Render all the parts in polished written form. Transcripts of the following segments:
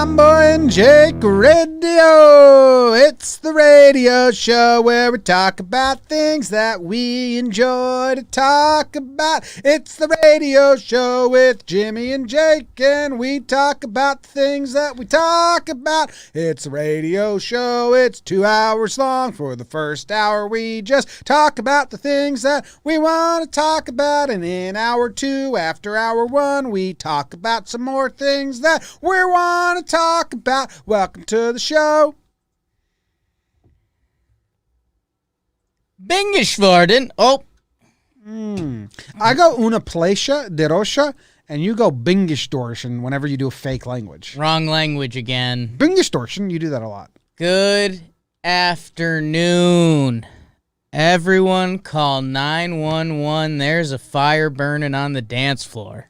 Jomboy and Jake Radio. It's the radio show where we talk about things that we enjoy to talk about. It's the radio show with Jimmy and Jake, and we talk about the things that we talk about. It's a radio show. It's 2 hours long. For the first hour, we just talk about the things that we want to talk about, and in hour 2, after hour 1, we talk about some more things that we want to talk about. Welcome to the show. Bingishvorden. Oh. I go una pleasha de rocha, and you go bingistortion whenever you do a fake language. Wrong language again. Bingistortion, you do that a lot. Good afternoon. Everyone call 911. There's a fire burning on the dance floor.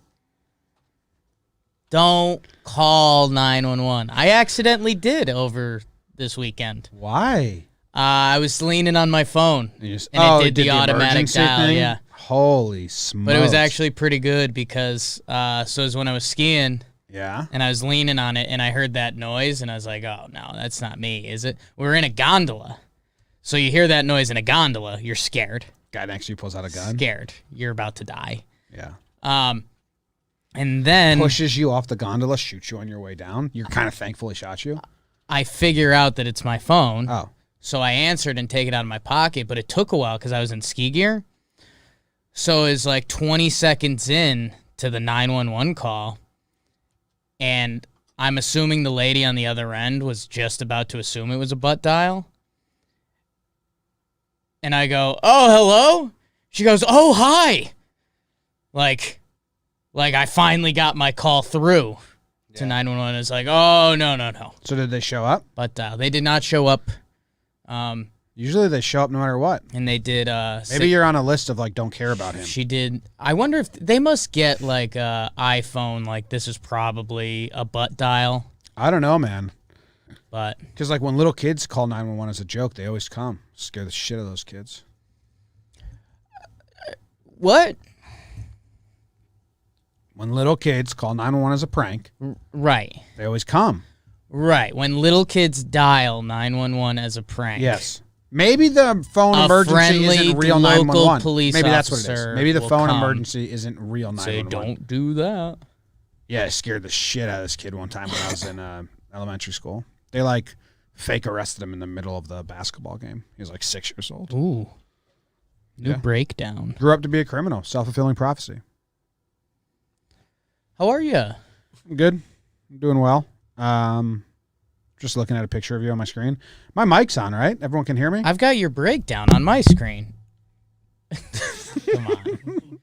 Don't call 911. I accidentally did over this weekend. Why? I was leaning on my phone, and it did the automatic dial. Thing? Yeah. Holy smokes. But it was actually pretty good because so it was when I was skiing. Yeah. And I was leaning on it, and I heard that noise, and I was like, oh, no, that's not me, is it? We were in a gondola. So you hear that noise in a gondola, you're scared. Guy next to you pulls out a gun. Scared. You're about to die. Yeah. And then pushes you off the gondola, shoots you on your way down. You're kind of thankful he shot you. I figure out that it's my phone. Oh. So I answered and take it out of my pocket, but it took a while because I was in ski gear. So it was like 20 seconds in to the 911 call, and I'm assuming the lady on the other end was just about to assume it was a butt dial. And I go, oh, hello? She goes, oh, hi. Like I finally got my call through to 911. It's like, oh, no. So did they show up? But they did not show up. Usually they show up no matter what. And they did. Maybe you're on a list of, like, don't care about him. She did. I wonder if they must get, like, a iPhone, like, this is probably a butt dial. I don't know, man. But because, like, when little kids call 911 as a joke, they always come. Scare the shit out of those kids. What? When little kids call 911 as a prank, right, they always come. Right, when little kids dial 911 as a prank. Yes. Maybe the phone emergency isn't real 911. Maybe that's what it is. Maybe the phone emergency isn't real 911. Say, don't do that. Yeah, I scared the shit out of this kid one time when I was in elementary school. They, like, fake arrested him in the middle of the basketball game. He was, like, 6 years old. Ooh. New breakdown. Grew up to be a criminal. Self-fulfilling prophecy. How are you? I'm good. I'm doing well. Just looking at a picture of you on my screen. My mic's on, right? Everyone can hear me? I've got your breakdown on my screen. Come on.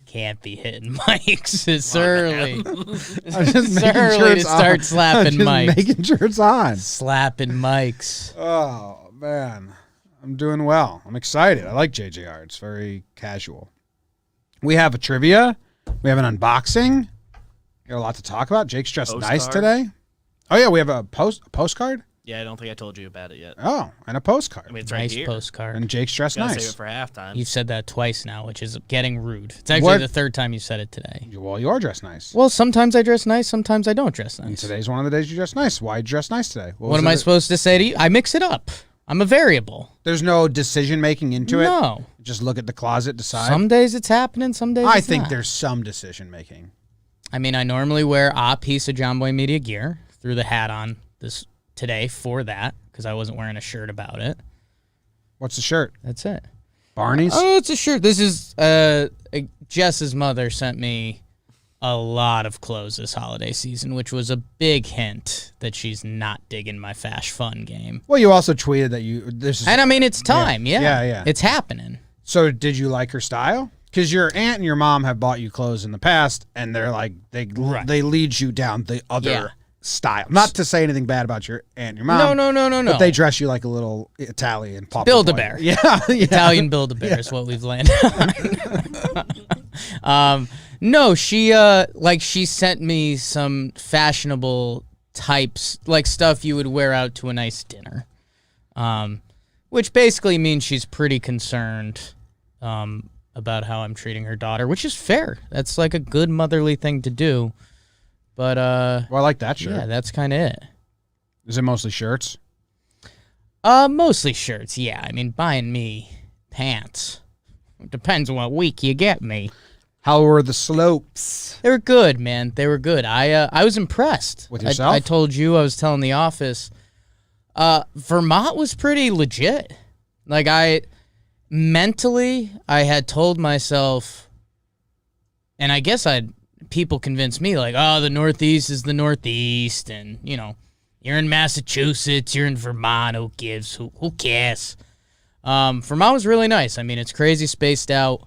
Can't be hitting mics. It's early. It's early to start slapping mics. Making sure it's on. Slapping mics. Oh, man. I'm doing well. I'm excited. I like JJR. It's very casual. We have a trivia. We have an unboxing. Got a lot to talk about. Jake's dressed nice today. Oh, yeah, we have a postcard? Yeah, I don't think I told you about it yet. Oh, and a postcard. I mean, it's nice right here. Postcard. And Jake's dressed Gotta nice. save it for halftime. You've said that twice now, which is getting rude. It's actually the third time you said it today. Well, you are dressed nice. Well, sometimes I dress nice, sometimes I don't dress nice. And today's one of the days you dress nice. Why you dress nice today? What am I supposed to say to you? I mix it up. I'm a variable. There's no decision-making into it? No. Just look at the closet, decide? Some days it's happening, some days it's not. I think there's some decision-making. I mean, I normally wear a piece of Jomboy Media gear. Threw the hat on this today for that because I wasn't wearing a shirt about it. What's the shirt? That's it. Barney's? Oh, it's a shirt. This is Jess's mother sent me a lot of clothes this holiday season, which was a big hint that she's not digging my Fash Fun game. Well, you also tweeted that and I mean, it's time. Yeah. It's happening. So did you like her style? Because your aunt and your mom have bought you clothes in the past, and they're like, they lead you down the other style. Not to say anything bad about your aunt and your mom. No. But they dress you like a little Italian pop. Build-A-Bear. Yeah. Italian Build-A-Bear is what we've landed on. No, she sent me some fashionable types, like stuff you would wear out to a nice dinner. Which basically means she's pretty concerned about how I'm treating her daughter, which is fair. That's like a good motherly thing to do. But Well, I like that shirt. yeah, that's kind of it. Is it mostly shirts? Mostly shirts. Yeah, I mean, buying me pants. Depends on what week you get me. How were the slopes? They were good, man. They were good. I was impressed. With yourself? I told you, I was telling the office. Vermont was pretty legit. Like, mentally, I had told myself, and I guess people convinced me, like, oh, the Northeast is the Northeast, and, you know, you're in Massachusetts, you're in Vermont, who gives, who cares? Vermont was really nice. I mean, it's crazy spaced out.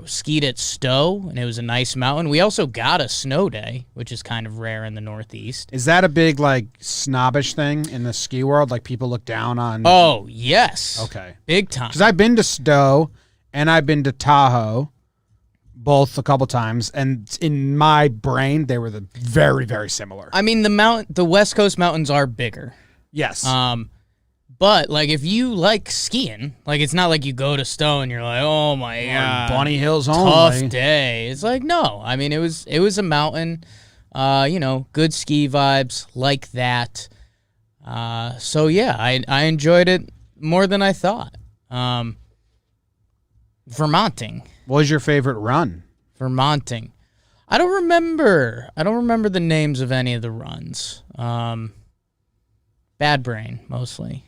Skied at Stowe, and it was a nice mountain. We also got a snow day, which is kind of rare in the Northeast. Is that a big, like, snobbish thing in the ski world? Like, people look down on... Oh, yes. Okay. Big time. Because I've been to Stowe, and I've been to Tahoe, both a couple times, and in my brain, they were very, very similar. I mean, the West Coast mountains are bigger. Yes. But, like, if you like skiing, like, it's not like you go to Stowe and you're like, oh, my God. Bunny Hills tough only. day. It's like, no. I mean, it was a mountain, you know, good ski vibes like that. So, yeah, I enjoyed it more than I thought. Vermonting. What was your favorite run? Vermonting. I don't remember the names of any of the runs. Bad brain, mostly.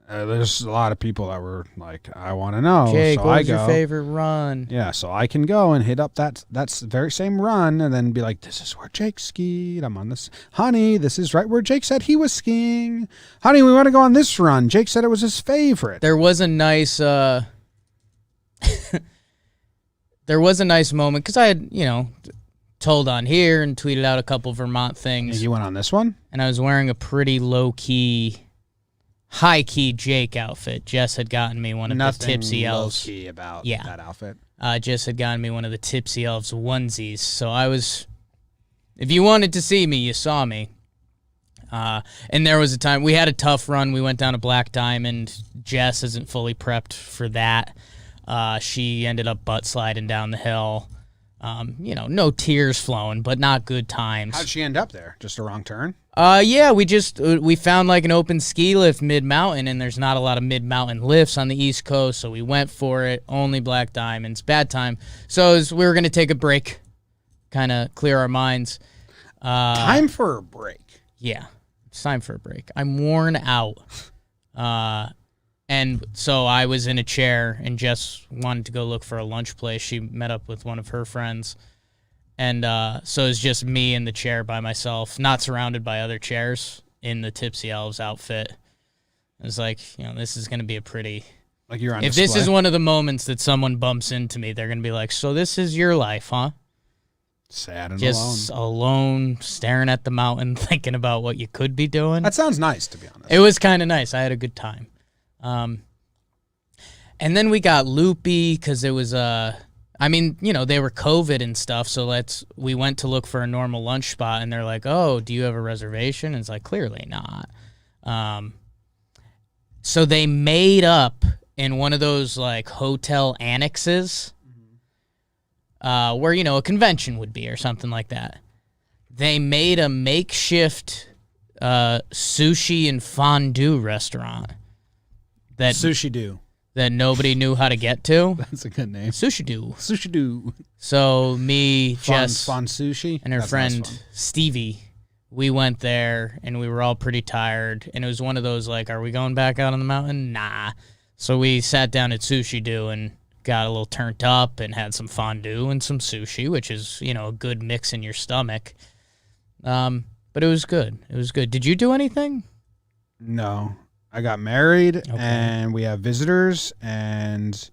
There's a lot of people that were like, I want to know. Jake, so what I was go. your favorite run? Yeah, so I can go and hit up that's the very same run and then be like, this is where Jake skied. I'm on this. Honey, this is right where Jake said he was skiing. Honey, we want to go on this run. Jake said it was his favorite. There was a nice there was a nice moment because I had, you know, told on here and tweeted out a couple Vermont things. You went on this one? And I was wearing a pretty low-key, high-key Jake outfit. Jess had gotten me one of the Tipsy Elves. Nothing low-key about Yeah. that outfit. Jess had gotten me one of the Tipsy Elves onesies. So I was, if you wanted to see me, you saw me. And there was a time, we had a tough run. We went down to Black Diamond. Jess isn't fully prepped for that. She ended up butt sliding down the hill. You know, no tears flowing, but not good times. How'd she end up there? Just a wrong turn? Yeah, we found like an open ski lift mid-mountain, and there's not a lot of mid-mountain lifts on the East Coast, so we went for it. Only Black Diamonds. Bad time. So as we were going to take a break, kind of clear our minds. Time for a break. Yeah, it's time for a break. I'm worn out. And so I was in a chair, and Jess wanted to go look for a lunch place. She met up with one of her friends. And so it's just me in the chair by myself, not surrounded by other chairs, in the Tipsy Elves outfit. It's like, you know, this is going to be a pretty... Like you're on If display. this is one of the moments that someone bumps into me, they're going to be like, so this is your life, huh? Sad and Just alone. alone, staring at the mountain, thinking about what you could be doing. That sounds nice, to be honest. It was kind of nice. I had a good time. And then we got loopy because it was, I mean, you know, they were COVID and stuff, so we went to look for a normal lunch spot, and they're like, oh, do you have a reservation? And it's like, clearly not. So they made up in one of those, like, hotel annexes where, you know, a convention would be or something like that. They made a makeshift sushi and fondue restaurant Sushi Do. that nobody knew how to get to. That's a good name. Sushi Do. Sushi Do. So me, Jess, Fun sushi. and her That's a nice friend one. Stevie, we went there, and we were all pretty tired. And it was one of those, like, are we going back out on the mountain? Nah. So we sat down at Sushi Do and got a little turned up and had some fondue and some sushi, which is, you know, a good mix in your stomach. But it was good. It was good. Did you do anything? No. I got married, and we have visitors, and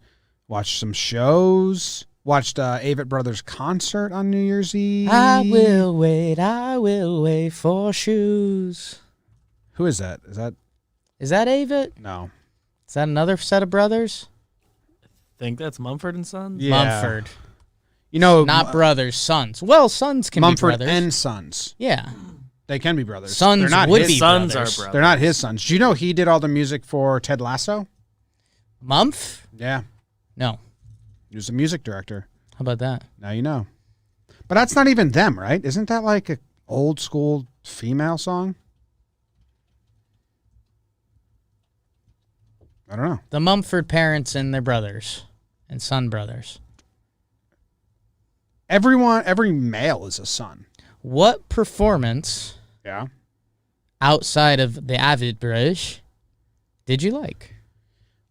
watched some shows. Watched Avett Brothers concert on New Year's Eve. I will wait for shoes. Who is that? Is that Avett? No. Is that another set of brothers? Think that's Mumford and Sons? Yeah. Mumford. You know, Not brothers, sons. Well, sons can Mumford be brothers. and Sons. Yeah. They can be brothers. Sons They're not would his be Sons brothers. are brothers. They're not his sons. Do you know he did all the music for Ted Lasso? Mumph? Yeah. No. He was a music director. How about that? Now you know. But that's not even them, right? Isn't that like a old school female song? I don't know. The Mumford parents and their brothers and son brothers. Every male is a son. What performance Yeah. outside of the Avid Bridge did you like?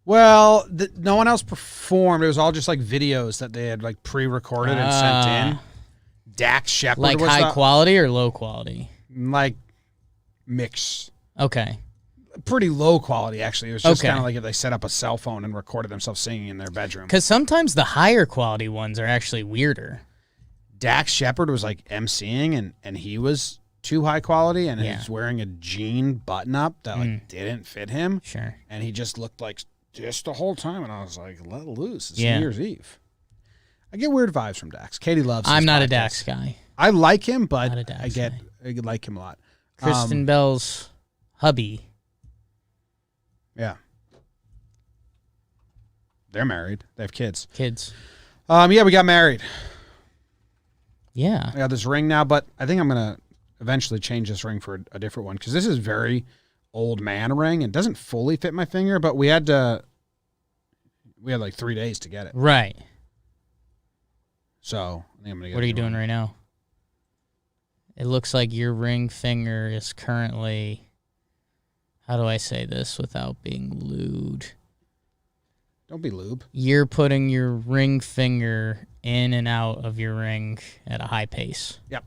Well, no one else performed. It was all just like videos that they had like pre-recorded and sent in. Dax Shepard Like was high quality or low quality? like mix. Okay. Pretty low quality, actually. It was just Okay. kind of like if they set up a cell phone and recorded themselves singing in their bedroom. Because sometimes the higher quality ones are actually weirder. Dax Shepard was like emceeing, and he was too high quality, and he Yeah. was wearing a jean button-up that like didn't fit him, Sure. and he just looked like this the whole time, and I was like, let loose. It's Yeah. New Year's Eve. I get weird vibes from Dax. Katie loves his I'm not a podcast. Dax guy. I like him, but Not a Dax I guy. like him a lot. Kristen Bell's hubby. Yeah. They're married. They have kids. Kids. Yeah, we got married. Yeah. I got this ring now, but I think I'm going to eventually change this ring for a different one because this is very old man ring and doesn't fully fit my finger, but we had like 3 days to get it. Right. So I think I'm going to get What are you a new doing one. right now? It looks like your ring finger is currently, how do I say this without being lewd? Don't be lube. You're putting your ring finger in and out of your ring at a high pace. Yep.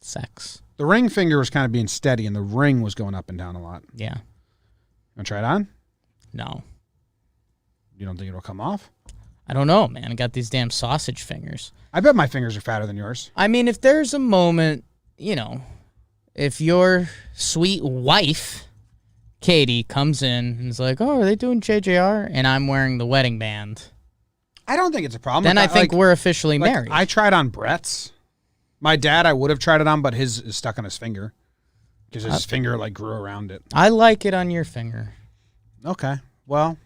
Sex. The ring finger was kind of being steady and the ring was going up and down a lot. Yeah. You want to try it on? No. You don't think it'll come off? I don't know, man. I got these damn sausage fingers. I bet my fingers are fatter than yours. I mean, if there's a moment, if your sweet wife, Katie, comes in and is like, oh, are they doing JJR? And I'm wearing the wedding band. I don't think it's a problem. Then I think we're officially like, married. I tried on Brett's. My dad, I would have tried it on, but his is stuck on his finger because his finger like grew around it. I like it on your finger. Okay, well,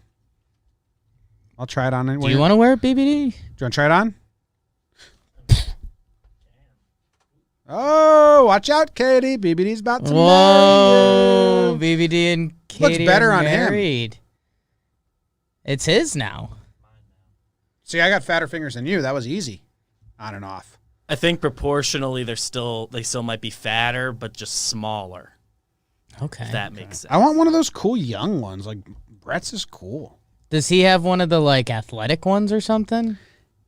I'll try it on. Do you want to wear it, BBD? Do you want to try it on? Oh, watch out, Katie. BBD's about to Whoa, marry you. BBD and Katie Looks better are on him. married. It's his now. See, I got fatter fingers than you. That was easy, on and off. I think proportionally they still might be fatter, but just smaller. Okay. If that makes sense. I want one of those cool young ones. Like Brett's is cool. Does he have one of the like athletic ones or something?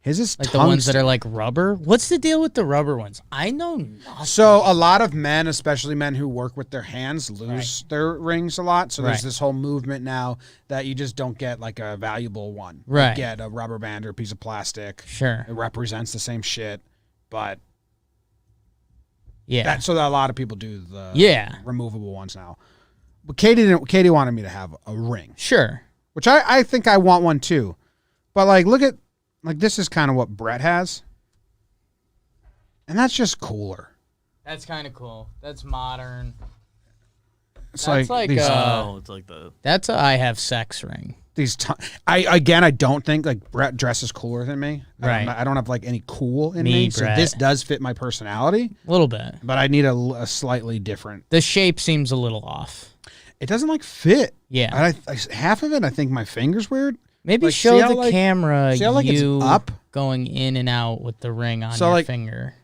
His is Like the ones that are like rubber? What's the deal with the rubber ones? I know nothing. So a lot of men, especially men who work with their hands, lose their rings a lot. So there's Right. this whole movement now that you just don't get like a valuable one. Right. You get a rubber band or a piece of plastic. Sure. It represents the same shit, but Yeah. so that a lot of people do the Yeah. removable ones now. But Katie wanted me to have a ring, Sure. which I think I want one too. But like, look at like this is kind of what Brett has, and that's just cooler. That's kind of cool. That's modern. It's That's like these, It's like the That's a I have sex ring. I don't think like Brett dresses cooler than me. Right. I don't have like any cool in Me, me. So Brett. this does fit my personality, A little bit. but I need a slightly different. The shape seems a little off. It doesn't like fit. Yeah. Half of it, I think my finger's weird. Maybe Like, show see how, the like- camera see how, like, it's you up? going in and out with the ring on So, your like- finger.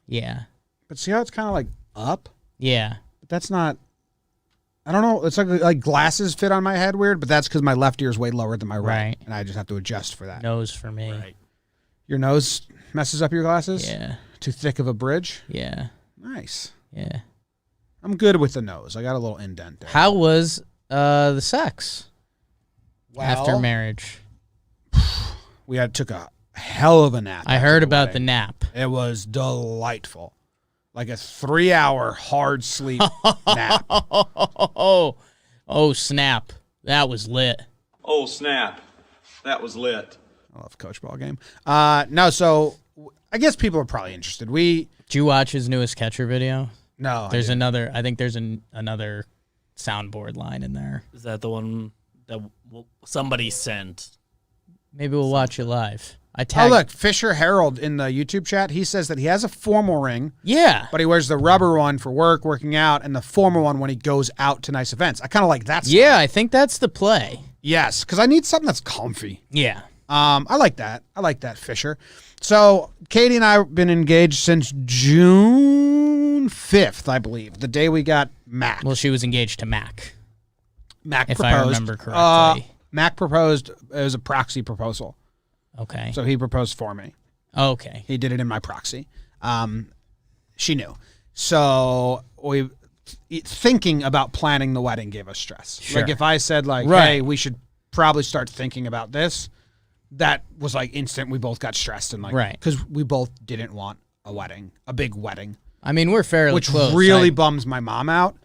Yeah. But see how it's kind of like up? Yeah. But that's not. I don't know. It's like glasses fit on my head weird, but that's because my left ear is way lower than my right, Right. and I just have to adjust for that. Nose for me. right. Your nose messes up your glasses. Yeah. Too thick of a bridge. Yeah. Nice. Yeah. I'm good with the nose. I got a little indent there. How was the sex after Well, marriage? we took a hell of a nap. I after heard the about the wedding. nap. It was delightful, like a 3-hour hard sleep nap. Oh, snap. That was lit. Oh, snap. That was lit. I love coach ball game. No, so I guess people are probably interested. Did you watch his newest catcher video? No, I There's didn't. another, I think there's another soundboard line in there. Is that the one that somebody sent? Maybe we'll watch it live. I tagged. Oh, look, Fisher Harold in the YouTube chat, he says that he has a formal ring, Yeah. but he wears the rubber one for work, working out, and the formal one when he goes out to nice events. I kind of like that style. Yeah, I think that's the play. Yes, because I need something that's comfy. Yeah. I like that. I like that, Fisher. So Katie and I have been engaged since June 5th, I believe, the day we got Mac. Well, she was engaged to Mac, Mac if proposed. I remember correctly. Mac proposed. It was a proxy proposal. Okay. So he proposed for me. Okay. He did it in my proxy. She knew. So we thinking about planning the wedding gave us stress. Sure. Like if I said like, Right. hey, we should probably start thinking about this, that was like instant. We both got stressed and like, Right. because we both didn't want a wedding, a big wedding, I mean, we're fairly which close. really bums my mom out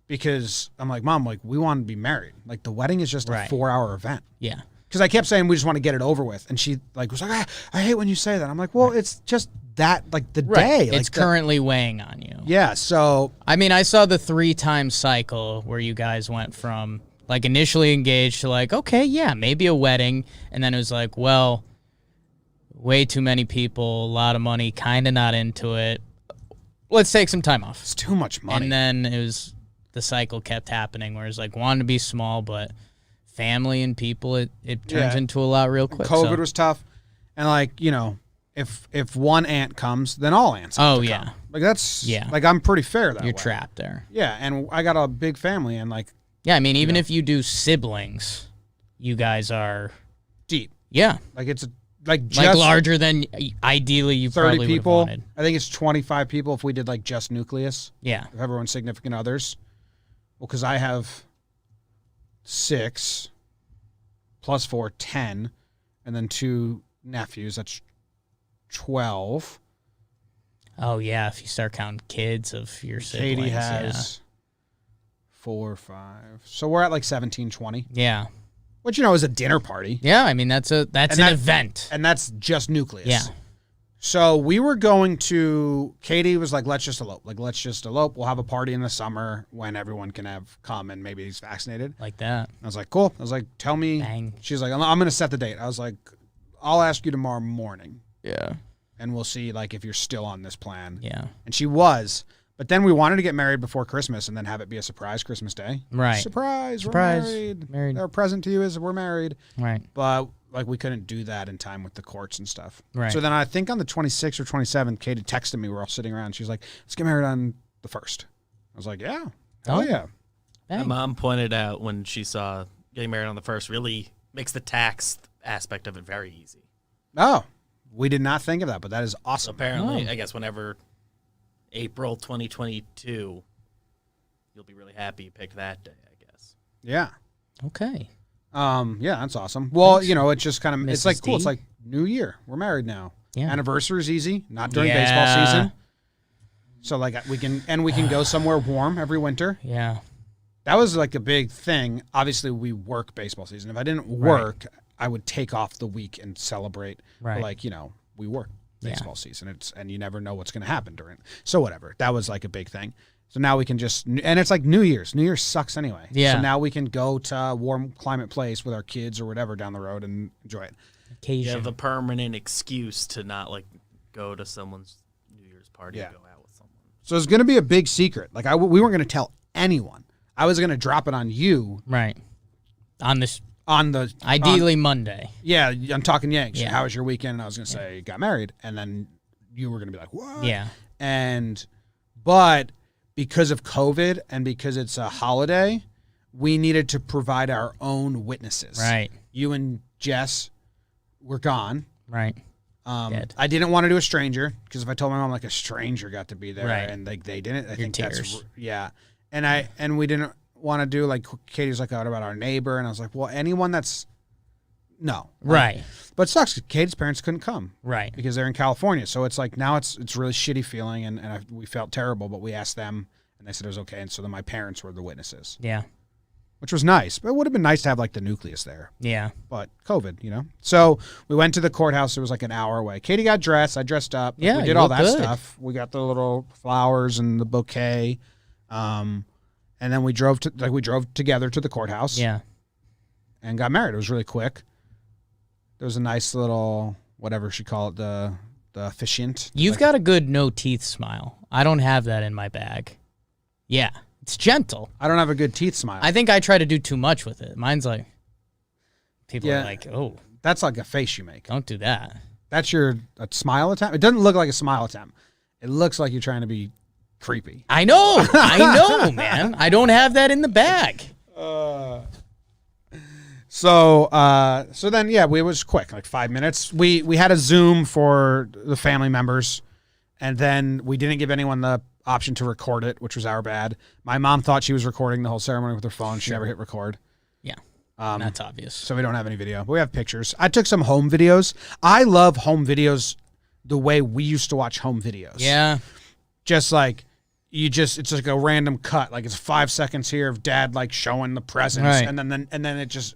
because I'm like, Mom, like we want to be married. Like the wedding is just a Right. 4-hour event. Yeah. Because I kept saying we just want to get it over with, and she like was like, I hate when you say that. I'm like, well, it's just that like the day. Like It's currently weighing on you. yeah. So I mean, I saw the 3-time cycle where you guys went from like initially engaged to like, okay, yeah, maybe a wedding. And then it was like, well, way too many people, a lot of money, kind of not into it. Let's take some time off. it's too much money. And then it was, the cycle kept happening where it's like, wanted to be small, but family and people, it turns Yeah. into a lot real quick. COVID so. was tough, and like if one aunt comes, then all aunts. Have Oh, to yeah. come. Like that's Yeah. Like I'm pretty fair that You're way. trapped there. Yeah, and I got a big family, and like Yeah, I mean, even if you do siblings, you guys are, deep. yeah, Like it's like just like larger than ideally you 30 probably would have people. wanted. I think it's 25 people if we did like just nucleus. Yeah. If everyone's significant others. Well, because I have 6 plus 4, 10, and then 2 nephews. That's 12. Oh, yeah, if you start counting kids of your siblings. Katie has 4, 5. So we're at like 17, 20. Yeah. Which, is a dinner party. Yeah, I mean, that's an event. And that's just nucleus. Yeah. So we were going to, Katie was like, let's just elope. Like, let's just elope. We'll have a party in the summer when everyone can come and maybe he's vaccinated. Like that. I was like, cool. I was like, tell me. Bang. She's like, I'm going to set the date. I was like, I'll ask you tomorrow morning Yeah. and we'll see like if you're still on this plan. Yeah. And she was. But then we wanted to get married before Christmas and then have it be a surprise Christmas Day. Right. Surprise. Surprise. We're married. Married. Our present to you is we're married. Right. But like we couldn't do that in time with the courts and stuff. Right. So then I think on the 26th or 27th, Katie texted me. We're all sitting around. She's like, let's get married on the 1st. I was like, yeah. Oh. Oh, yeah. My Bang. mom pointed out when she saw getting married on the 1st really makes the tax aspect of it very easy. Oh, we did not think of that, but that is So awesome. apparently, Oh. I guess whenever April 2022, you'll be really happy you picked that day, I guess. Yeah. Okay. Yeah, that's awesome. Well, it's just kind of, it's Mrs. like cool. D? It's like New Year. We're married now. Yeah. Anniversary is easy, not during Yeah. baseball season. So like we can go somewhere warm every winter. Yeah. That was like a big thing. Obviously, we work baseball season. If I didn't work, I would take off the week and celebrate. Right. But like, we work Yeah. baseball season. And you never know what's going to happen during. So whatever. That was like a big thing. So now we can just, and it's like New Year's. New Year's sucks anyway. Yeah. So now we can go to a warm climate place with our kids or whatever down the road and enjoy it. You Occasion. have the permanent excuse to not like go to someone's New Year's party Yeah. and go out with someone. So it's going to be a big secret. Like we weren't going to tell anyone. I was going to drop it on you Right. On this, on the ideally Monday. yeah, I'm talking Yanks. Yeah. How was your weekend? And I was going to say, got married. And then you were going to be like, what? Yeah. But because of COVID and because it's a holiday, we needed to provide our own witnesses. Right. You and Jess were gone. Right. Dead. I didn't want to do a stranger because if I told my mom like a stranger got to be there Right. and like they didn't, I Your think that's tears. yeah. And we didn't want to do like Katie's like, what about our neighbor? And I was like, well, anyone that's no. Right. But it sucks. Katie's parents couldn't come Right. because they're in California. So it's like now it's really shitty feeling and we felt terrible, but we asked them and they said it was okay. And so then my parents were the witnesses, Yeah. which was nice. But it would have been nice to have like the nucleus there. Yeah. But COVID, So we went to the courthouse. It was like an hour away. Katie got dressed. I dressed up. Yeah, we you did all look that good. stuff. We got the little flowers and the bouquet. And then we drove together to the courthouse. Yeah. And got married. It was really quick. There was a nice little whatever she called it, the officiant. You've got a good no teeth smile. I don't have that in my bag. Yeah, it's gentle. I don't have a good teeth smile. I think I try to do too much with it. Mine's like, people are like, oh, that's like a face you make. don't do that. That's a smile attempt. It doesn't look like a smile attempt. It looks like you're trying to be creepy. I know, man. I don't have that in the bag. So then, yeah, it was quick, like 5 minutes. We had a Zoom for the family members, and then we didn't give anyone the option to record it, which was our bad. My mom thought she was recording the whole ceremony with her phone. She never hit record. Yeah, that's obvious. So we don't have any video, but we have pictures. I took some home videos. I love home videos the way we used to watch home videos. Yeah. Just like it's like a random cut. Like it's 5 seconds here of dad like showing the presents, Right. and then it just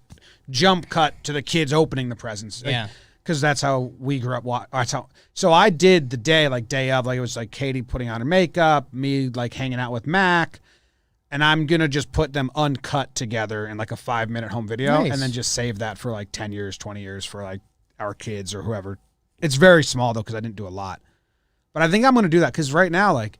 jump cut to the kids opening the presents. Yeah. Because that's how we grew up. So I did the day of, like it was like Katie putting on her makeup, me like hanging out with Mac, and I'm going to just put them uncut together in like a 5-minute home video Nice. and then just save that for like 10 years, 20 years for like our kids or whoever. It's very small though because I didn't do a lot. But I think I'm going to do that because right now, like,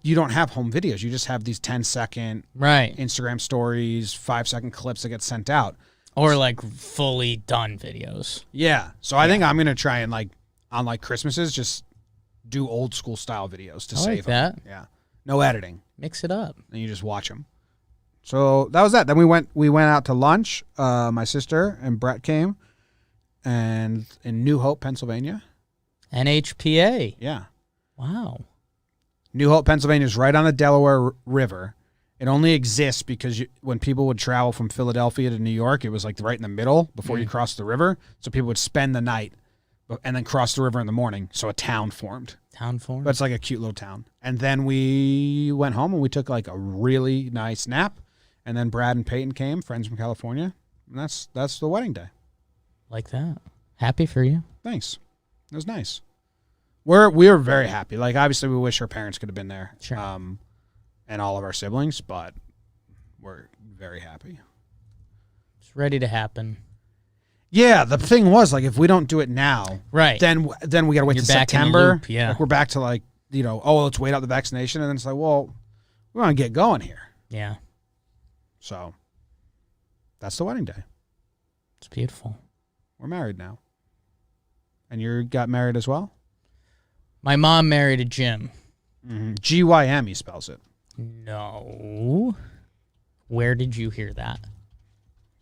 you don't have home videos. You just have these 10-second Right. Instagram stories, 5-second clips that get sent out. Or like fully done videos. Yeah. So I think I'm going to try and like on like Christmases just do old school style videos to I save like them. that. Yeah. No editing. Mix it up. And you just watch them. So that was that. Then we went out to lunch. My sister and Brett came, and in New Hope, Pennsylvania. NHPA. Yeah. Wow. New Hope, Pennsylvania is right on the Delaware River. It only exists because when people would travel from Philadelphia to New York, it was like right in the middle before you crossed the river. So people would spend the night and then cross the river in the morning. So a town formed. Town form. But it's like a cute little town. And then we went home and we took like a really nice nap. And then Brad and Peyton came, friends from California. And that's the wedding day. Like that. Happy for you. Thanks. It was nice. We were very happy. Like obviously we wish our parents could have been there. Sure. And all of our siblings, but we're very happy. It's ready to happen. Yeah, the thing was like if we don't do it now, Right. then we gotta wait You're till back in the September. loop, yeah. Like we're back to like let's wait out the vaccination, and then it's like, well, we want to get going here. Yeah. So that's the wedding day. It's beautiful. We're married now, and you got married as well. My mom married a Jim. GYM, he spells it. No. Where did you hear that?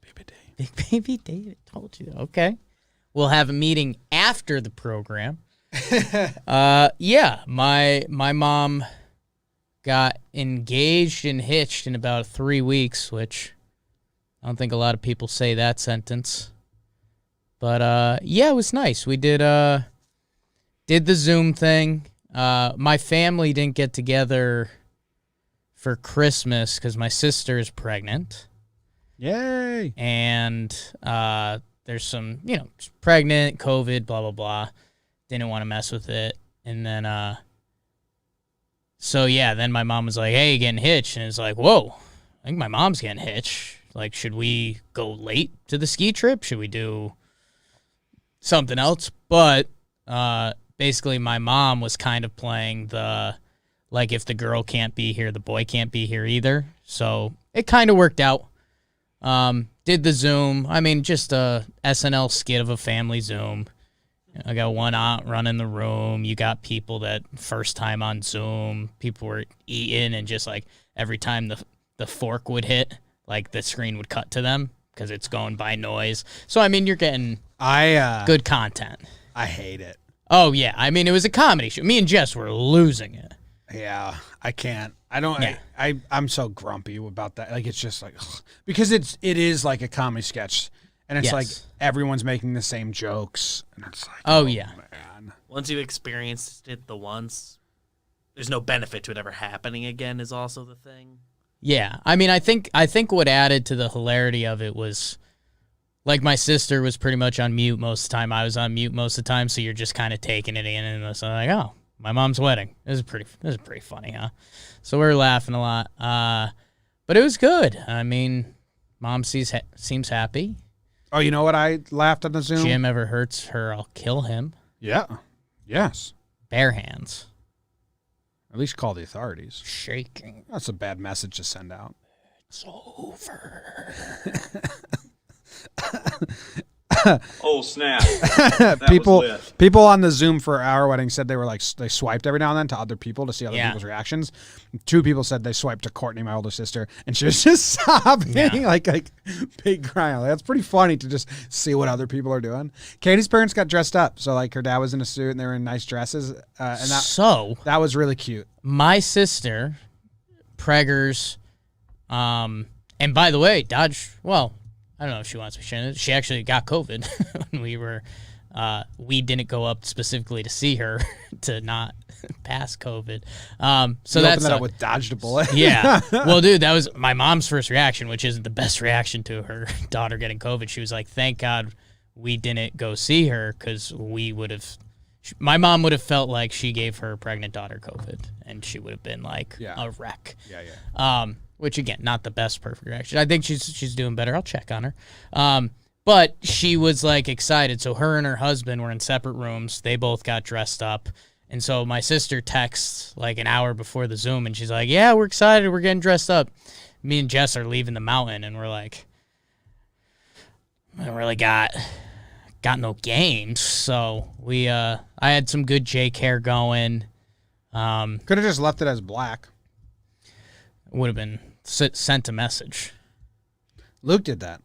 Baby Dave. Big Baby David told you. Okay. We'll have a meeting after the program. Yeah, my mom got engaged and hitched in about 3 weeks, which I don't think a lot of people say that sentence. But yeah, it was nice. We did the Zoom thing. My family didn't get together for Christmas because my sister is pregnant. Yay! And there's some, pregnant, COVID, blah, blah, blah. Didn't want to mess with it. And then, so yeah, then my mom was like, hey, getting hitched. And it's like, whoa, I think my mom's getting hitched. Like, should we go late to the ski trip? Should we do something else? But basically my mom was kind of playing like if the girl can't be here, the boy can't be here either. So it kind of worked out. Did the Zoom. I mean, just a SNL skit of a family Zoom. I got one aunt running the room. You got people that first time on Zoom, people were eating and just like every time the fork would hit, like the screen would cut to them because it's going by noise. So, I mean, you're getting good content. I hate it. Oh, yeah. I mean, it was a comedy show. Me and Jess were losing it. Yeah, I can't. I don't. Yeah. I'm so grumpy about that. Like it's just like because it is like a comedy sketch, and it's Yes. like everyone's making the same jokes, and it's like Oh, yeah. man. Once you've experienced it the once, there's no benefit to it ever happening again is also the thing. Yeah. I mean, I think what added to the hilarity of it was like my sister was pretty much on mute most of the time. I was on mute most of the time, so you're just kind of taking it in and it's like, oh, my mom's wedding. This is pretty funny, huh? So we were laughing a lot. But it was good. I mean, mom seems happy. Oh, you know what? I laughed on the Zoom. Jim ever hurts her, I'll kill him. Yeah. Yes. Bare hands. At least call the authorities. Shaking. That's a bad message to send out. It's over. Oh, snap. That people was lit. people on the Zoom for our wedding said they were like, they swiped every now and then to other people to see other Yeah. people's reactions. 2 people said they swiped to Courtney, my older sister, and she was just sobbing, Yeah. like big crying. Like, that's pretty funny to just see what other people are doing. Katie's parents got dressed up, so like her dad was in a suit and they were in nice dresses, and that was really cute. My sister, Preggers, and by the way, I don't know if she wants to share it. She actually got COVID when we didn't go up specifically to see her to not pass COVID. So You that's opened that up with dodged a bullet. yeah. Well, dude, that was my mom's first reaction, which isn't the best reaction to her daughter getting COVID. She was like, thank God we didn't go see her because my mom would have felt like she gave her pregnant daughter COVID and she would have been like a wreck. Yeah. Which again, not the best perfect reaction. I think she's doing better. I'll check on her. But she was like excited. So her and her husband were in separate rooms. They both got dressed up. And so my sister texts like an hour before the Zoom and she's like, yeah, we're excited. We're getting dressed up. Me and Jess are leaving the mountain and we're like, I don't really got no games. So I had some good J care going. Could have just left it as black. Would have been sent a message. Luke did that.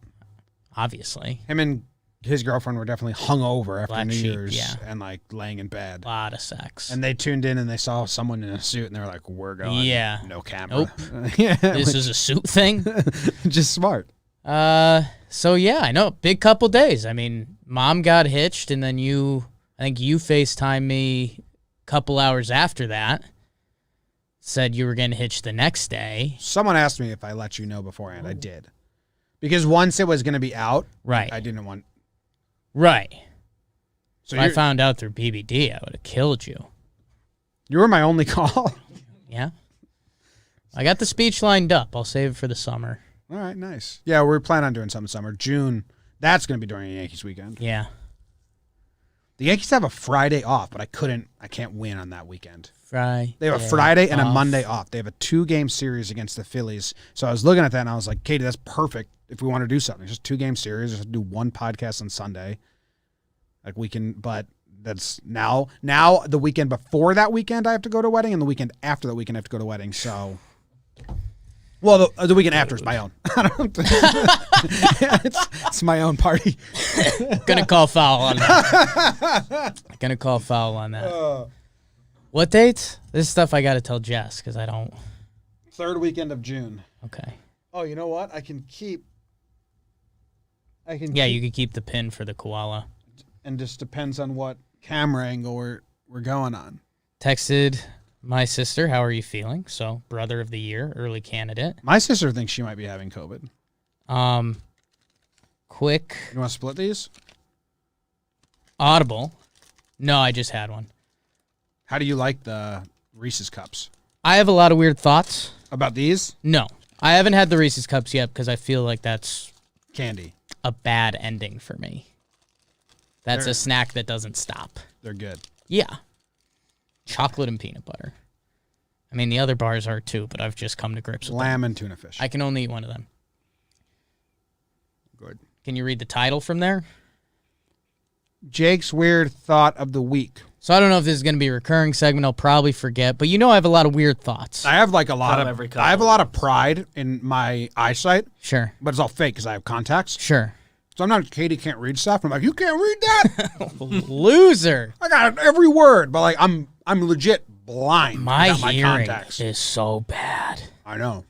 Obviously. Him and his girlfriend were definitely hungover after Black New sheep, Year's yeah. and like laying in bed. A lot of sex. And they tuned in and they saw someone in a suit and they were like, we're going. Yeah. No camera. Nope. Yeah. This is a suit thing. Just smart. So yeah, I know. Big couple days. I mean, mom got hitched and then I think you FaceTimed me a couple hours after that. Said you were getting hitched the next day. Someone asked me if I let you know beforehand. I did. Because once it was going to be out, Right. I didn't want. Right. So If I found out through BBD, I would have killed you. you were my only call. Yeah. I got the speech lined up. I'll save it for the summer. All right, nice. Yeah, we're planning on doing something summer. June, that's going to be during a Yankees weekend. Yeah. The Yankees have a Friday off, but I can't win on that weekend. Friday. They have a Friday and a off. Monday off. They have a 2-game series against the Phillies. So I was looking at that and I was like, Katie, that's perfect if we want to do something. It's just 2-game series. Just do one podcast on Sunday. Like we can, but that's now the weekend before that weekend I have to go to a wedding, and the weekend after that weekend I have to go to a wedding. So, well, the weekend after is my own. It's my own party. Gonna call foul on that. Gonna call foul on that. What dates? This is stuff I got to tell Jess because I don't. 3rd weekend of June. Okay. Oh, you know what? I can keep. Yeah, you could keep the pin for the koala. And just depends on what camera angle we're going on. Texted my sister, how are you feeling? So, brother of the year, early candidate. My sister thinks she might be having COVID. Quick. You want to split these? Audible. No, I just had one. How do you like the Reese's Cups? I have a lot of weird thoughts. About these? No, I haven't had the Reese's Cups yet because I feel like that's Candy. a bad ending for me. That's They're- a snack that doesn't stop. They're good. Yeah. Chocolate and peanut butter. I mean, the other bars are too, but I've just come to grips with them. Lamb and tuna fish. I can only eat one of them. Good. Can you read the title from there? Jake's weird thought of the week. So I don't know if this is going to be a recurring segment. I'll probably forget, but you know I have a lot of weird thoughts. I have like a lot Come of every couple I have a lot of pride in my eyesight, Sure. but it's all fake because I have contacts. Sure. So I'm not Katie can't read stuff. I'm like, you can't read that. Loser. I got every word, but like I'm legit blind. My without hearing contacts. is so bad. I know.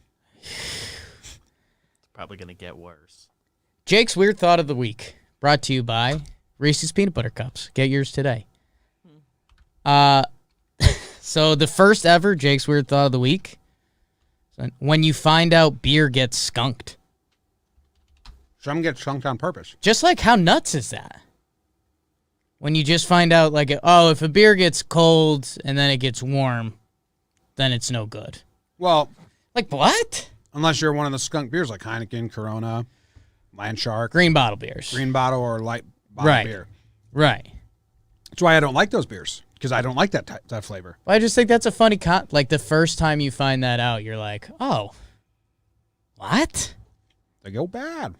Probably gonna get worse. Jake's weird thought of the week, brought to you by Reese's Peanut Butter Cups. Get yours today. So the first ever Jake's weird thought of the week: when you find out beer gets skunked. Some get chunked on purpose. Just like, how nuts is that? When you just find out, like, oh, if a beer gets cold and then it gets warm, then it's no good. Well, Like, what? unless you're one of the skunk beers like Heineken, Corona, Land Shark, Green bottle beers. Green Bottle, or light bottle Right. beer. Right. That's why I don't like those beers, because I don't like that flavor. I just think that's a funny like the first time you find that out, you're like, oh, what? They go bad.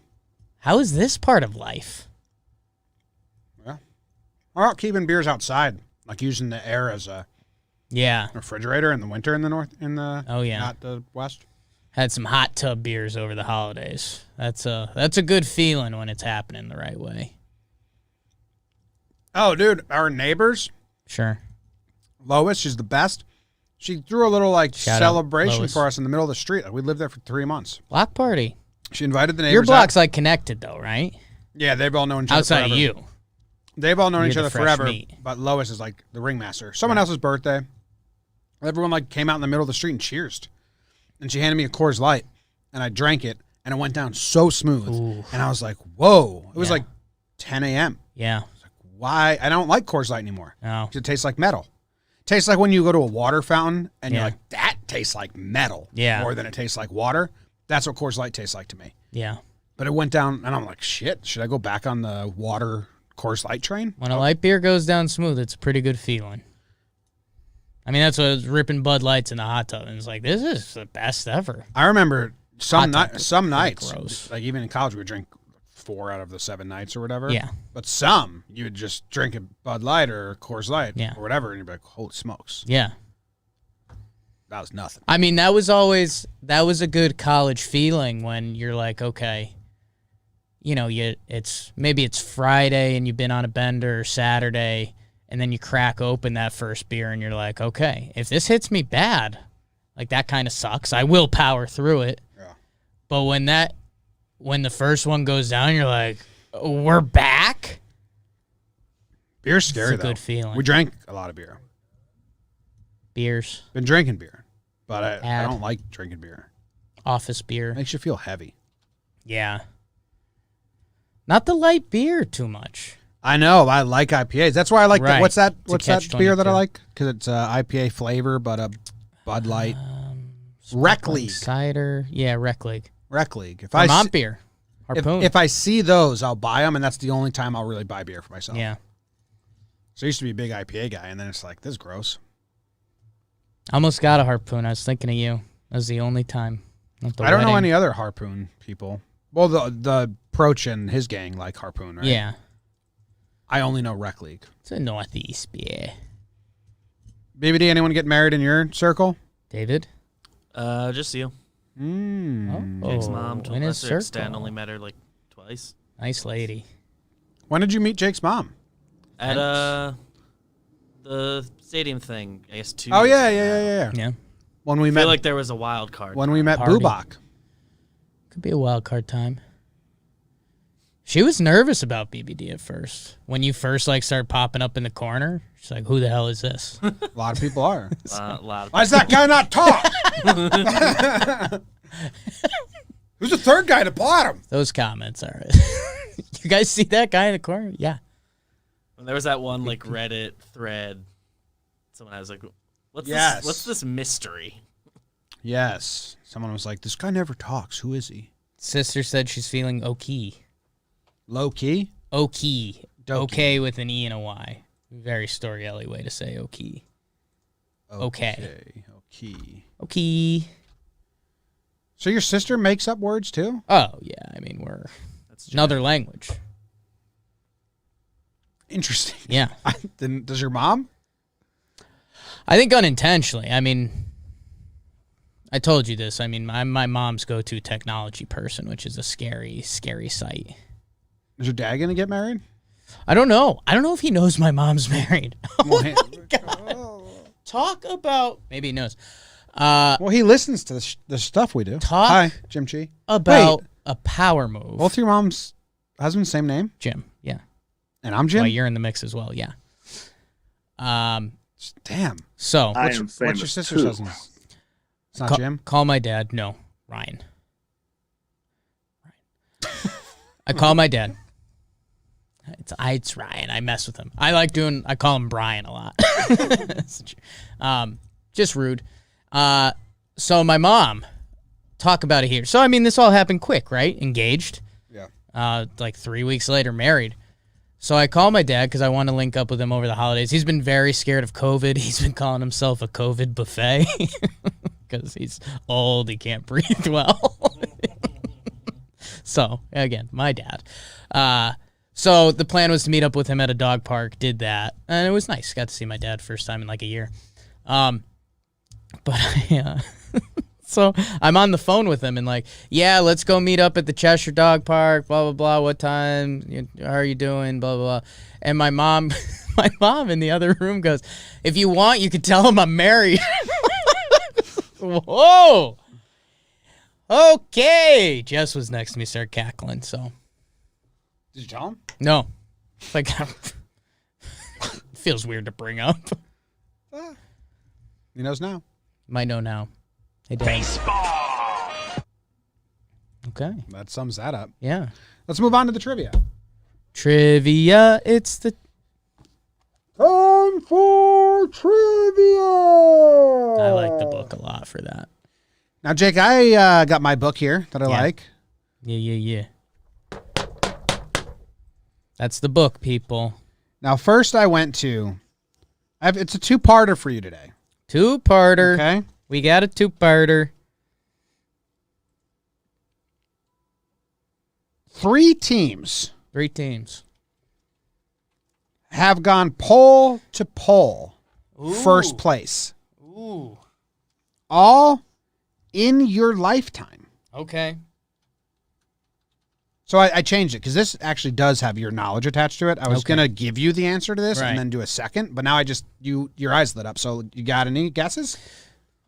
How is this part of life? Yeah. Or keeping beers outside, like using the air as a refrigerator in the winter in the north, not the west. Had some hot tub beers over the holidays. That's a good feeling when it's happening the right way. Oh, dude, our neighbors. Sure. Lois, she's the best. She threw a little Shout celebration out, for us in the middle of the street. We lived there for 3 months. Block party. She invited the neighbors. Your block's out. like connected though, right? Yeah, they've all known each other outside forever. of you. They've all known You're each the other fresh forever. meat. But Lois is like the ringmaster. Someone else's birthday. Everyone came out in the middle of the street and cheersed. And she handed me a Coors Light, and I drank it, and it went down so smooth. Ooh. And I was like, whoa. It was like 10 a.m. Yeah. Why? I don't like Coors Light anymore. No. It tastes like metal. It tastes like when you go to a water fountain and you're like, that tastes like metal more than it tastes like water. That's what Coors Light tastes like to me. Yeah. But it went down, and I'm like, shit, should I go back on the water Coors Light train? When a light beer goes down smooth, it's a pretty good feeling. I mean, that's what I was ripping Bud Lights in the hot tub, and it's like, this is the best ever. I remember some nights, gross. like even in college, we would drink 4 out of the 7 nights or whatever. Yeah. But some, you would just drink a Bud Light or Coors Light or whatever, and you'd be like, holy smokes. Yeah. That was nothing. I mean, that was a good college feeling when you're like, okay, you know, maybe it's Friday and you've been on a bender, or Saturday, and then you crack open that first beer and you're like, okay, if this hits me bad, like that kind of sucks. I will power through it. Yeah. But when the first one goes down, you're like, we're back. Beer's scary, it's a good feeling. We drank a lot of beer. Beers. Been drinking beer, but I don't like drinking beer. Office beer. Makes you feel heavy. Yeah. Not the light beer too much. I know. I like IPAs. That's why I like that. What's that beer that I like? Because it's IPA flavor, but a Bud Light. Rec League. Cider. Yeah, Rec League. Rec League. Vermont beer. Harpoon. If I see those, I'll buy them, and that's the only time I'll really buy beer for myself. Yeah. So I used to be a big IPA guy, and then it's like, this is gross. I almost got a Harpoon. I was thinking of you. That was the only time. I don't know any other Harpoon people. Well, the Proch and his gang like Harpoon, right? Yeah. I only know Rec League. It's a Northeast beer. BBD, anyone get married in your circle? David? Just you. Jake's mom, to a lesser extent, only met her like twice. Nice lady. When did you meet Jake's mom? At the stadium thing, I guess 2 Oh, years yeah. Yeah. When we I met, feel like there was a wild card. when we met Party. Bubak. Could be a wild card time. She was nervous about BBD at first. When you first started popping up in the corner, she's like, who the hell is this? A lot of people are. A lot of Why does that guy not talk? Who's the third guy at the bottom? Those comments are You guys see that guy in the corner? Yeah. When there was that one Reddit thread, someone was like, what's this mystery? Yes. Someone was like, this guy never talks. Who is he? Sister said she's feeling okay. Low key? Okay. Okay with an E and a Y. Very Story Ellie way to say okay. Okay. Okay. So your sister makes up words too? Oh, yeah. I mean, that's another language. Interesting. Yeah. Does your mom? I think unintentionally. I mean, I told you this. I mean, I'm my mom's go-to technology person, which is a scary, scary sight. Is your dad going to get married? I don't know. I don't know if he knows my mom's married. Oh, my God. Talk about... Maybe he knows. Well, he listens to the stuff we do. Hi, Jim Chi. About a power move. Both your mom's husbands, same name? Jim, yeah. And I'm Jim? Well, you're in the mix as well, yeah. Damn. So... What's your sister's husband? It's not Jim? Call my dad. No, Ryan. I call my dad. It's Ryan. I mess with him. I call him Brian a lot. Just rude. So my mom, talk about it here. So, I mean, this all happened quick, right? Engaged. Yeah. 3 weeks later, married. So I call my dad because I want to link up with him over the holidays. He's been very scared of COVID. He's been calling himself a COVID buffet because he's old. He can't breathe well. So, again, my dad. So the plan was to meet up with him at a dog park. Did that. And it was nice. Got to see my dad first time in like a year. So I'm on the phone with him and like, yeah, let's go meet up at the Cheshire Dog Park, blah, blah, blah. What time? How are you doing? Blah, blah, blah. And my mom in the other room goes, if you want, you could tell him I'm married. Whoa. Okay. Jess was next to me, started cackling, so. Did you tell him? No. Like, feels weird to bring up. He knows now. Might know now. Hey, Dad. Baseball. Okay. That sums that up. Yeah. Let's move on to the trivia. Trivia. It's the time for trivia. I like the book a lot for that. Now, Jake, I got my book here that I like. Yeah. That's the book, people. Now, first I went to... it's a two-parter for you today. Two-parter. Okay. We got a two-parter. 3 teams. 3 teams. Have gone pole to pole. Ooh. First place. Ooh. All in your lifetime. Okay. So I changed it because this actually does have your knowledge attached to it. I was going to give you the answer to this and then do a second, but now your eyes lit up. So you got any guesses?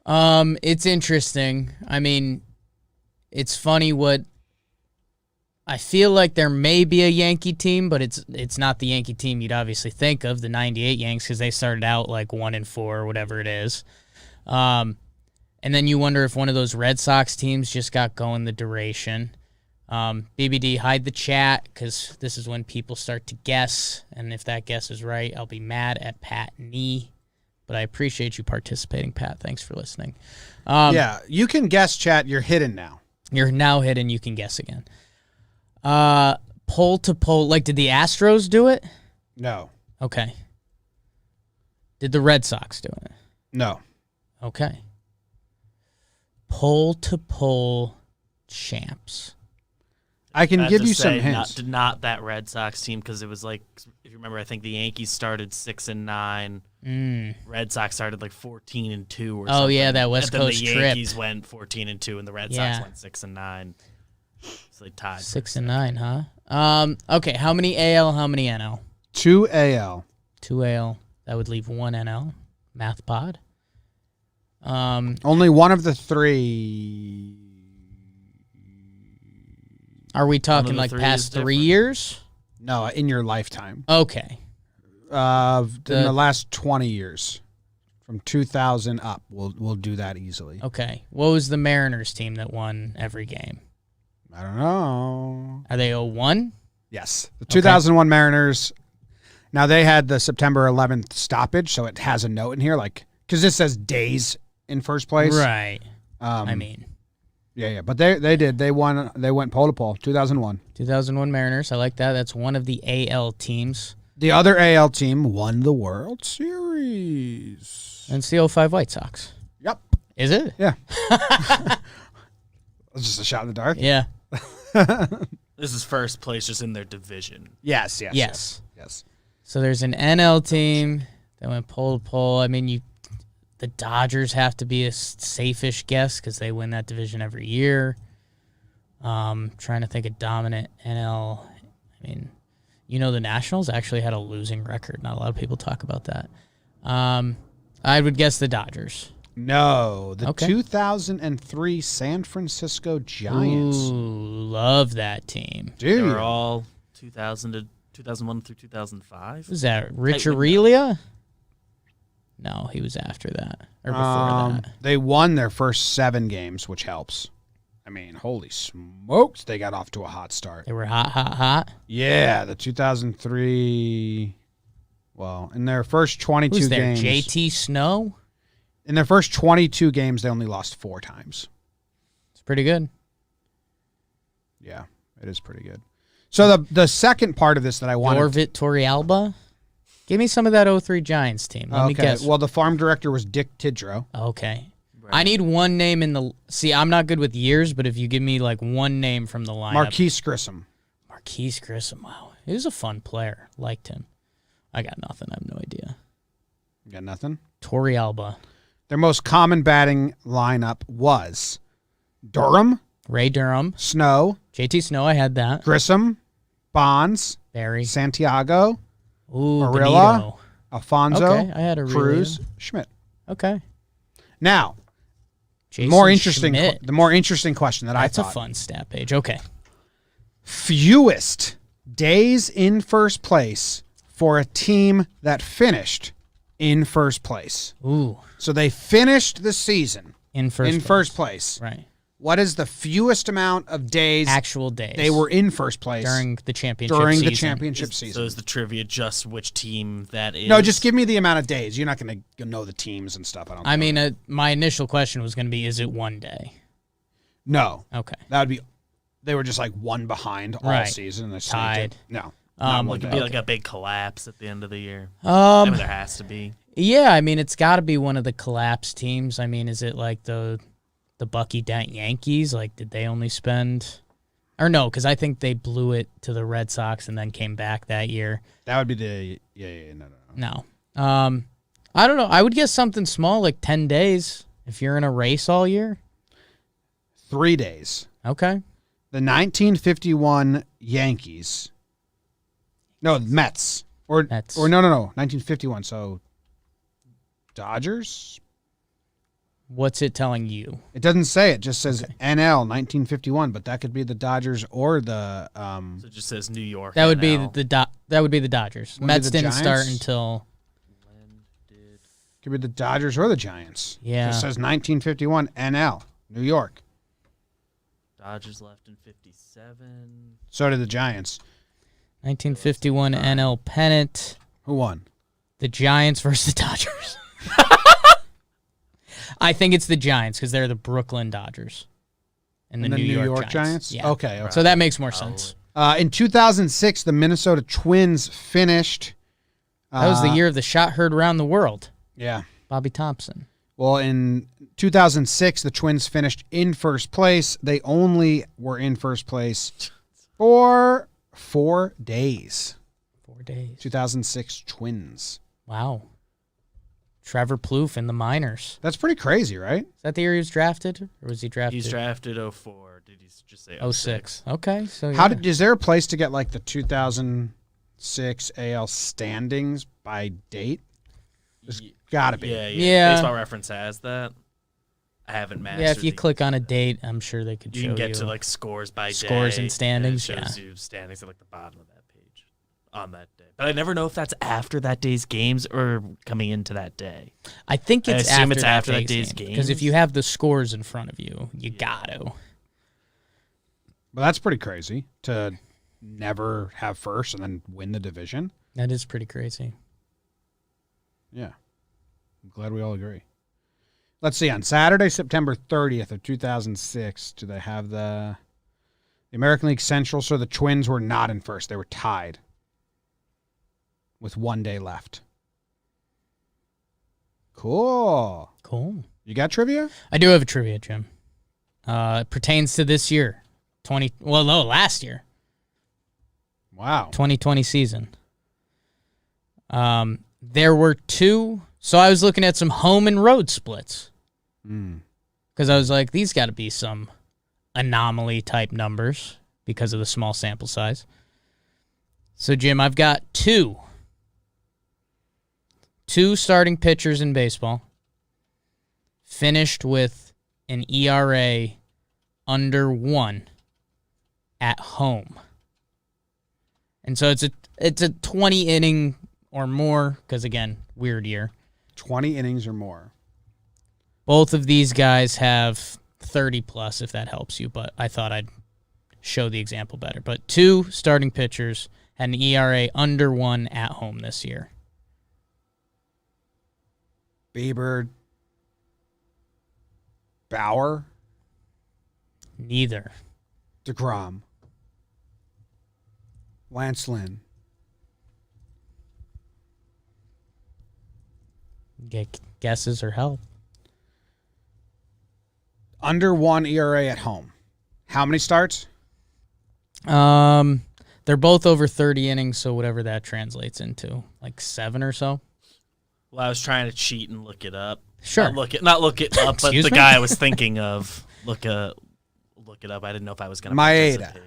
It's interesting. I mean, it's funny what I feel like there may be a Yankee team, but it's not the Yankee team you'd obviously think of, the 98 Yanks, because they started out like 1-4 or whatever it is. And then you wonder if one of those Red Sox teams just got going the duration. BBD, hide the chat because this is when people start to guess, and if that guess is right, I'll be mad at Pat Nee. But I appreciate you participating, Pat. Thanks for listening. Yeah, you can guess, chat. You're hidden now. You're now hidden. You can guess again. Pole to pole. Like, did the Astros do it? No. Okay. Did the Red Sox do it? No. Okay. Pole to pole champs. I can give you some hints. Not that Red Sox team because it was like, if you remember, I think the Yankees started 6-9. Red Sox started like 14-2 or something. Oh yeah, that West Coast trip. trip. The Yankees went 14-2 and the Red Sox went 6-9. So they tied. 6-9, huh? Okay. How many AL? How many NL? 2 AL. 2 AL. That would leave 1 NL. Math pod. Only one of the 3. Are we talking like past 3 years? No, in your lifetime. Okay. In the last 20 years. From 2000 up. We'll do that easily. Okay. What was the Mariners team that won every game? I don't know. Are they 0-1? Yes. The 2001 Mariners. Now, they had the September 11th stoppage, so it has a note in here, like, because this says days in first place. Right. I mean. Yeah. But they did. They won. They went pole to pole. 2001. 2001 Mariners. I like that. That's one of the AL teams. The other AL team won the World Series. And it's the 05 White Sox. Yep. Is it? Yeah. It's just a shot in the dark. Yeah. This is first place just in their division. Yes. So there's an NL team that went pole to pole. I mean, the Dodgers have to be a safe-ish guess because they win that division every year. Trying to think of dominant NL. I mean, the Nationals actually had a losing record. Not a lot of people talk about that. I would guess the Dodgers. No, the 2003 San Francisco Giants. Ooh, love that team. Dude. They were all 2000 to 2001 through 2005. Was that Rich Aurelia? No, he was after that or before that. They won their first 7 games, which helps. I mean, holy smokes, they got off to a hot start. They were hot. Yeah, the 2003. Well, in their first 22 Who's there? games. JT Snow? In their first 22 games, they only lost 4 times. It's pretty good. Yeah, it is pretty good. So the second part of this that I wanted. Jorvit Torrealba? Give me some of that 03 Giants team. Let me guess. Well, the farm director was Dick Tidrow. Okay. Right. I need one name in the... See, I'm not good with years, but if you give me like one name from the lineup. Marquise Grissom. Marquise Grissom. Wow. He was a fun player. Liked him. I got nothing. I have no idea. You got nothing? Torrealba. Their most common batting lineup was Durham, Ray Durham. Snow, JT Snow, I had that. Grissom, Bonds, Barry. Santiago, Ooh, Arilla, Benito. Alfonso, Okay, I had Arilla. Cruz, Schmidt. Okay. Now, Jason the more interesting question that That's I a thought. fun stat page. Okay. Fewest days in first place for a team that finished in first place. Ooh. So they finished the season In first place. Right. What is the fewest amount of days Actual days. they were in first place during the championship season. So is the trivia just which team that is? No, just give me the amount of days. You're not going to know the teams and stuff. I mean, my initial question was going to be, is it one day? No. Okay. That would be. They were just like one behind all Right. season. They Tied. No. It could be like a big collapse at the end of the year. Um, I mean, there has to be. Yeah, I mean, it's got to be one of the collapse teams. I mean, is it like the Bucky Dent Yankees? Like, did they only spend... Or no, because I think they blew it to the Red Sox and then came back that year. That would be the... Yeah, no. No. I don't know. I would guess something small, like 10 days, if you're in a race all year. 3 days. Okay. The 1951 Yankees... No, Mets. Or no. 1951, so... Dodgers? What's it telling you? It doesn't say. It just says NL 1951, but that could be the Dodgers or the. So it just says New York. That would be NL. that would be the Dodgers. Would Mets be the didn't start Giants? until. Could be the Dodgers or the Giants. Yeah. It just says 1951 NL New York. Dodgers left in 57. So did the Giants. 1951 NL pennant. Who won? The Giants versus the Dodgers. I think it's the Giants because they're the Brooklyn Dodgers. And the New York Giants. Yeah. Okay. So that makes more sense. In 2006, the Minnesota Twins finished. That was the year of the shot heard around the world. Yeah. Bobby Thompson. Well, in 2006, the Twins finished in first place. They only were in first place for 4 days. 4 days. 2006 Twins. Wow. Trevor Plouffe in the minors. That's pretty crazy, right? Is that the year he was drafted? Or was he drafted? He's drafted 04. Did he just say 06. Okay. So How yeah. is there a place to get like the 2006 AL standings by date? There's gotta be. Yeah. Baseball Reference has that. I haven't mastered. Yeah, if you the- click on a date, I'm sure they could you show can get you. to like scores by Scores day, and standings, it shows yeah. you standings at like the bottom of that page on that day. But I never know if that's after that day's games or coming into that day. I think I it's assume after, it's after that day's Because if games. you have the scores in front of you, you got to. But that's pretty crazy to never have first and then win the division. That is pretty crazy. Yeah. I'm glad we all agree. Let's see. On Saturday, September 30th of 2006, do they have the American League Central? So the Twins were not in first. They were tied with 1 day left. Cool. Cool. You got trivia? I do have a trivia, Jim. It pertains to this year. Last year. Wow. 2020 season. There were two. So I was looking at some home and road splits. Because I was like, these got to be some anomaly type numbers because of the small sample size. So, Jim, I've got two starting pitchers in baseball finished with an ERA under 1 at home. And so it's a 20 inning or more, because again, weird year. 20 innings or more. Both of these guys have 30 plus, if that helps you, but I thought I'd show the example better. But two starting pitchers had an ERA under 1 at home this year. Bieber. Bauer. Neither. DeGrom. Lance Lynn. Get guesses or help. Under 1 ERA at home. How many starts? They're both over 30 innings, so whatever that translates into, like 7 or so. Well, I was trying to cheat and look it up. Sure. Not look it up, but Excuse the me? guy I was thinking of. Look it up. I didn't know if I was going to Maeda. participate.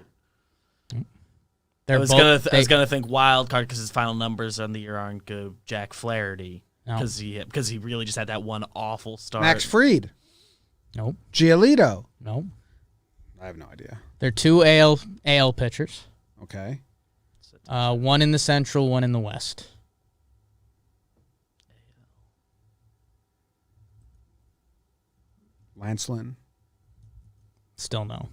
They're I was both, gonna think wild card because his final numbers on the year aren't good. Jack Flaherty because he really just had that one awful start. Max Fried. Nope. Giolito. Nope. I have no idea. They're 2 AL pitchers. Okay. One in the Central, one in the West. Lance Lynn. Still no.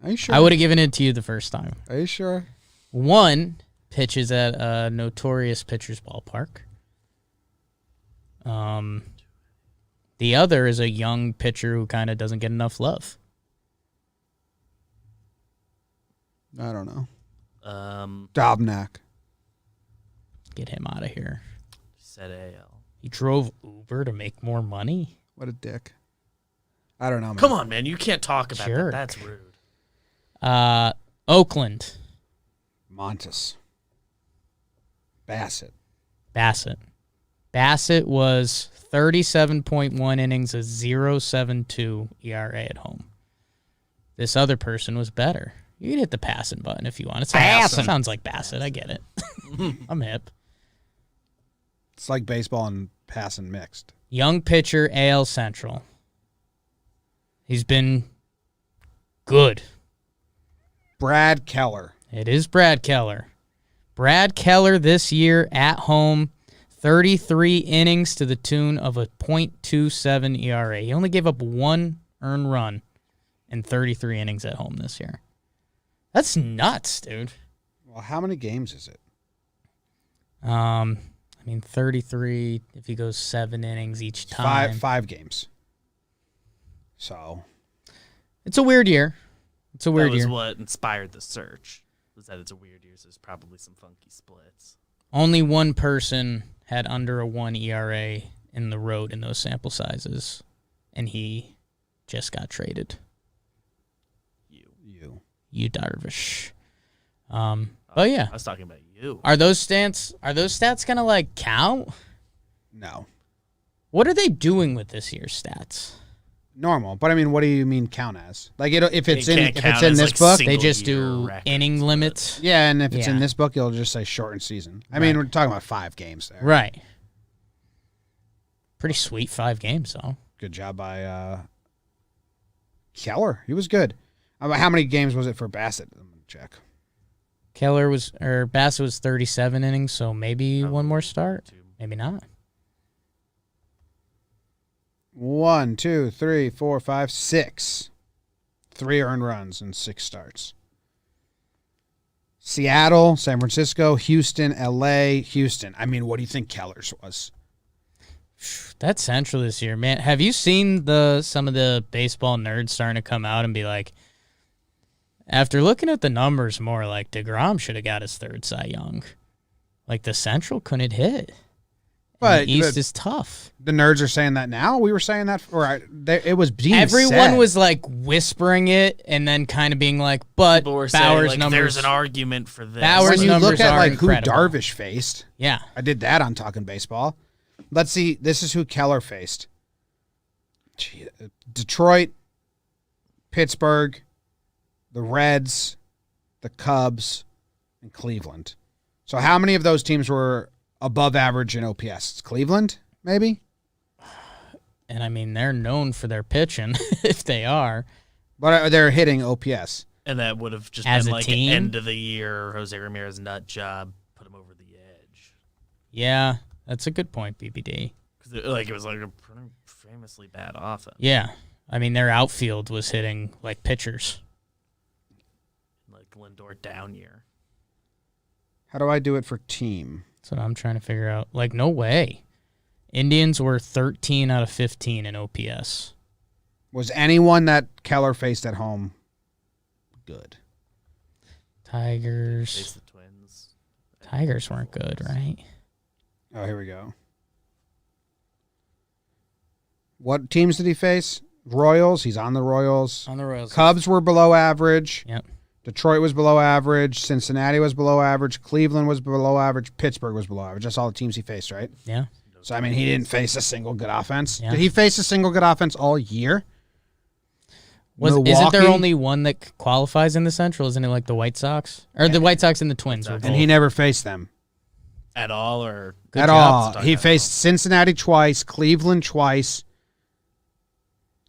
Are you sure? I would have given it to you the first time. Are you sure? One pitches at a notorious pitcher's ballpark. The other is a young pitcher who kind of doesn't get enough love. I don't know. Dobnak. Get him out of here. Said AL. He drove Uber to make more money? What a dick. I don't know, man. Come on, man. You can't talk about Jerk. that. That's rude. Oakland. Montes. Bassett. Bassett was 37.1 innings, a 0.72 ERA at home. This other person was better. You can hit the passing button if you want. It sounds like Bassett. I get it. I'm hip. It's like baseball and passing mixed. Young pitcher, AL Central. He's been good. Brad Keller. It is Brad Keller. Brad Keller this year at home, 33 innings to the tune of a .27 ERA. He only gave up 1 earned run in 33 innings at home this year. That's nuts, dude. Well, how many games is it? 33, if he goes 7 innings each time. Five games. So. It's a weird year. It's a weird That was year. what inspired the search. Was that it's a weird year, so there's probably some funky splits. Only one person had under a 1 ERA in the road in those sample sizes, and he just got traded. You Darvish. But yeah. I was talking about you. Are those stats gonna like count? No. What are they doing with this year's stats? Normal, but I mean, what do you mean count as? Like, if it's in can't count this as, like, book, They just Single-year do records, inning but- limits. yeah, and if it's in Yeah. this book, it'll just say shortened season. I mean, we're talking about 5 games there. Right. Pretty sweet 5 games, though. Good job by Keller. He was good. How many games was it for Bassett? I'm gonna check. Bassett was 37 innings, so maybe one more start. Maybe not. 1, 2, 3, 4, 5, 6. 3 earned runs and 6 starts. Seattle, San Francisco, Houston, LA, Houston. I mean, what do you think Keller's was? That's Central this year, man. Have you seen some of the baseball nerds starting to come out and be like, after looking at the numbers more, like DeGrom should have got his 3rd Cy Young. Like the Central couldn't hit. But the East is tough. The nerds are saying that now. We were saying that, it was being Everyone said. was like whispering it and then kind of being like, but People were Bauer's saying, like, numbers. there's an argument for this. Bauer's When you numbers look at are like incredible. who Darvish faced, Yeah. I did that on Talking Baseball. Let's see. This is who Keller faced. Detroit, Pittsburgh, the Reds, the Cubs, and Cleveland. So how many of those teams were above average in OPS? It's Cleveland, maybe? And I mean, they're known for their pitching, if they are. But they're hitting OPS. And that would have just As been a like team? an end of the year Jose Ramirez nut job, put him over the edge. Yeah, that's a good point, BBD. Because it was like a pretty famously bad offense. Yeah. I mean, their outfield was hitting like pitchers. Like Lindor down year. How do I do it for team? That's what I'm trying to figure out. Like, no way. Indians were 13 out of 15 in OPS. Was anyone that Keller faced at home good? Tigers. Face the Twins. Tigers weren't good, right? Oh, here we go. What teams did he face? Royals. He's on the Royals. On the Royals. Cubs were below average. Yep. Detroit was below average. Cincinnati was below average. Cleveland was below average. Pittsburgh was below average. That's all the teams he faced, right? Yeah. So, I mean, he didn't face a single good offense. Yeah. Did he face a single good offense all year? Isn't there Milwaukee? only one that qualifies in the Central? Isn't it like the White Sox? Or the White Sox and the Twins? Were And both. And he never faced them. At all, or At job. all. He faced Cincinnati twice, Cleveland twice,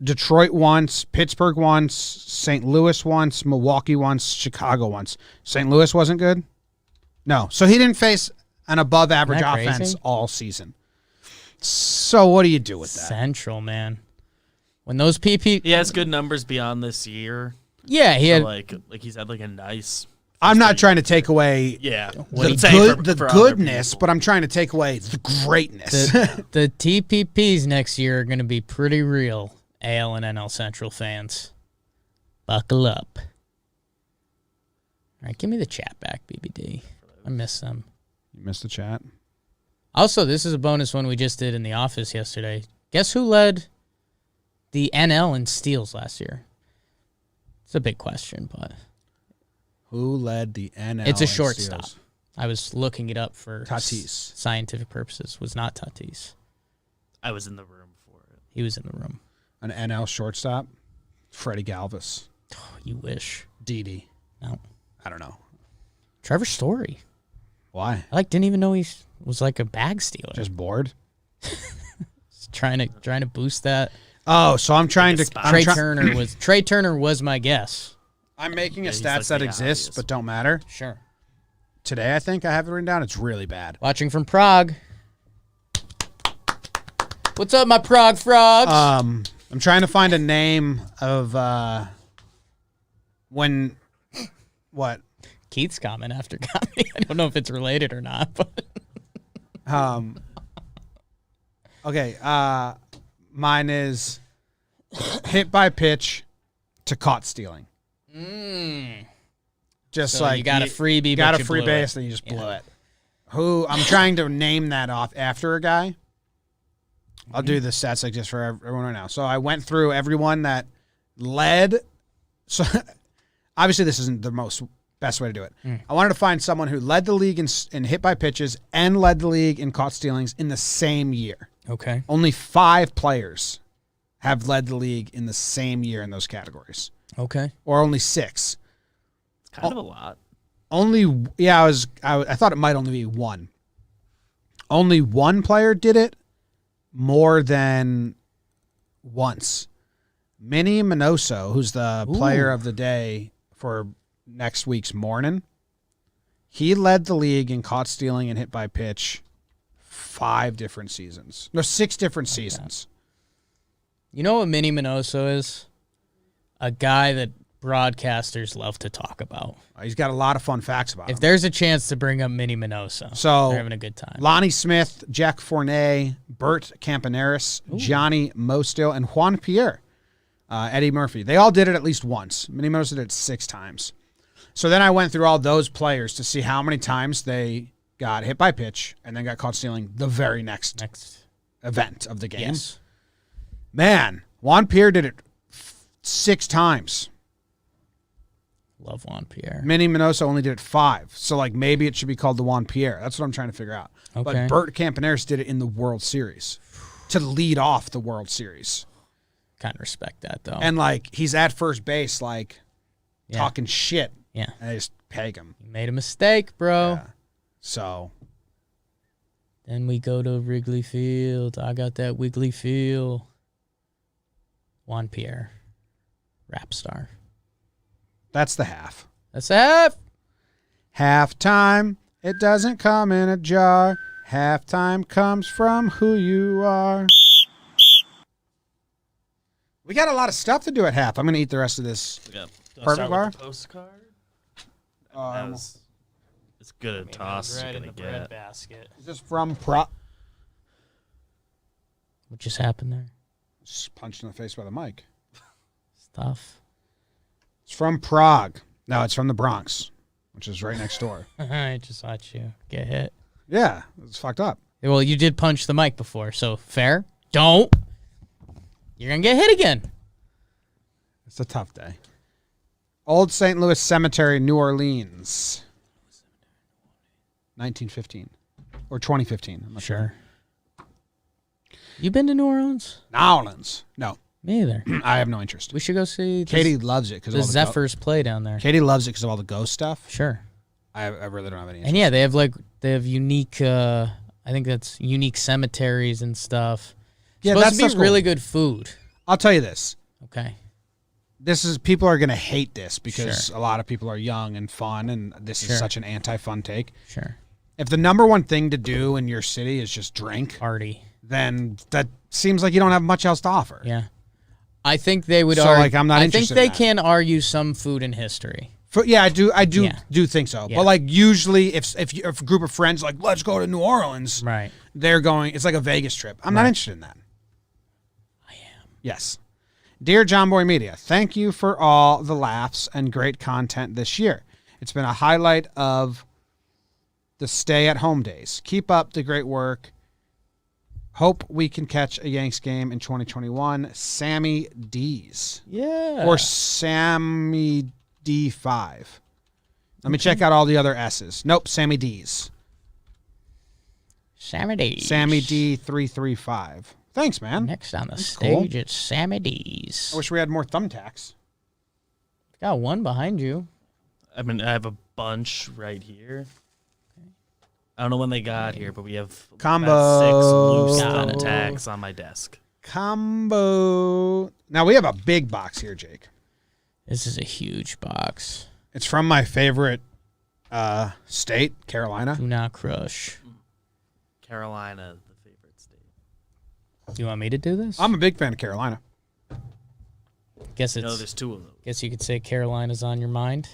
Detroit once, Pittsburgh once, St. Louis once, Milwaukee once, Chicago once. St. Louis wasn't good? No. So he didn't face an above-average Isn't that offense crazy? all season. So what do you do with that? Central, man. When those PP... he has good numbers beyond this year. Yeah, he So had... like he's had like a nice. I'm not trying to take away Yeah, the goodness, but I'm trying to take away the greatness. the TPPs next year are going to be pretty real, AL and NL Central fans. Buckle up. All right, give me the chat back, BBD. I miss them. You missed the chat. Also, this is a bonus one we just did in the office yesterday. Guess who led the NL in steals last year? It's a big question, but Who led the NL? it's a in shortstop. steals? I was looking it up for Tatis. scientific purposes. Was not Tatis. I was in the room for it. He was in the room. An NL shortstop? Freddie Galvis. Oh, you wish. Didi. No. I don't know. Trevor Story. Why? I didn't even know he was like a bag stealer. Just bored? Just trying to boost that. Oh, so I'm trying to... I'm Trey Turner was my guess. I'm making a he's stats like that the exists obvious but don't matter. Sure. Today, I think I have it written down. It's really bad. Watching from Prague. What's up, my Prague frogs? I'm trying to find a name of when... What? Keith's comment after got me. I don't know if it's related or not, but Okay, mine is hit by pitch to caught stealing. Just So like you got a freebie, got but a you free blew base, it. then you just blew Yeah. it. Who I'm trying to name that off after a guy. I'll do the stats like this for everyone right now. So I went through everyone that led. So obviously this isn't the best way to do it. I wanted to find someone who led the league in hit by pitches and led the league in caught stealings in the same year. Okay. Only 5 players have led the league in the same year in those categories, Okay. or only 6. It's kind of a lot. I thought it might only be 1. Only 1 player did it more than once. Minnie Minoso, who's the player of the day for next week's morning, he led the league in caught stealing and hit by pitch 5 different seasons. No, 6 different seasons. You know what Minnie Minoso is? A guy that broadcasters love to talk about. He's got a lot of fun facts about him. If there's a chance to bring up Minnie Minoso, So they're having a good time. Lonnie Smith, Jack Fournier, Bert Campaneris, Johnny Mostil, and Juan Pierre, Eddie Murphy. They all did it at least once. Minnie Minoso did it 6 times. So then I went through all those players to see how many times they got hit by pitch and then got caught stealing the very next event of the game. Yes. Man, Juan Pierre did it 6 times. Love Juan Pierre. Minnie Minoso only did it 5. So, like, maybe it should be called the Juan Pierre. That's what I'm trying to figure out. Okay. But Bert Campaneris did it in the World Series to lead off the World Series. Kind of respect that, though. And, like, he's at first base, like, Yeah. talking shit. Yeah. And they just peg him. You made a mistake, bro. Yeah. So, Then we go to Wrigley Field. I got that wiggly feel. Juan Pierre. Rap star. that's the half. That's half. Halftime, it doesn't come in a jar. Halftime comes from who you are. We got a lot of stuff to do at half. I'm going to eat the rest of this. Yeah. Perfect bar? Postcard. It's good at toss. Right You're in the gonna bread get. basket. Is this from Prague? What just happened there? Just punched in the face by the mic. Stuff. It's from Prague. No, it's from the Bronx. which is right next door. I just watched you get hit. Yeah, it's fucked up. Well, you did punch the mic before, so fair. Don't. You're going to get hit again. It's a tough day. Old St. Louis Cemetery, New Orleans. 1915. Or 2015. I'm not sure. You been to New Orleans? New Orleans. No. Me either. I have no interest. We should go see. Katie loves it because the Zephyrs play down there. Katie loves it because of all the ghost stuff. Sure. I really don't have any interest. And yeah, they have unique. I think that's unique cemeteries and stuff. Yeah, supposed that's to be really good food. I'll tell you this. Okay. People are gonna hate this because Sure. a lot of people are young and fun, and this Sure. is such an anti-fun take. Sure. If the number one thing to do in your city is just drink, Party. then that seems like you don't have much else to offer. Yeah. I think they would So, argue. like, I'm not I think interested they in that. can argue some food in history. Yeah, I do Yeah. think so. Yeah. But like usually, if a group of friends like let's go to New Orleans, Right. they're going. It's like a Vegas trip. I'm not Right. interested in that. I am. Yes, dear Jomboy Media, thank you for all the laughs and great content this year. It's been a highlight of the stay-at-home days. Keep up the great work. Hope we can catch a Yanks game in 2021. Sammy D's. Yeah. Or Sammy D5. Let me check out all the other S's. Nope, Sammy D's. Sammy D's. Sammy D335. Thanks, man. Next on the That's stage, cool. it's Sammy D's. I wish we had more thumbtacks. Got one behind you. I mean, I have a bunch right here. I don't know when they got here, but we have Combo. about 6 loose Got it. thumbtacks on my desk. Combo. Now we have a big box here, Jake. This is a huge box. It's from my favorite state, Carolina. Do not crush. Carolina, the favorite state. Do you want me to do this? I'm a big fan of Carolina. Guess You it's. know, there's 2 of them. Guess you could say Carolina's on your mind.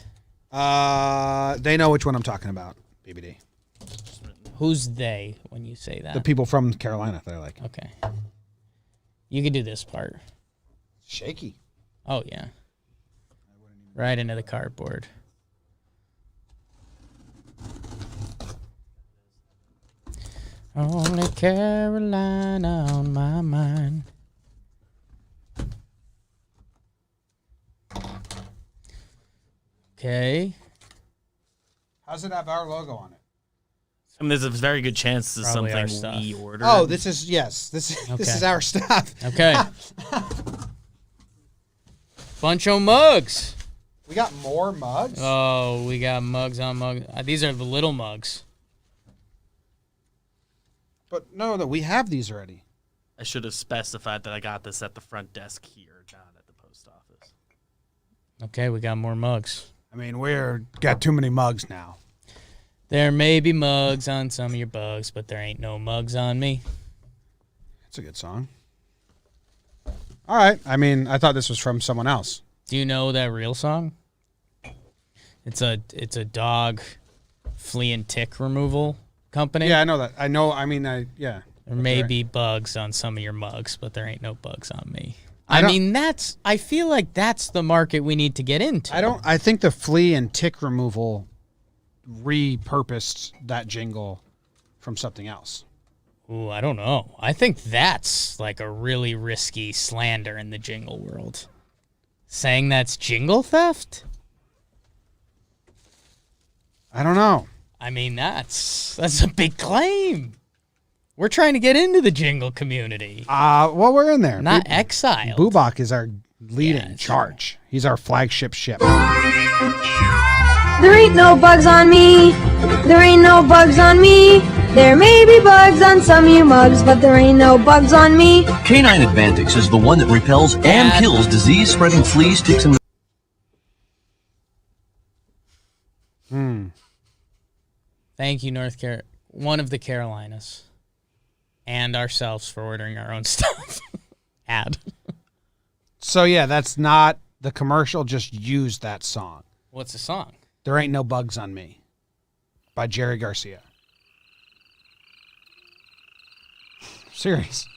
They know which one I'm talking about, BBD. Who's they when you say that? The people from Carolina, they're like. Okay. You can do this part. Shaky. Oh yeah. Right into the cardboard. Only Carolina on my mind. Okay. How's it have our logo on it? I mean, there's a very good chance this is Probably our something we stuff. ordered. Oh, this is this Okay. is our stuff. Okay. Bunch of mugs. We got more mugs. Oh, we got mugs on mugs. These are the little mugs. But no, we have these already. I should have specified that I got this at the front desk here, not at the post office. Okay, we got more mugs. I mean, we're got too many mugs now. There may be mugs on some of your bugs, but there ain't no mugs on me. It's a good song. All right. I mean, I thought this was from someone else. Do you know that real song? It's a dog flea and tick removal company. Yeah, I know that. I know. I mean, yeah. There may be bugs on some of your mugs, but there ain't no bugs on me. I feel like that's the market we need to get into. I think the flea and tick removal repurposed that jingle from something else. Ooh, I don't know. I think that's like a really risky slander in the jingle world. Saying that's jingle theft? I don't know. I mean, that's a big claim. We're trying to get into the jingle community, Well, we're in there. not exiled. Boobach is our leading Yeah, charge. He's our flagship ship. There ain't no bugs on me. There ain't no bugs on me. There may be bugs on some of you mugs, but there ain't no bugs on me. Canine Advantix is the one that repels and kills disease-spreading fleas, ticks, and... Thank you, one of the Carolinas, and ourselves for ordering our own stuff. Ad. So, yeah, that's not the commercial. Just used that song. What's the song? There Ain't No Bugs on Me by Jerry Garcia. Serious.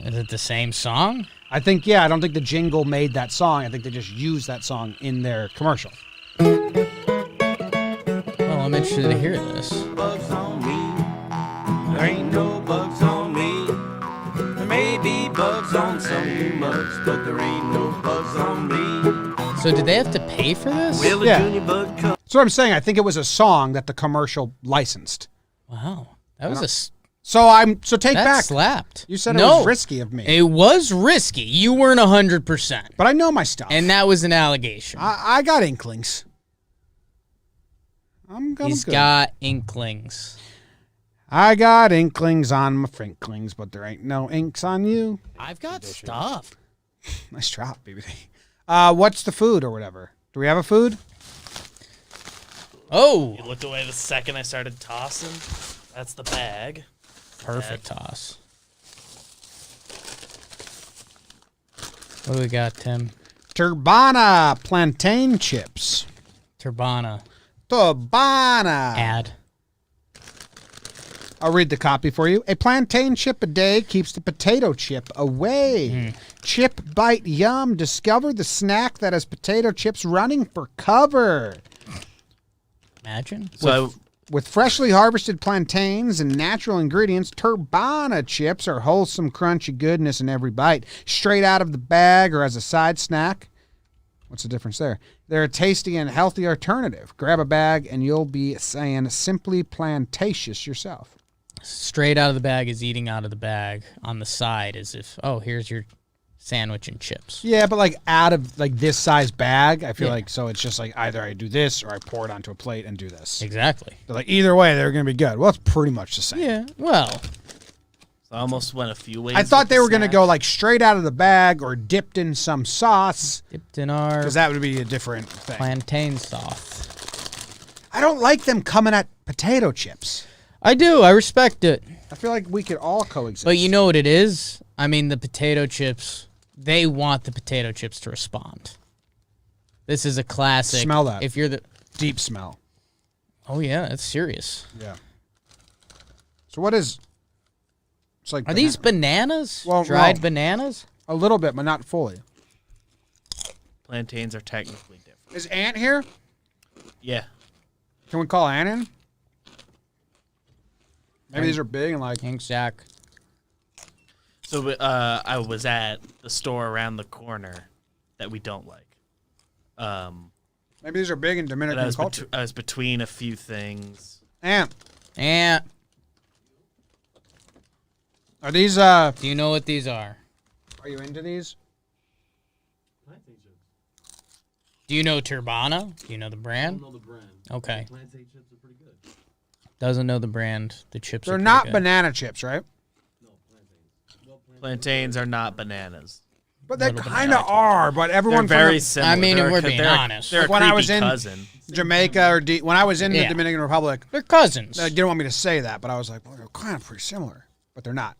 Is it the same song? I think, I don't think the jingle made that song. I think they just used that song in their commercial. I'm interested to hear this. Bugs on me. There ain't no bugs on me. There may be bugs on some of you mugs, but there ain't no bugs on me. So did they have to pay for this? Will a Yeah. junior bug come? That's what I'm saying. I think it was a song that the commercial licensed. Wow. That was So take that back. slapped. You said it no, was risky of me. It was risky. You weren't 100%. But I know my stuff. And that was an allegation. I got inklings. He's got inklings. I got inklings on my finklings, but there ain't no inks on you. I've got stuff. Nice drop, baby. What's the food or whatever? Do we have a food? Oh, You looked away the second I started tossing. That's the bag. perfect toss. What do we got, Tim? Turbana plantain chips. Turbana. Turbana. Ad. I'll read the copy for you. A plantain chip a day keeps the potato chip away. Chip bite yum. Discover the snack that has potato chips running for cover. Imagine. So With freshly harvested plantains and natural ingredients, Turbana chips are wholesome, crunchy goodness in every bite. Straight out of the bag or as a side snack. What's the difference there? They're a tasty and healthy alternative. Grab a bag and you'll be saying simply plantacious yourself. Straight out of the bag is eating out of the bag. On the side as if, oh, here's your sandwich and chips. Yeah, but like out of like this size bag, I feel Yeah. like so it's just like either I do this or I pour it onto a plate and do this. Exactly. So like either way, they're going to be good. Well, it's pretty much the same. Yeah. Well, So I almost went a few ways. I thought with they the were going to snack. go like straight out of the bag or dipped in some sauce dipped in our because that would be a different thing. plantain sauce. I don't like them coming at potato chips. I do. I respect it. I feel like we could all coexist. But you know what it is? I mean, the potato chips, they want the potato chips to respond. This is a classic. Smell that. If you're the. Deep smell. Oh, yeah, it's serious. Yeah. So what is? It's like Are these bananas? Well, Dried no. bananas? a little bit, but not fully. Plantains are technically different. Is Ant here? Yeah. Can we call Ant in? Maybe these are big and like. Thanks, Zach. So I was at the store around the corner that we don't like. Maybe these are big in And Dominican culture. I was between a few things. Ant, And are these? do you know what these are? Are you into these? Do you know Turbana? Do you know the brand? I don't know the brand. Okay. Plantain chips are pretty good. Doesn't know the brand. The chips They're are not pretty good. banana chips, right? No, plantains. Well, Plantains are not bananas. But they Little kind of are. But They're everyone from very the- similar. I mean, if They're we're a- being they're a- honest. They're Like a when I was creepy in- cousin. Jamaica or when I was in the Yeah. Dominican Republic, They're cousins. they didn't want me to say that, but I was like, well, they're kind of pretty similar, but they're not.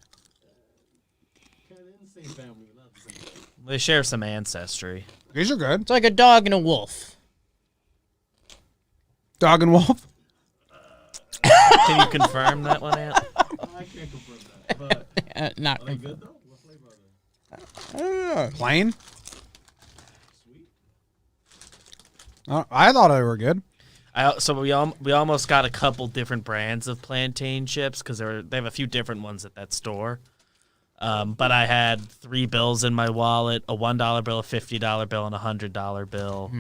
kind of in the same family, not the same. They share some ancestry. These are good. It's like a dog and a wolf. Dog and wolf. Can you confirm that one, Ant? I can't confirm that, but Not are they good though? What flavor are they? Plain. Sweet. I thought they were good. So we almost got a couple different brands of plantain chips because they have a few different ones at that store. But I had 3 bills in my wallet: a $1 bill, a $50 bill, and a $100 bill.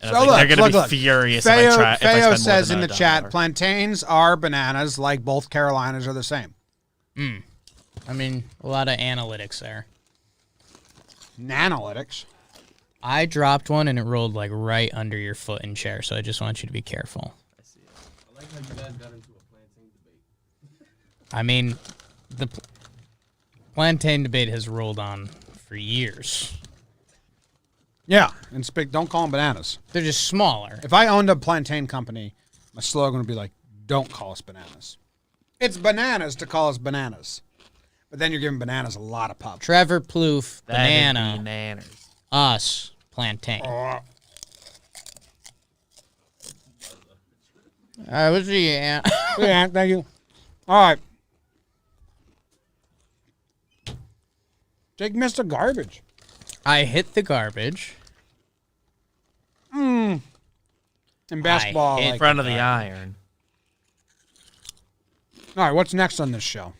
And I was like, they're gonna be furious if I spend more Feo than says in the $1. chat, plantains are bananas, like both Carolinas are the same. I mean, a lot of analytics there. Nanalytics. I dropped one and it rolled like right under your foot in chair, so I just want you to be careful. I like how you guys got into a plantain debate. I mean, the plantain debate has rolled on for years. Yeah, and don't call them bananas. They're just smaller. If I owned a plantain company, my slogan would be like, don't call us bananas. It's bananas to call us bananas. But then you're giving bananas a lot of pub. Trevor Plouffe, That is banana, bananas. us, plantain. All right, what's the Ant? Yeah, thank you. All right. Jake missed the garbage. I hit the garbage. In basketball, hate In front of the iron. All right, what's next on this show?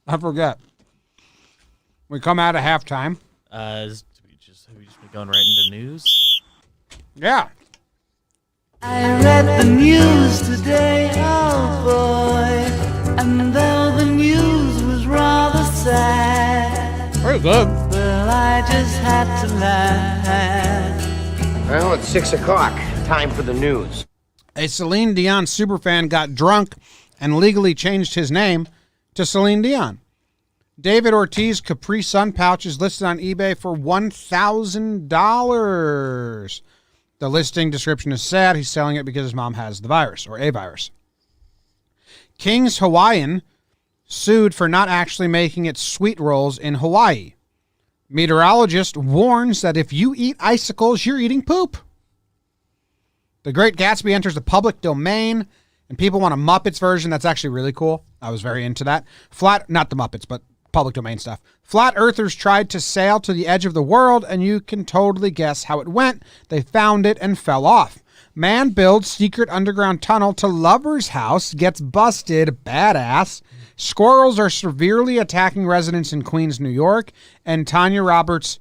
I forget. We come out of halftime. Have we just been going right into news? Yeah. I read the news today, oh boy, and though the news was rather sad, Very good. well, I just had to laugh. Well, it's 6 o'clock. Time for the news. A Celine Dion superfan got drunk and legally changed his name to Celine Dion. David Ortiz Capri Sun pouch is listed on eBay for $1,000. The listing description is sad. He's selling it because his mom has the virus, or a virus. King's Hawaiian sued for not actually making its sweet rolls in Hawaii. Meteorologist warns that if you eat icicles, you're eating poop. The Great Gatsby enters the public domain, and people want a Muppets version. That's actually really cool. I was very into that. Not the Muppets, but public domain stuff. Flat earthers tried to sail to the edge of the world, and you can totally guess how it went. They found it and fell off. Man builds secret underground tunnel to lover's house, gets busted, badass. Squirrels are severely attacking residents in Queens, New York, and Tanya Roberts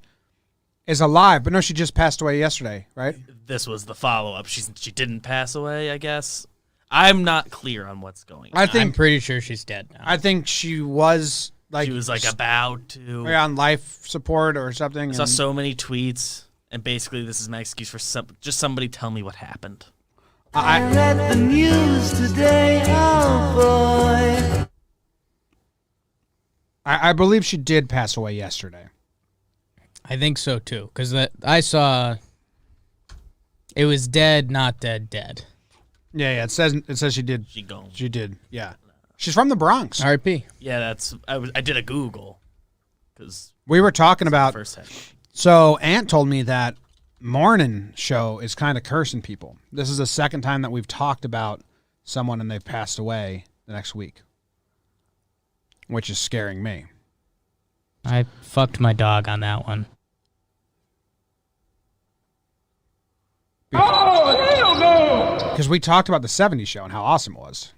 is alive. But no, she just passed away yesterday, right? This was the follow-up. She didn't pass away, I guess. I'm not clear on what's going on. I'm pretty sure she's dead now. I think she was she was about to on life support or something. I saw so many tweets, and basically this is my excuse for just somebody tell me what happened. I read the news today, oh boy. I believe she did pass away yesterday. I think so too, because I saw it was dead, not dead, dead. Yeah. It says she did. She gone. She did. Yeah. She's from the Bronx. R.I.P. Yeah, I did a Google because We were talking about. first head. So Aunt told me that morning show is kind of cursing people. This is the second time that we've talked about someone and they've passed away the next week, which is scaring me. I fucked my dog on that one. Because we talked about the 70s show and how awesome it was.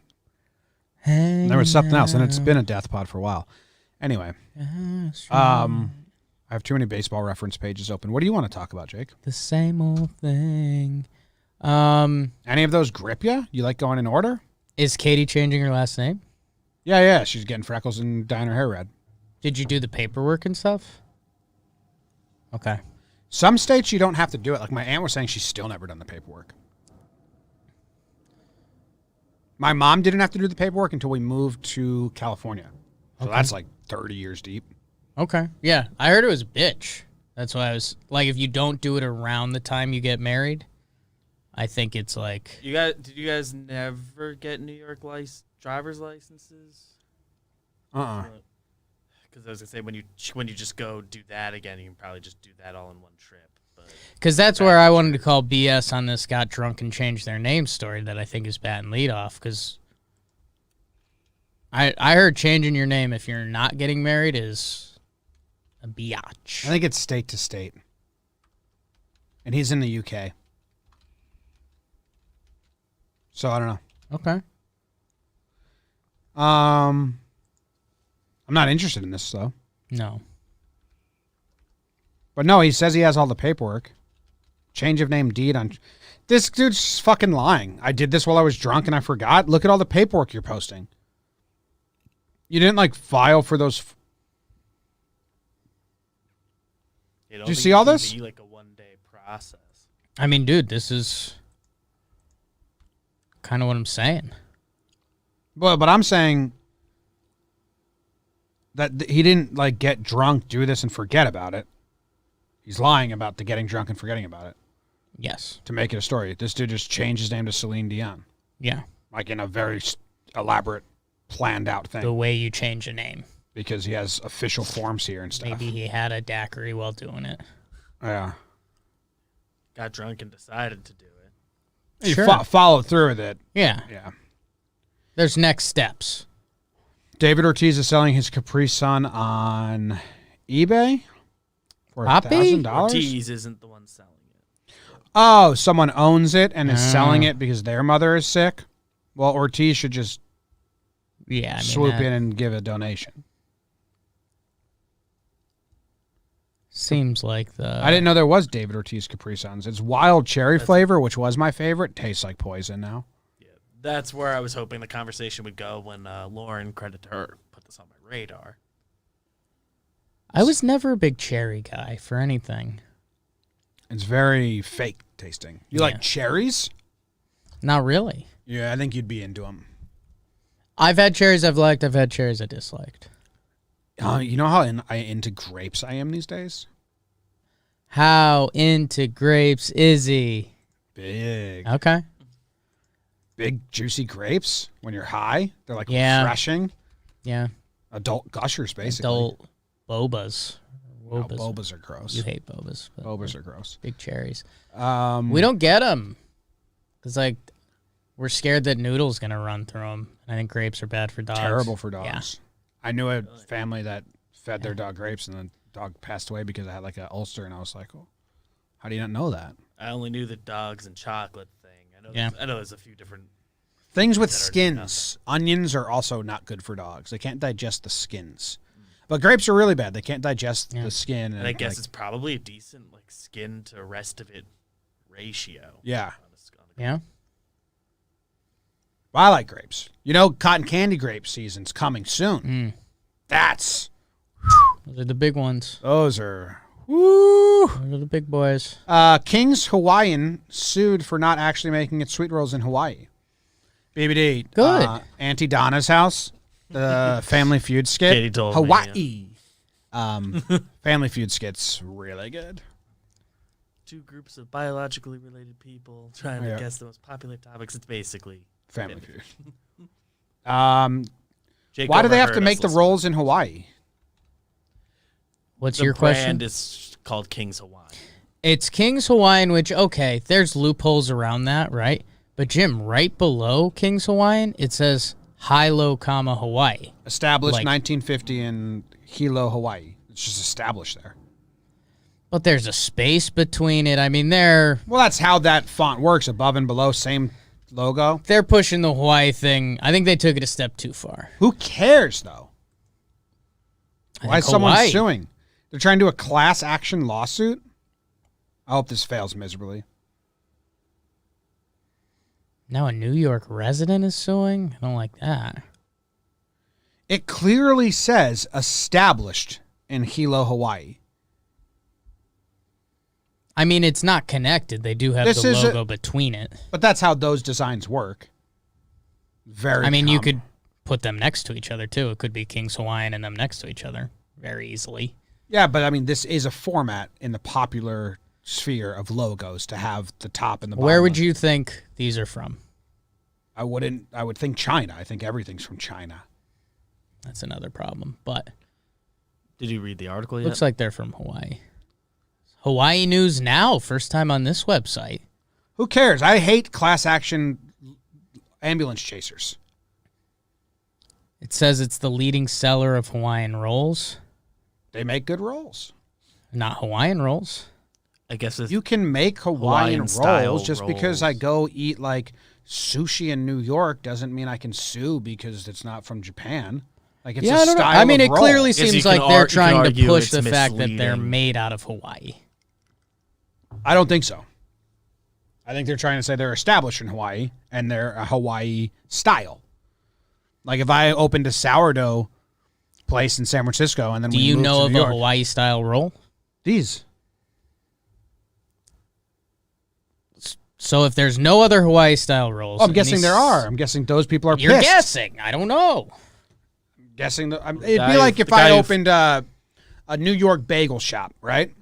And there was something else, and it's been a death pod for a while. Anyway, I have too many baseball reference pages open. What do you want to talk about, Jake? The same old thing. Any of those grip you? You like going in order? Is Katie changing her last name? Yeah. She's getting freckles and dyeing her hair red. Did you do the paperwork and stuff? Okay. Some states you don't have to do it. Like my aunt was saying, she's still never done the paperwork. My mom didn't have to do the paperwork until we moved to California. So that's like 30 years deep. Okay. Yeah. I heard it was a bitch. That's why I was like, if you don't do it around the time you get married, I think it's like. Did you guys never get New York driver's licenses? Because I was gonna say when you just go do that again, you can probably just do that all in one trip. Because that's where I wanted to call BS on this got drunk and changed their name story that I think is bad and lead off. Because I heard changing your name if you're not getting married is a biatch. I think it's state to state. And he's in the UK. So I don't know. Okay. I'm not interested in this though. No. But no, he says he has all the paperwork. Change of name deed on. This dude's fucking lying. I did this while I was drunk and I forgot. Look at all the paperwork you're posting. You didn't like file for those. Did you see all this? Be like a one-day process. I mean, dude, this is kind of what I'm saying. But I'm saying that he didn't like get drunk, do this, and forget about it. He's lying about the getting drunk and forgetting about it. Yes. To make it a story. This dude just changed his name to Celine Dion. Yeah. Like in a very elaborate, planned out thing. The way you change a name. Because he has official forms here and stuff. Maybe he had a daiquiri while doing it. Yeah. Got drunk and decided to do it. You Sure. followed through with it. Yeah. Yeah. There's next steps. David Ortiz is selling his Capri Sun on eBay for Poppy? $1,000. Ortiz isn't the one selling it. Oh, someone owns it and is selling it because their mother is sick? Well, Ortiz should just swoop in and give a donation. Seems like I didn't know there was David Ortiz Capri Suns. It's wild cherry flavor, which was my favorite. Tastes like poison now. Yeah, that's where I was hoping the conversation would go when Lauren, credit to her, put this on my radar. I was never a big cherry guy for anything. It's very fake tasting. You like cherries? Not really. Yeah, I think you'd be into them. I've had cherries I've liked. I've had cherries I disliked. You know how into grapes I am these days? How into grapes is he? Big. Okay. Big, juicy grapes when you're high. They're like refreshing. Yeah. Adult gushers, basically. Adult bobas. No, bobas are gross. You hate bobas. Bobas are gross. Big cherries. We don't get them. Because, like, we're scared that Noodle's going to run through them. I think grapes are bad for dogs. Terrible for dogs. Yeah. I knew a family that fed their dog grapes, and the dog passed away because it had like an ulcer, and I was like, "Oh, how do you not know that?" I only knew the dogs and chocolate thing. I know there's a few different things with skins. Onions are also not good for dogs. They can't digest the skins. But grapes are really bad. They can't digest the skin. And I guess it's probably a decent like skin to rest of it ratio. Yeah. Yeah. Well, I like grapes. You know, cotton candy grape season's coming soon. Those are the big ones. Those are Those are the big boys. King's Hawaiian sued for not actually making its sweet rolls in Hawaii. BBD. Good. Auntie Donna's house. The Family Feud skit. Katie told Hawaii. Family Feud skit's really good. Two groups of biologically related people trying to guess the most popular topics. It's basically Family Feud. Why do they have to make the rolls in Hawaii? What's your question? The brand is called King's Hawaiian. It's King's Hawaiian, which, okay, there's loopholes around that, right? But, Jim, right below King's Hawaiian, it says Hilo, Hawaii. Established 1950 in Hilo, Hawaii. It's just established there. But there's a space between it. I mean, they're... Well, that's how that font works. Above and below, same logo. They're pushing the Hawaii thing. I think they took it a step too far. Who cares, though? Why is someone suing? They're trying to do a class action lawsuit? I hope this fails miserably. Now a New York resident is suing? I don't like that. It clearly says established in Hilo, Hawaii. I mean, it's not connected. They do have the logo between it. But that's how those designs work. Very I mean, common. you could put them next to each other, too. It could be King's Hawaiian and them next to each other very easily. Yeah, but I mean, this is a format in the popular sphere of logos to have the top and the bottom. Where would you think these are from? I would think China. I think everything's from China. That's another problem, but... Did you read the article yet? Looks like they're from Hawaii. Hawaii News Now, first time on this website. Who cares? I hate class action ambulance chasers. It says it's the leading seller of Hawaiian rolls. They make good rolls. Not Hawaiian rolls. I guess you can make Hawaiian rolls just rolls. because I go eat like sushi in New York doesn't mean I can sue because it's not from Japan. Like it's a style I mean, of it roll. clearly seems like they're trying to push the fact that they're made out of Hawaii. I don't think so. I think they're trying to say they're established in Hawaii and they're a Hawaii style. Like if I opened a sourdough place in San Francisco and then do you know of a Hawaii style roll? These. So if there's no other Hawaii style rolls, I'm guessing there are. I'm guessing those people are You're pissed. guessing. I don't know. I'm guessing it'd be like if I opened a New York bagel shop, right?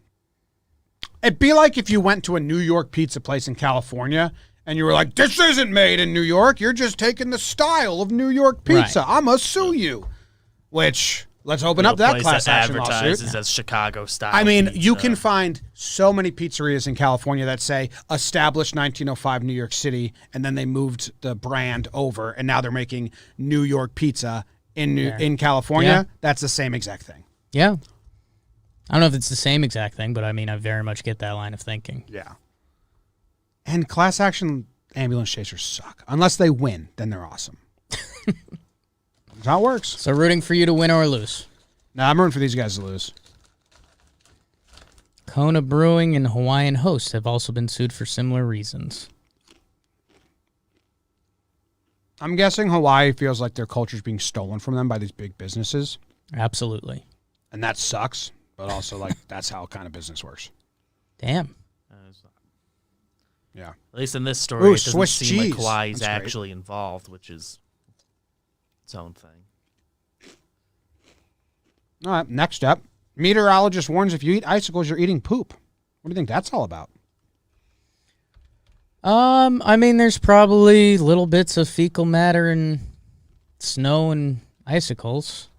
It'd be like if you went to a New York pizza place in California and you were like, "This isn't made in New York. You're just taking the style of New York pizza. Right. I'm gonna sue you." Which let's open up that class action advertises lawsuit. as Chicago style. I mean, pizza. you can find so many pizzerias in California that say established 1905 New York City, and then they moved the brand over, and now they're making New York pizza in California. Yeah. That's the same exact thing. Yeah. I don't know if it's the same exact thing, but I mean, I very much get that line of thinking. Yeah. And class action ambulance chasers suck. Unless they win, then they're awesome. That's how it works. So rooting for you to win or lose. No, I'm rooting for these guys to lose. Kona Brewing and Hawaiian Host have also been sued for similar reasons. I'm guessing Hawaii feels like their culture is being stolen from them by these big businesses. Absolutely. And that sucks, but also like that's how kind of business works. Damn. Yeah. At least in this story, Ooh, it doesn't Swiss seem cheese. like Hawaii's That's great. actually involved, which is its own thing. All right, next up. Meteorologist warns if you eat icicles, you're eating poop. What do you think that's all about? I mean, there's probably little bits of fecal matter and snow and icicles.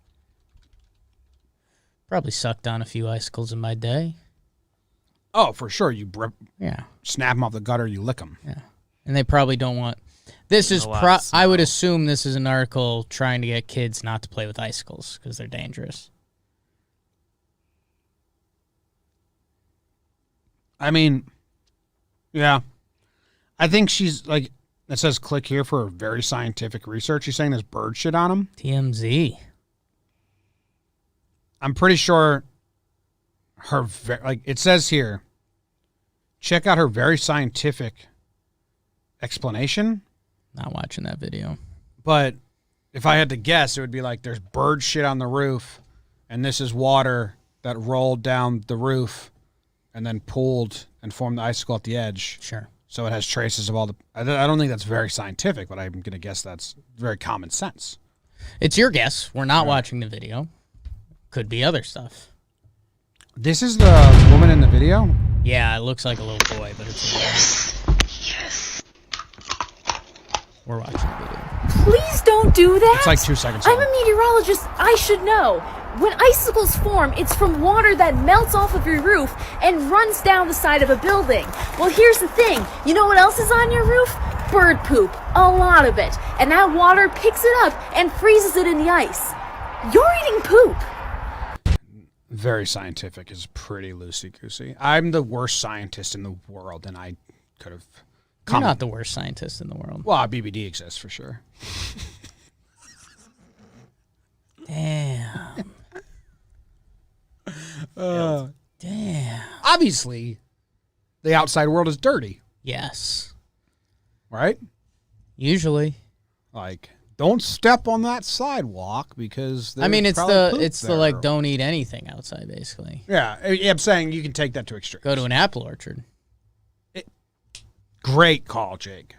Probably sucked on a few icicles in my day. Oh, for sure. You Yeah. snap them off the gutter, you lick them. Yeah. And they probably don't want... This is... I would assume this is an article trying to get kids not to play with icicles because they're dangerous. I mean, yeah. I think she's like... It says click here for very scientific research. She's saying there's bird shit on them. TMZ. I'm pretty sure her... Like, it says here... Check out her very scientific explanation. Not watching that video. But if I had to guess, it would be like there's bird shit on the roof, and this is water that rolled down the roof and then pooled and formed the icicle at the edge. Sure. So it has traces of all the... I don't think that's very scientific, but I'm going to guess that's very common sense. It's your guess. We're not watching the video. Could be other stuff. This is the woman in the video? Yeah, it looks like a little boy, but it's a woman. Yes. We're watching the video. Please don't do that. It's like 2 seconds I'm long. a meteorologist. I should know. When icicles form, it's from water that melts off of your roof and runs down the side of a building. Well, here's the thing. You know what else is on your roof? Bird poop. A lot of it. And that water picks it up and freezes it in the ice. You're eating poop. Very scientific is pretty loosey-goosey. I'm the worst scientist in the world, and I could have... You're not the worst scientist in the world. Well, BBD exists for sure. Damn. Damn. Obviously, the outside world is dirty, Yes. right? Usually. Like, don't step on that sidewalk because I mean, there's it's probably the poop it's the there. like don't eat anything outside basically. Yeah, I'm saying you can take that to extreme. Go to an apple orchard. Great call, Jake.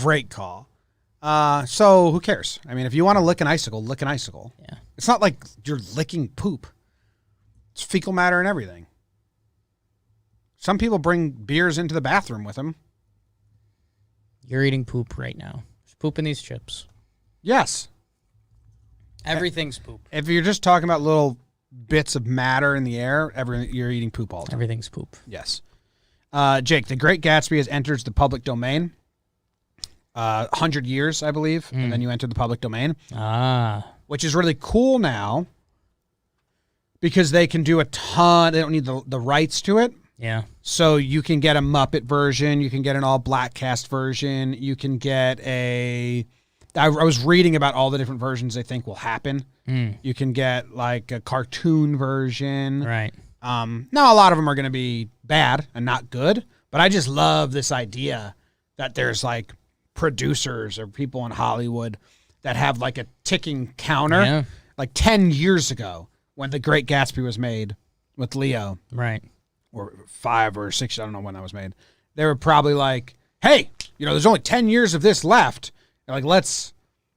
Great call. So who cares? I mean, if you want to lick an icicle, lick an icicle. Yeah. It's not like you're licking poop. It's fecal matter and everything. Some people bring beers into the bathroom with them. You're eating poop right now. There's poop in these chips. Yes. Everything's poop. If you're just talking about little bits of matter in the air, you're eating poop all the time. Everything's poop. Yes. Jake, The Great Gatsby has entered the public domain. 100 years, I believe, and then you enter the public domain. Which is really cool now because they can do a ton. They don't need the rights to it. Yeah. So you can get a Muppet version. You can get an all-black cast version. You can get a... I was reading about all the different versions they think will happen. You can get like a cartoon version. Right. Now, a lot of them are going to be bad and not good, but I just love this idea that there's like producers or people in Hollywood that have like a ticking counter. Yeah. Like 10 years ago when The Great Gatsby was made with Leo. Right. Or 5 or 6, I don't know when that was made. They were probably like, hey, there's only 10 years of this left. They're like, let's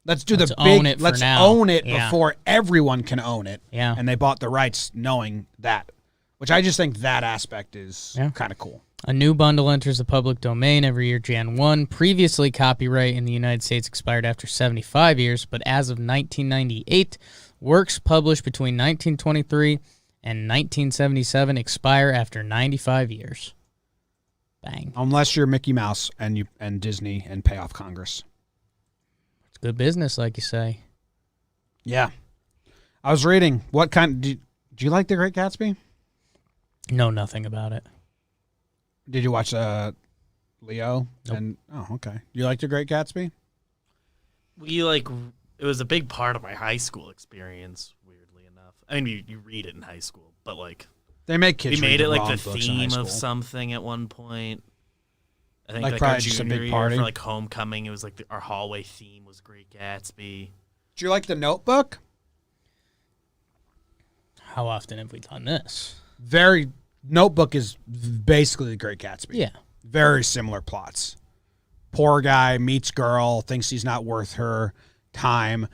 do the big, own it let's for now. own it Yeah. before everyone can own it. Yeah. And they bought the rights knowing that, which I just think that aspect is kind of cool. A new bundle enters the public domain every year, Jan 1. Previously, copyright in the United States expired after 75 years, but as of 1998, works published between 1923 and 1977 expire after 95 years. Bang. Unless you're Mickey Mouse and Disney and pay off Congress. It's good business, like you say. Yeah. I was reading, what kind... Do you like The Great Gatsby? Know nothing about it. Did you watch the Leo. Nope. And okay. You liked The Great Gatsby? It was a big part of my high school experience. Weirdly enough, I mean, you read it in high school, but like they make kids. We made read it like wrong the books in high theme school. of something at one point. I think Like our probably just a junior big year party? for like homecoming. It was like our hallway theme was Great Gatsby. Do you like The Notebook? How often have we done this? Notebook is basically The Great Gatsby. Yeah. Very similar plots. Poor guy meets girl, thinks he's not worth her time,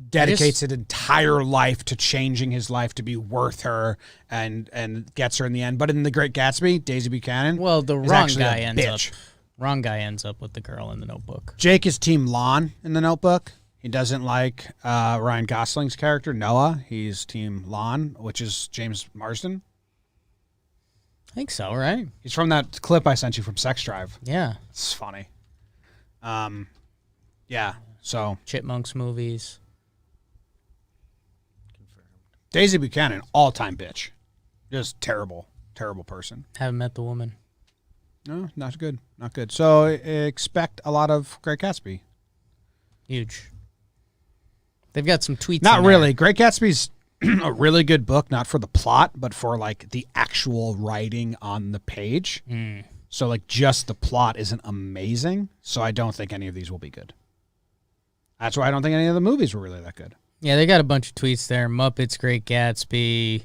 dedicates an entire life to changing his life to be worth her, and gets her in the end. But in The Great Gatsby, Daisy Buchanan, Well, the is wrong actually guy a ends bitch. up. Wrong guy ends up with the girl in the Notebook. Jake is Team Lon in The Notebook. He doesn't like Ryan Gosling's character, Noah. He's Team Lon, which is James Marsden. I think so, right? He's from that clip I sent you from Sex Drive. Yeah. It's funny. Yeah, so. Chipmunks movies. Daisy Buchanan, all-time bitch. Just terrible, terrible person. Haven't met the woman. No, not good. Not good. So expect a lot of Great Gatsby. Huge. They've got some tweets. Not in really. there. Great Gatsby's a really good book, not for the plot, but for like the actual writing on the page. So like just the plot isn't amazing. So I don't think any of these will be good. That's why I don't think any of the movies were really that good. Yeah, they got a bunch of tweets there. Muppets, Great Gatsby.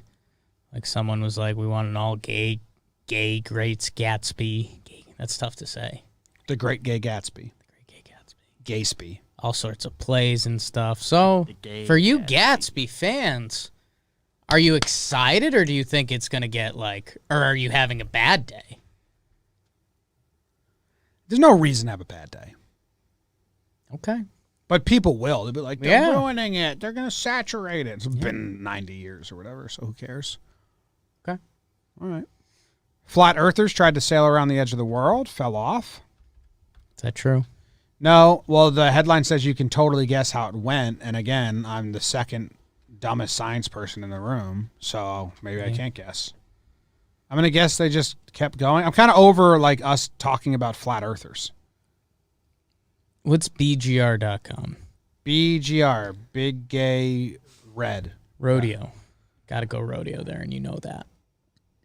Like someone was like, we want an all gay Great Gatsby. That's tough to say. The Great Gay Gatsby. The Great Gay Gatsby. Gatsby. All sorts of plays and stuff. So, for you Gatsby fans, are you excited or do you think it's going to get like, or are you having a bad day? There's no reason to have a bad day. Okay. But people will. They'll be like, they're Yeah. ruining it. They're going to saturate it. It's been 90 years or whatever, so who cares? Okay. All right. Flat Earthers tried to sail around the edge of the world, fell off. Is that true? No. Well, the headline says you can totally guess how it went. And again, I'm the second dumbest science person in the room, so maybe I can't guess. I'm going to guess they just kept going. I'm kind of over like us talking about flat earthers. What's BGR.com? BGR, Big Gay Red. Rodeo. Got to go rodeo there, and you know that.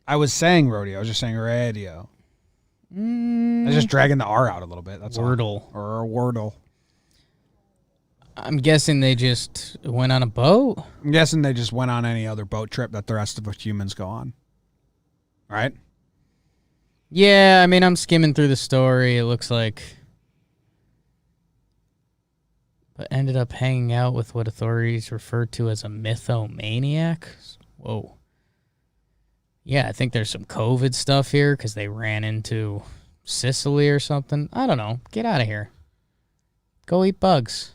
I was saying rodeo. I was just saying radio. I was just dragging the R out a little bit. That's Wordle. All. Or a wordle. I'm guessing they just went on a boat? I'm guessing they just went on any other boat trip that the rest of us humans go on. Right? Yeah, I mean, I'm skimming through the story. It looks like... But ended up hanging out with what authorities refer to as a mythomaniac. Whoa. Yeah, I think there's some COVID stuff here because they ran into Sicily or something. I don't know. Get out of here. Go eat bugs.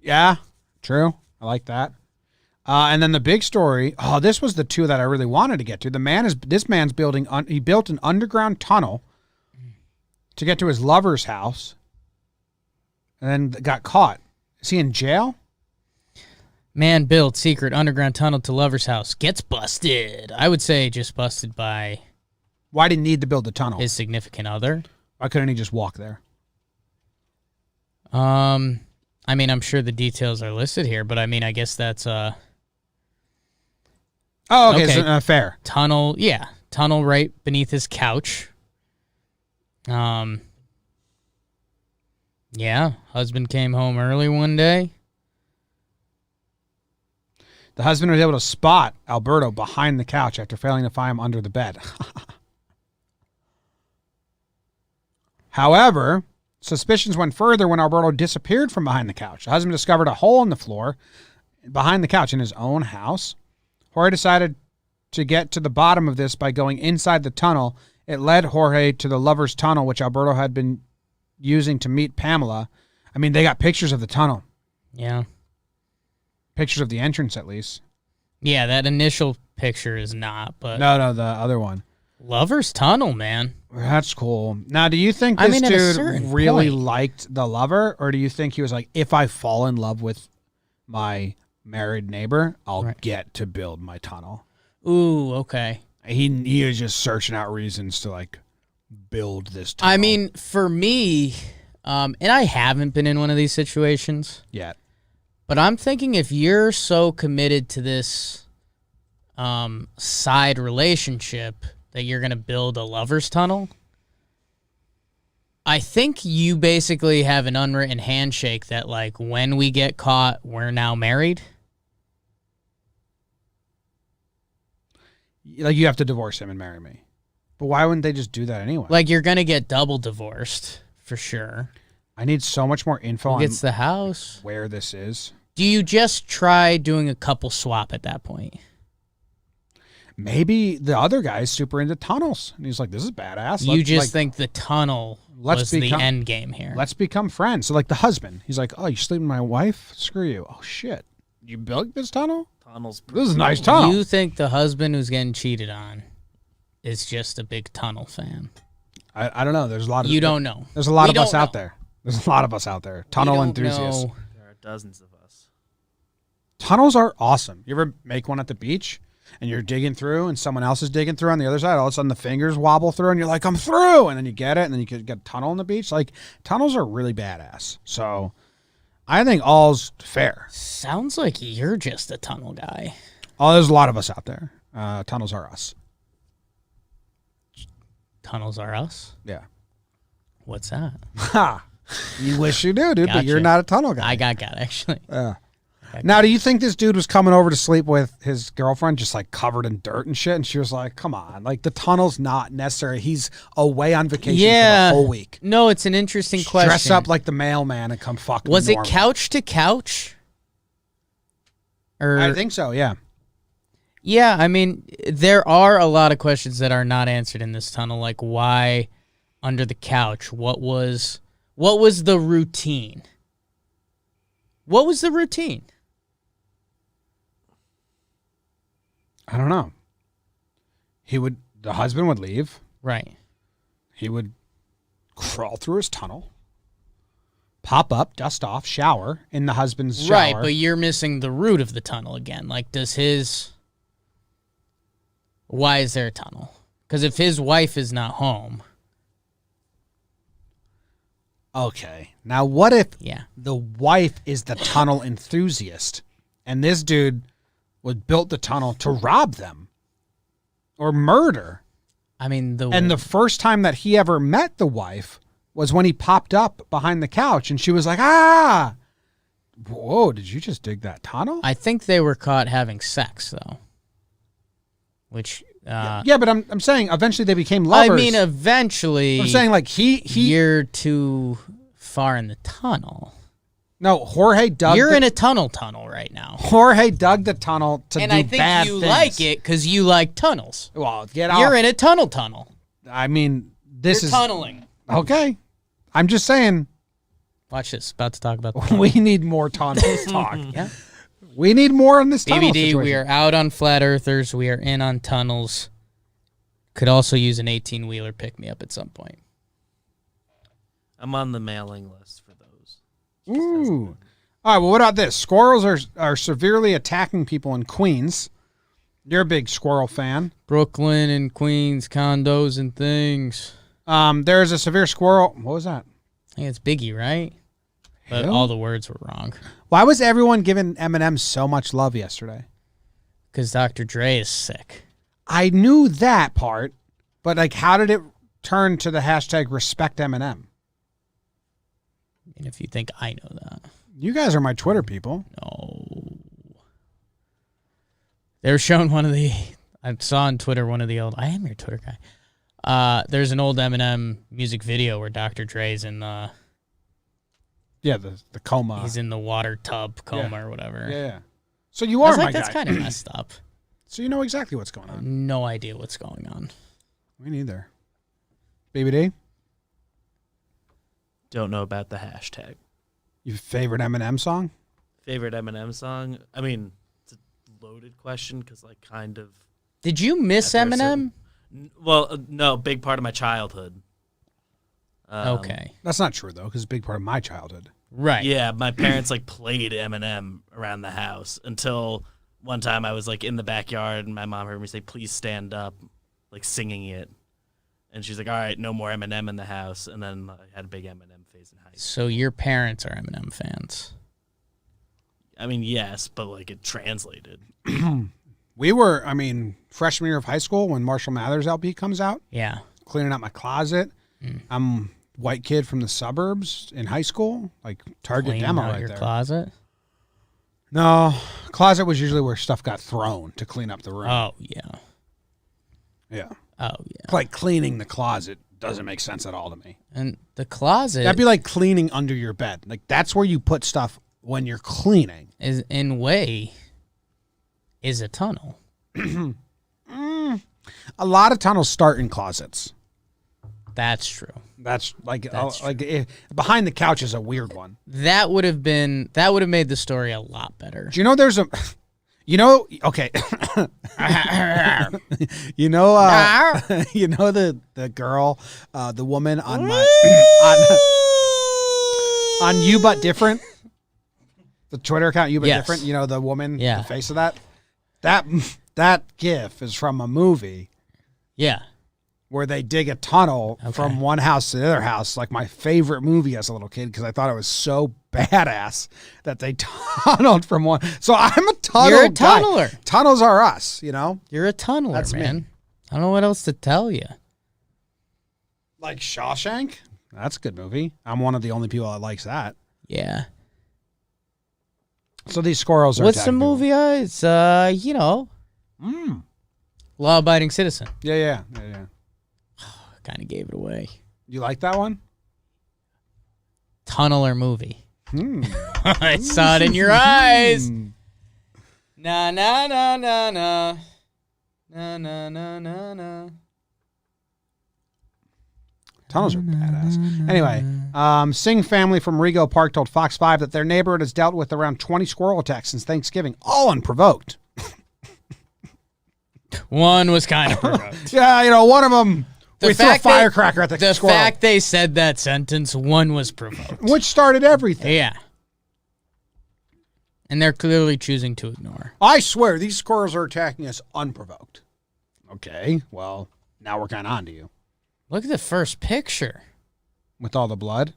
Yeah, true. I like that. And then the big story. Oh, this was the two that I really wanted to get to. This man's building. He built an underground tunnel to get to his lover's house, and then got caught. Is he in jail? Man built secret underground tunnel to lover's house. Gets busted. I would say just busted by... Why did he need to build the tunnel? His significant other. Why couldn't he just walk there? I mean, I'm sure the details are listed here, but I mean, I guess that's... Oh, okay. Okay. So, fair. Tunnel, yeah. Tunnel right beneath his couch. Yeah, husband came home early one day. The husband was able to spot Alberto behind the couch after failing to find him under the bed. However, suspicions went further when Alberto disappeared from behind the couch. The husband discovered a hole in the floor behind the couch in his own house. Jorge decided to get to the bottom of this by going inside the tunnel. It led Jorge to the lover's tunnel, which Alberto had been using to meet Pamela. I mean, they got pictures of the tunnel. Yeah. Pictures of the entrance, at least. Yeah, that initial picture is not, but... No, the other one. Lover's tunnel, man. That's cool. Now, do you think this dude really liked the lover, or do you think he was like, if I fall in love with my married neighbor, I'll get to build my tunnel? Ooh, okay. He was just searching out reasons to like build this tunnel. I mean, for me, and I haven't been in one of these situations yet. But I'm thinking if you're so committed to this side relationship that you're going to build a lover's tunnel, I think you basically have an unwritten handshake that, like, when we get caught, we're now married. Like, you have to divorce him and marry me. But why wouldn't they just do that anyway? Like, you're going to get double divorced, for sure. I need so much more info Who gets the house? Where this is. Do you just try doing a couple swap at that point? Maybe the other guy's super into tunnels. And he's like, this is badass. You just think the tunnel was the become, end game here. Let's become friends. So, like, the husband, he's like, oh, you sleeping with my wife? Screw you. Oh, shit. You built this tunnel? This is a nice tunnel. You think the husband who's getting cheated on is just a big tunnel fan? I don't know. There's a lot of... You don't know. There's a lot of us out there. There's a lot of us out there. Tunnel enthusiasts. There are dozens of us. Tunnels are awesome. You ever make one at the beach and you're digging through and someone else is digging through on the other side? All of a sudden the fingers wobble through and you're like, I'm through. And then you get it and then you get a tunnel on the beach. Like, tunnels are really badass. So I think all's fair. Sounds like you're just a tunnel guy. Oh, there's a lot of us out there. Tunnels are us. Tunnels are us? Yeah. What's that? Ha! You wish you knew, dude, Gotcha. but you're not a tunnel guy. I got actually. Now, do you think this dude was coming over to sleep with his girlfriend just like covered in dirt and shit? And she was like, come on, like the tunnel's not necessary. He's away on vacation for the whole week. No, it's an interesting question. Dress up like the mailman and come fuck Was me it normal. couch to couch? Or I think so, yeah. Yeah, I mean, there are a lot of questions that are not answered in this tunnel, like why under the couch? What was the routine? What was the routine? I don't know. The husband would leave. Right. He would crawl through his tunnel, pop up, dust off, shower in the husband's shower. Right, but you're missing the root of the tunnel again. Like, why is there a tunnel? Because if his wife is not home. Okay. Now, what if the wife is the tunnel enthusiast and this dude built the tunnel to rob them or murder? I mean, and the first time that he ever met the wife was when he popped up behind the couch and she was like, ah, whoa, did you just dig that tunnel? I think they were caught having sex, though. Which, yeah, but I'm saying eventually they became lovers. I mean, eventually. I'm saying like you're too far in the tunnel. No, Jorge dug. You're in a tunnel right now. Jorge dug the tunnel to and do I think bad you things. like it because you like tunnels. Well, get out. You're in a tunnel. I mean, this You're is tunneling. Okay. I'm just saying. Watch this. About to talk about the tunnel. We need more tunnels talk. Yeah. We need more on this tunnel BBD, situation. we are out on flat earthers. We are in on tunnels. Could also use an 18-wheeler pick-me-up at some point. I'm on the mailing list for those. Ooh. All right, well, what about this? Squirrels are severely attacking people in Queens. You're a big squirrel fan. Brooklyn and Queens, condos and things. There's a severe squirrel. What was that? I think it's Biggie, right? But Who? all the words were wrong. Why was everyone giving Eminem so much love yesterday? Because Dr. Dre is sick. I knew that part, but like, how did it turn to the hashtag respect Eminem? And if you think I know that. You guys are my Twitter people. No. They were showing I saw on Twitter one of the old, I am your Twitter guy. There's an old Eminem music video where Dr. Dre's in the... Yeah, the coma. He's in the water tub coma or whatever. Yeah. So you are my That's guy. kind of messed up. So you know exactly what's going on. No idea what's going on. Me neither. BBD? Don't know about the hashtag. Your favorite Eminem song? Favorite Eminem song? I mean, it's a loaded question because, like, kind of. Did you miss Eminem? No, big part of my childhood. Okay. That's not true, though, because it's a big part of my childhood. Right. Yeah, my parents, like, played Eminem around the house until one time I was, like, in the backyard and my mom heard me say, please stand up, like, singing it. And she's like, all right, no more Eminem in the house. And then I had a big Eminem phase in high school. So your parents are Eminem fans. I mean, yes, but like it translated. We were, freshman year of high school when Marshall Mathers LP comes out. Yeah. Cleaning out my closet. I'm white kid from the suburbs in high school. Like target Clean demo out right your there. closet? No, closet was usually where stuff got thrown to clean up the room. Oh, yeah. Yeah. Oh, yeah. Like cleaning the closet doesn't make sense at all to me. And the closet That'd be like cleaning under your bed. Like that's where you put stuff when you're cleaning. is a tunnel. A lot of tunnels start in closets. That's true. That's behind the couch is a weird one. That would have made the story a lot better. Do you know there's a okay. you know the girl, the woman on on You But Different, the Twitter account You But Yes. Different, you know the woman, Yeah. the face of that gif is from a movie Yeah. where they dig a tunnel Okay. from one house to the other house, like my favorite movie as a little kid, because I thought it was so badass that they tunneled from one. So I'm a tunnel You're a guy. tunneler. Tunnels are us, you know? You're a tunneler, That's me. man. I don't know what else to tell you. Like Shawshank? That's a good movie. I'm one of the only people that likes that. Yeah. So these squirrels are What's the attacking people. movie? It's Law-Abiding Citizen. Yeah. Kind of gave it away. You like that one? Tunneler movie. I saw it in your eyes. Na na na na na. Na na na na na. Tunnels are badass. Anyway, Singh family from Rego Park told Fox 5 that their neighborhood has dealt with around 20 squirrel attacks since Thanksgiving, all unprovoked. One was kind of provoked. Yeah, one of them, we threw a firecracker at the squirrel. The fact they said that sentence, one was provoked. Which started everything. Yeah. And they're clearly choosing to ignore. I swear, these squirrels are attacking us unprovoked. Okay, well, now we're kind of on to you. Look at the first picture. With all the blood?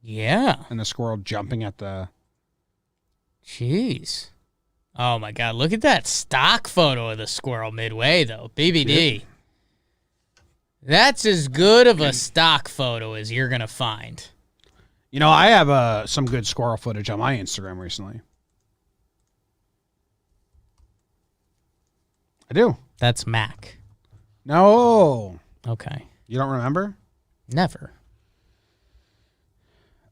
Yeah. And the squirrel jumping at the... Jeez. Oh, my God. Look at that stock photo of the squirrel midway, though. BBD. That's as good of a stock photo as you're going to find. I have some good squirrel footage on my Instagram recently. I do. That's Mac. No. Okay. You don't remember? Never.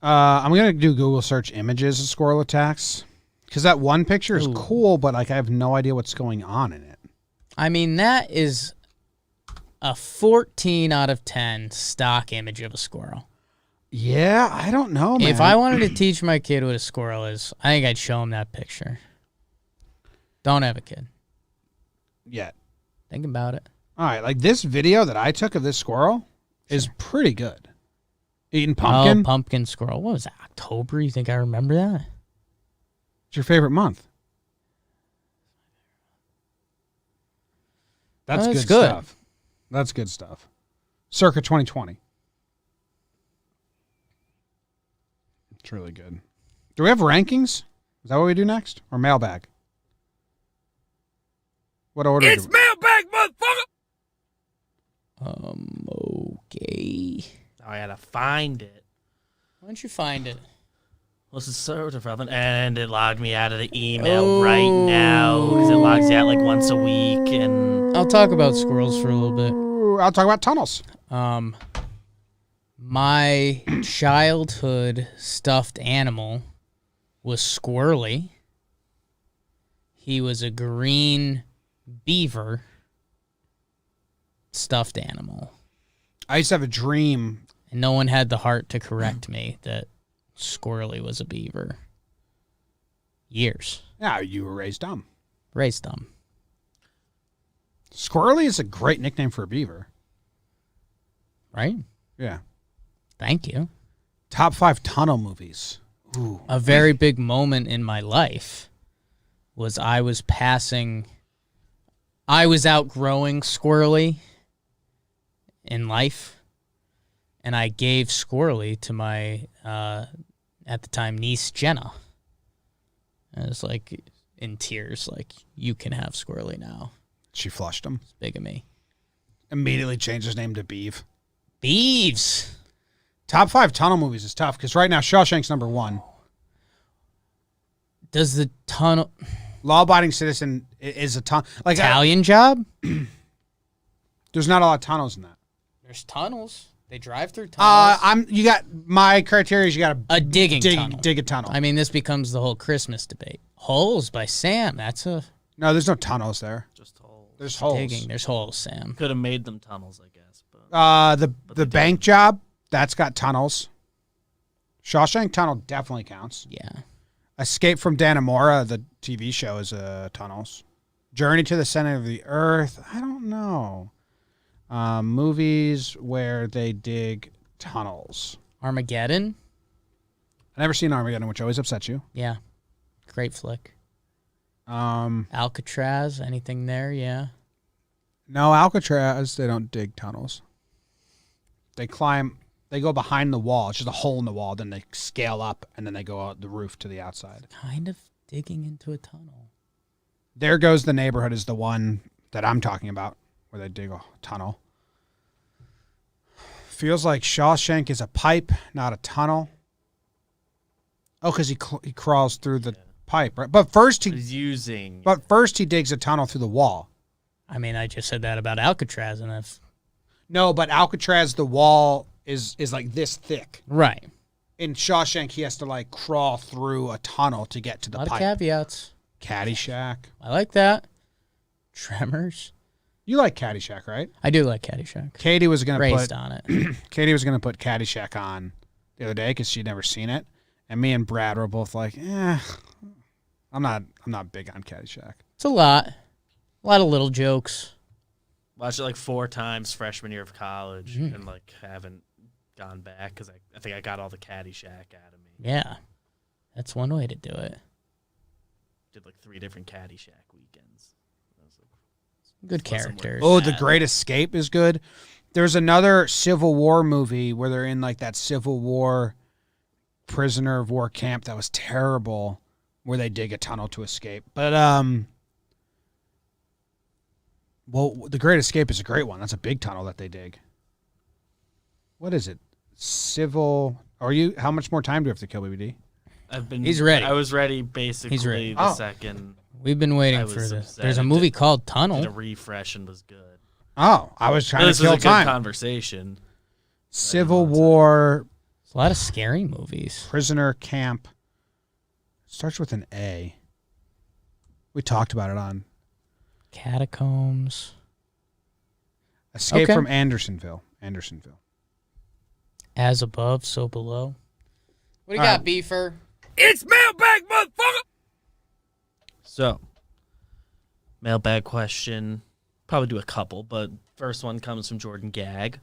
I'm going to do Google search images of squirrel attacks. Because that one picture is cool, but I have no idea what's going on in it. I mean, that is a 14 out of 10 stock image of a squirrel. Yeah, I don't know, man. If I wanted to teach my kid what a squirrel is, I think I'd show him that picture. Don't have a kid. Yet. Think about it. All right, like this video that I took of this squirrel is pretty good. Eating pumpkin. Oh, pumpkin squirrel. What was that, October? You think I remember that? It's your favorite month. That's good stuff. That's good stuff. Circa 2020. It's really good. Do we have rankings? Is that what we do next? Or mailbag? What order? It's mailbag, motherfucker! Okay. Now I gotta find it. Why don't you find it? What's the sort of relevant? And it logged me out of the email right now because it logs you out like once a week. And I'll talk about squirrels for a little bit. I'll talk about tunnels. My childhood stuffed animal was Squirrely. He was a green beaver stuffed animal. I used to have a dream. And no one had the heart to correct me that Squirrely was a beaver. Years. Yeah, you were raised dumb. Raised dumb. Squirrely is a great nickname for a beaver. Right? Yeah. Thank you. Top 5 tunnel movies. Ooh. A very big moment in my life was I was outgrowing Squirrely, in life, and I gave Squirrely to my at the time niece Jenna. And it was like in tears, like, you can have Squirrely now. She flushed him. It's big of me. Immediately changed his name to Beeve. Beeves. Top 5 tunnel movies is tough because right now Shawshank's number 1. Does the tunnel... Law Abiding Citizen is a tunnel. Like Italian Job? There's not a lot of tunnels in that. There's tunnels. They drive through tunnels. You got my criteria is you got a digging tunnel. Dig a tunnel. I mean, this becomes the whole Christmas debate. Holes by Sam. That's a... No, there's no tunnels there. Just holes. There's holes. Digging. There's holes, Sam. Could have made them tunnels, I guess. But the bank job, that's got tunnels. Shawshank Tunnel definitely counts. Yeah. Escape from Dannemora, the TV show, is tunnels. Journey to the Center of the Earth, I don't know. Movies where they dig tunnels. Armageddon? I've never seen Armageddon, which always upsets you. Yeah. Great flick. Alcatraz, anything there? Yeah. No, Alcatraz, they don't dig tunnels. They go behind the wall. It's just a hole in the wall. Then they scale up, and then they go out the roof to the outside. Kind of digging into a tunnel. There Goes the Neighborhood is the one that I'm talking about, where they dig a tunnel. Feels like Shawshank is a pipe, not a tunnel. Oh, because he crawls through the pipe, right? But first he digs a tunnel through the wall. I mean, I just said that about Alcatraz, and if no, but Alcatraz, the wall is like this thick, right? In Shawshank, he has to like crawl through a tunnel to get to the pipe. A lot of caveats. Caddyshack. I like that. Tremors. You like Caddyshack, right? I do like Caddyshack. Katie was gonna put on it. Katie was gonna put Caddyshack on the other day because she'd never seen it, and me and Brad were both like, I'm not big on Caddyshack. It's a lot of little jokes. Watched it like 4 times freshman year of college, and like haven't gone back because I think I got all the Caddyshack out of me. Yeah, that's one way to do it. Did like 3 different Caddyshack weekends. Good characters. Oh, The Great Escape is good. There's another Civil War movie where they're in like that Civil War prisoner of war camp that was terrible, where they dig a tunnel to escape. But The Great Escape is a great one. That's a big tunnel that they dig. What is it? Civil? How much more time do we have to kill, BBD? He's ready. I was ready basically. He's ready. The second. We've been waiting for this. There's a movie called Tunnel. Did a refresh and was good. Oh, I was trying to kill time. This was a good conversation. Civil War. It's a lot of scary movies. Prisoner camp. Starts with an A. We talked about it on Catacombs. Escape from Andersonville. As above, so below. What do you got, Beefer? It's Mailbag, motherfucker! So, mailbag question. Probably do a couple, but first one comes from Jordan Gag.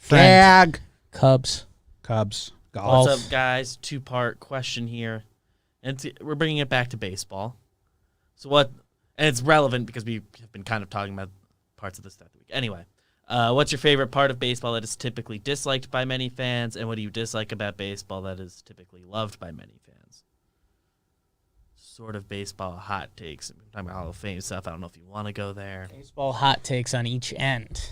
Gag. Cubs. Golf. What's up, guys? 2-part question here. And we're bringing it back to baseball. So and it's relevant because we have been kind of talking about parts of this throughout the week. Anyway, what's your favorite part of baseball that is typically disliked by many fans, and what do you dislike about baseball that is typically loved by many fans? Sort of baseball hot takes. We're talking about Hall of Fame stuff. I don't know if you want to go there. Baseball hot takes on each end.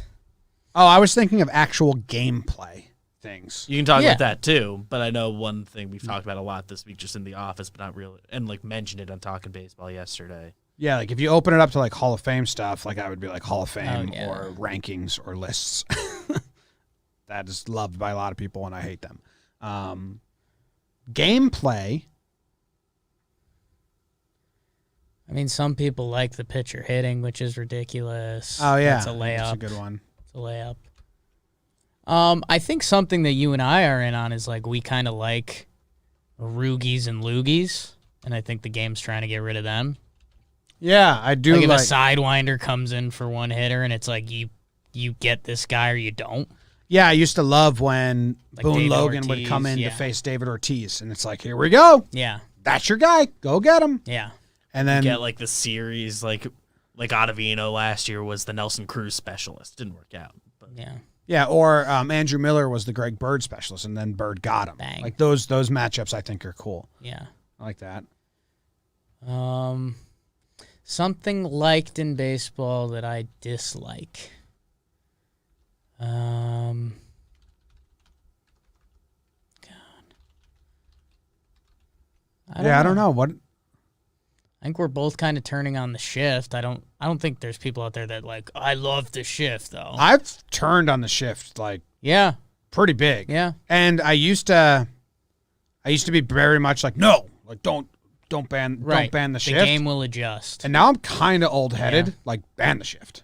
Oh, I was thinking of actual gameplay things. You can talk about that too, but I know one thing we've talked about a lot this week just in the office, but not really, and like mentioned it on Talking Baseball yesterday. Yeah, like if you open it up to like Hall of Fame stuff, like I would be like Hall of Fame or rankings or lists. That is loved by a lot of people, and I hate them. Gameplay. I mean, some people like the pitcher hitting, which is ridiculous. Oh, yeah. That's a layup. That's a good one. It's a layup. I think something that you and I are in on is like we kind of like roogies and loogies, and I think the game's trying to get rid of them. Yeah, I do. Like if a sidewinder comes in for one hitter, and it's like you get this guy or you don't. Yeah, I used to love when Like Boone David Logan Ortiz, would come in to face David Ortiz, and it's like, here we go. Yeah. That's your guy. Go get him. Yeah. And then get like the series, like Ottavino last year was the Nelson Cruz specialist. Didn't work out. But Yeah. Yeah, or Andrew Miller was the Greg Bird specialist, and then Bird got him. Bang. Like those matchups, I think are cool. Yeah. I like that. Something liked in baseball that I dislike. God. I don't know what. I think we're both kind of turning on the shift. I don't think there's people out there that like, I love the shift though. I've turned on the shift like pretty big. Yeah. And I used to be very much like, no, like don't ban the shift. The game will adjust. And now I'm kind of old-headed, like ban the shift.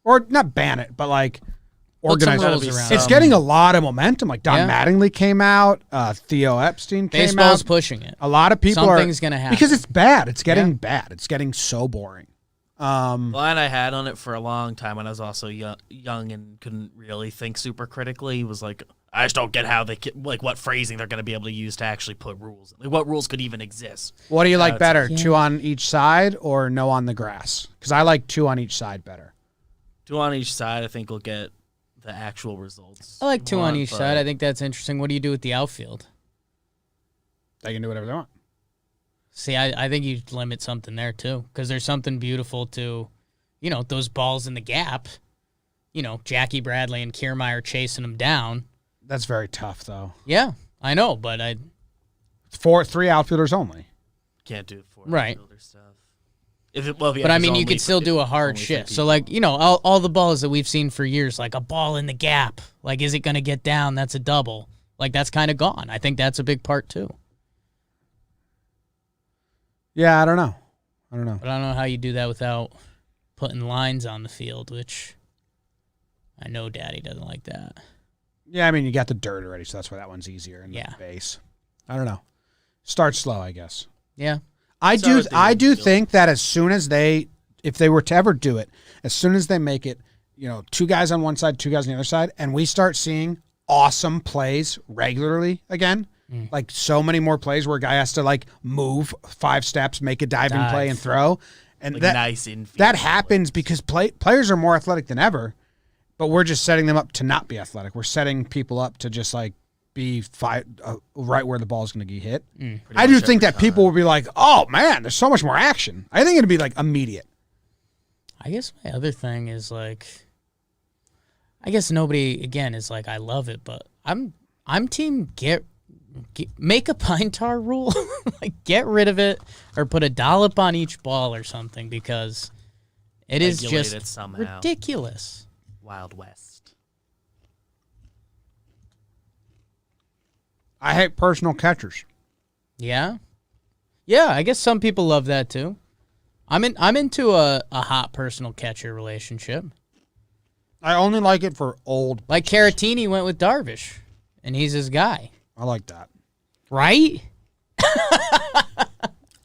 Or not ban it, but like organize rules it. around It's it. getting a lot of momentum. Like Don Mattingly came out, Theo Epstein came out. Baseball's pushing it. A lot of people Something's gonna happen. because it's bad. It's getting bad. It's getting so boring. The line I had on it for a long time when I was also young and couldn't really think super critically was like, I just don't get how they like what phrasing they're going to be able to use to actually put rules. Like what rules could even exist? What do you like better, 2 on each side or no on the grass? Because I like 2 on each side better. 2 on each side, I think, will get the actual results. I like 2 on each side. I think that's interesting. What do you do with the outfield? They can do whatever they want. See, I think you limit something there too, because there's something beautiful to, those balls in the gap. Jackie Bradley and Kiermaier chasing them down. That's very tough, though. Yeah, I know, but 3 outfielders only. Can't do 4 right. outfielder stuff. But I mean, you could still do a hard shift. So, like, all the balls that we've seen for years, like a ball in the gap, like, is it going to get down? That's a double. Like, that's kind of gone. I think that's a big part too. Yeah, I don't know. But I don't know how you do that without putting lines on the field, which I know Daddy doesn't like that. Yeah, I mean, you got the dirt already, so that's why that one's easier in the base. I don't know. Start slow, I guess. Yeah. I do think that as soon as if they were to ever do it, as soon as they make it, 2 guys on one side, 2 guys on the other side, and we start seeing awesome plays regularly again, like so many more plays where a guy has to like move 5 steps, make a diving play and throw. And like that, nice infield that happens because players are more athletic than ever, but we're just setting them up to not be athletic. We're setting people up to just like be right where the ball's going to get hit. I do think that people will be like, oh man, there's so much more action. I think it'd be like immediate. I guess my other thing is like, I guess nobody again is like, I love it, but I'm team make a pine tar rule, like get rid of it or put a dollop on each ball or something because it is just ridiculous. Wild West. I hate personal catchers. Yeah? Yeah, I guess some people love that too. I'm into a hot personal catcher relationship. I only like it for old. Like Caratini went with Darvish, and he's his guy. I like that. Right?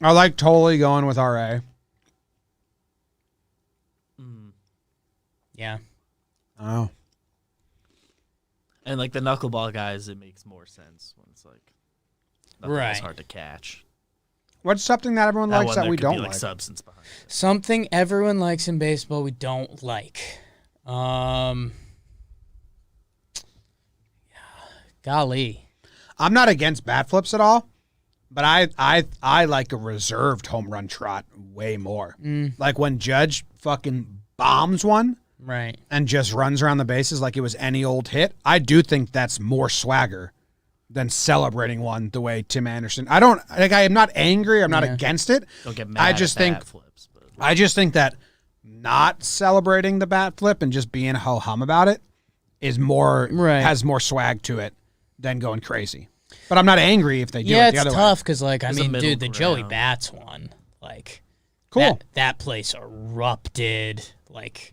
I like Tolley going with RA. Yeah. Oh. And like the knuckleball guys, it makes more sense when it's like knuckleball's hard to catch. What's something that everyone likes that we don't like? Substance behind it. Something everyone likes in baseball we don't like. Golly. I'm not against bat flips at all, but I like a reserved home run trot way more. Like when Judge fucking bombs one. Right. And just runs around the bases like it was any old hit. I do think that's more swagger than celebrating one the way Tim Anderson. I am not angry. I'm not against it. Don't get mad at bat flips. But. I just think that not celebrating the bat flip and just being ho-hum about it is more has more swag to it than going crazy. But I'm not angry if they do it the other way. Yeah, it's tough because, like, I mean, dude, the Joey Bats one, like, cool. That place erupted, like.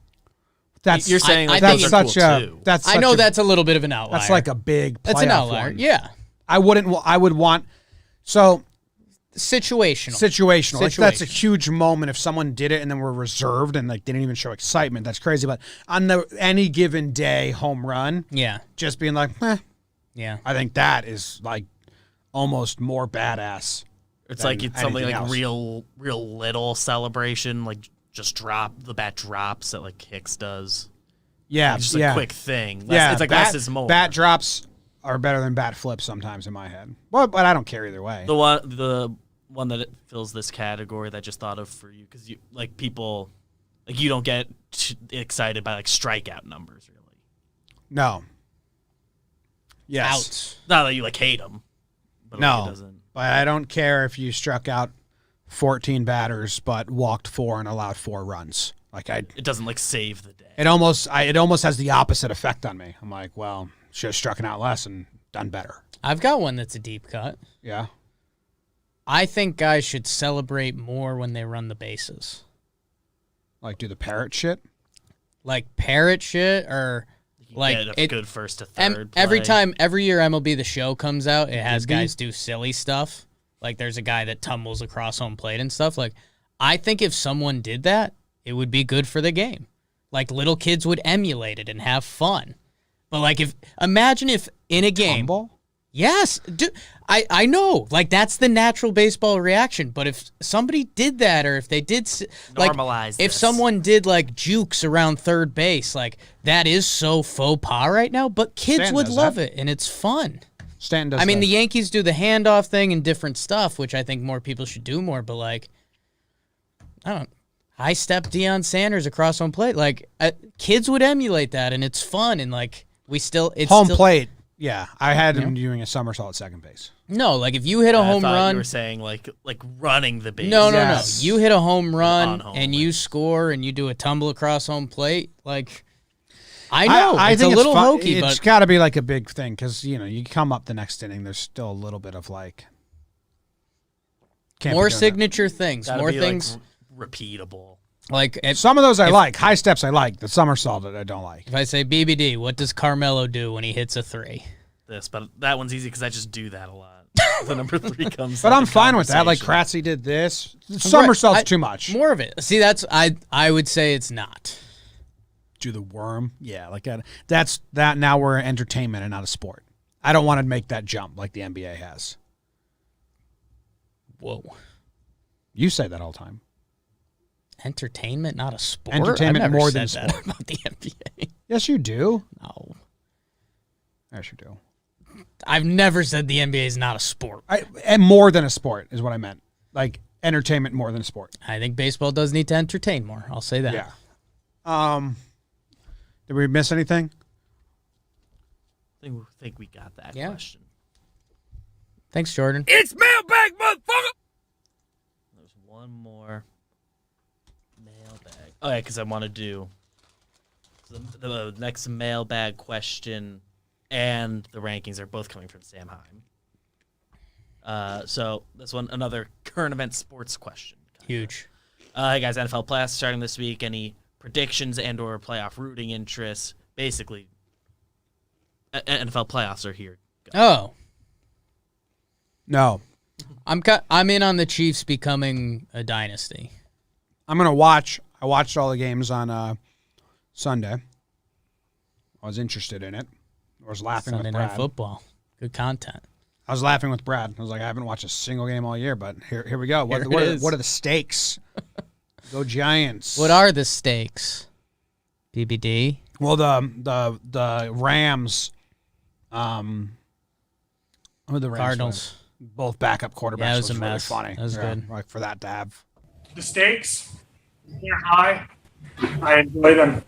You're saying like that's such a. That's I know that's a little bit of an outlier. That's like a big. That's an outlier. One. Yeah. I would want. So. Situational. Like that's a huge moment if someone did it and then were reserved and like didn't even show excitement. That's crazy. But on any given day home run, just being like, yeah, I think that is like almost more badass. It's like it's something like else. real little celebration, like just the bat drops that like Hicks does. Yeah, It's just a quick thing. It's like bat, less is more. Bat drops are better than bat flips sometimes in my head. Well, but I don't care either way. The one that fills this category that I just thought of for you, because you like people, like you don't get excited by like strikeout numbers really. No. Yes. Outs. Not that you like hate them. But No. Like, it doesn't. But I don't care if you struck out 14 batters but walked 4 and allowed 4 runs. It doesn't like save the day. It almost has the opposite effect on me. I'm like, well, should have struck out less and done better. I've got one that's a deep cut. Yeah. I think guys should celebrate more when they run the bases. Like do the parrot shit? Like parrot shit or like get a good first to third play. Every year MLB The Show comes out, it has guys do silly stuff. Like there's a guy that tumbles across home plate and stuff. Like I think if someone did that, it would be good for the game. Like little kids would emulate it and have fun. But like imagine if in a game, Tumble? yes, I know, like that's the natural baseball reaction. But if somebody did that, or if they did like normalize, if someone did like jukes around third base, like that is so faux pas right now. But kids Stanton would does love that. it, and it's fun. Stanton does I mean, that. the Yankees do the handoff thing and different stuff, which I think more people should do more. But like, I don't. High step Deion Sanders across home plate, like kids would emulate that, and it's fun. And like it's home still, plate. Yeah, I had him doing a somersault at second base. No, like if you hit a home I thought run, you were saying like running the base. No, Yes. no. You hit a home run On home, and like- you score and you do a tumble across home plate. Like, I know I it's think a little fun. hokey, It's but got to be like a big thing because you come up the next inning. There's still a little bit of like can't be more doing signature things, Gotta more be, things. like, repeatable. Like, that. Some of those I like. High steps I like. The somersault I don't like. if I say BBD, what does Carmelo do when he hits a 3? But that one's easy because I just do that a lot. The number 3 comes. But up I'm in fine with that. Like conversation. Kratzy did this. Somersault's I- too much. More of it. See, that's I would say it's not. Do the worm. Yeah, like that. That's that. Now we're entertainment and not a sport. I don't want to make that jump like the NBA has. Whoa. You say that all the time. Entertainment, not a sport. Entertainment I've never more said than that sport. about the NBA. Yes, you do. No, Yes, you do. I've never said the NBA is not a sport. And more than a sport is what I meant. Like entertainment more than a sport. I think baseball does need to entertain more. I'll say that. Yeah. Did we miss anything? I think we got that Yeah. question. Thanks, Jordan. It's mailbag, motherfucker! There's one more mailbag. Oh yeah, because I want to do the next mailbag question and the rankings are both coming from Sam Heim. So this one, another current event sports question. Huge. Hey guys, NFL playoffs starting this week. Any predictions and/or playoff rooting interests? Basically, NFL playoffs are here. Oh, No. I'm in on the Chiefs becoming a dynasty. I'm gonna watch. I watched all the games on Sunday. I was interested in it. I was laughing Sunday with Night Brad. Football. Good content. I was laughing with Brad. I was like, I haven't watched a single game all year, but here we go. Here it is. What are the stakes? Go Giants. What are the stakes? BBD. Well, the Rams. Who are the Rams? Cardinals. Both backup quarterbacks. Yeah, it was a really mess. funny. That was good. Like for that to have. The stakes are high. I enjoy them.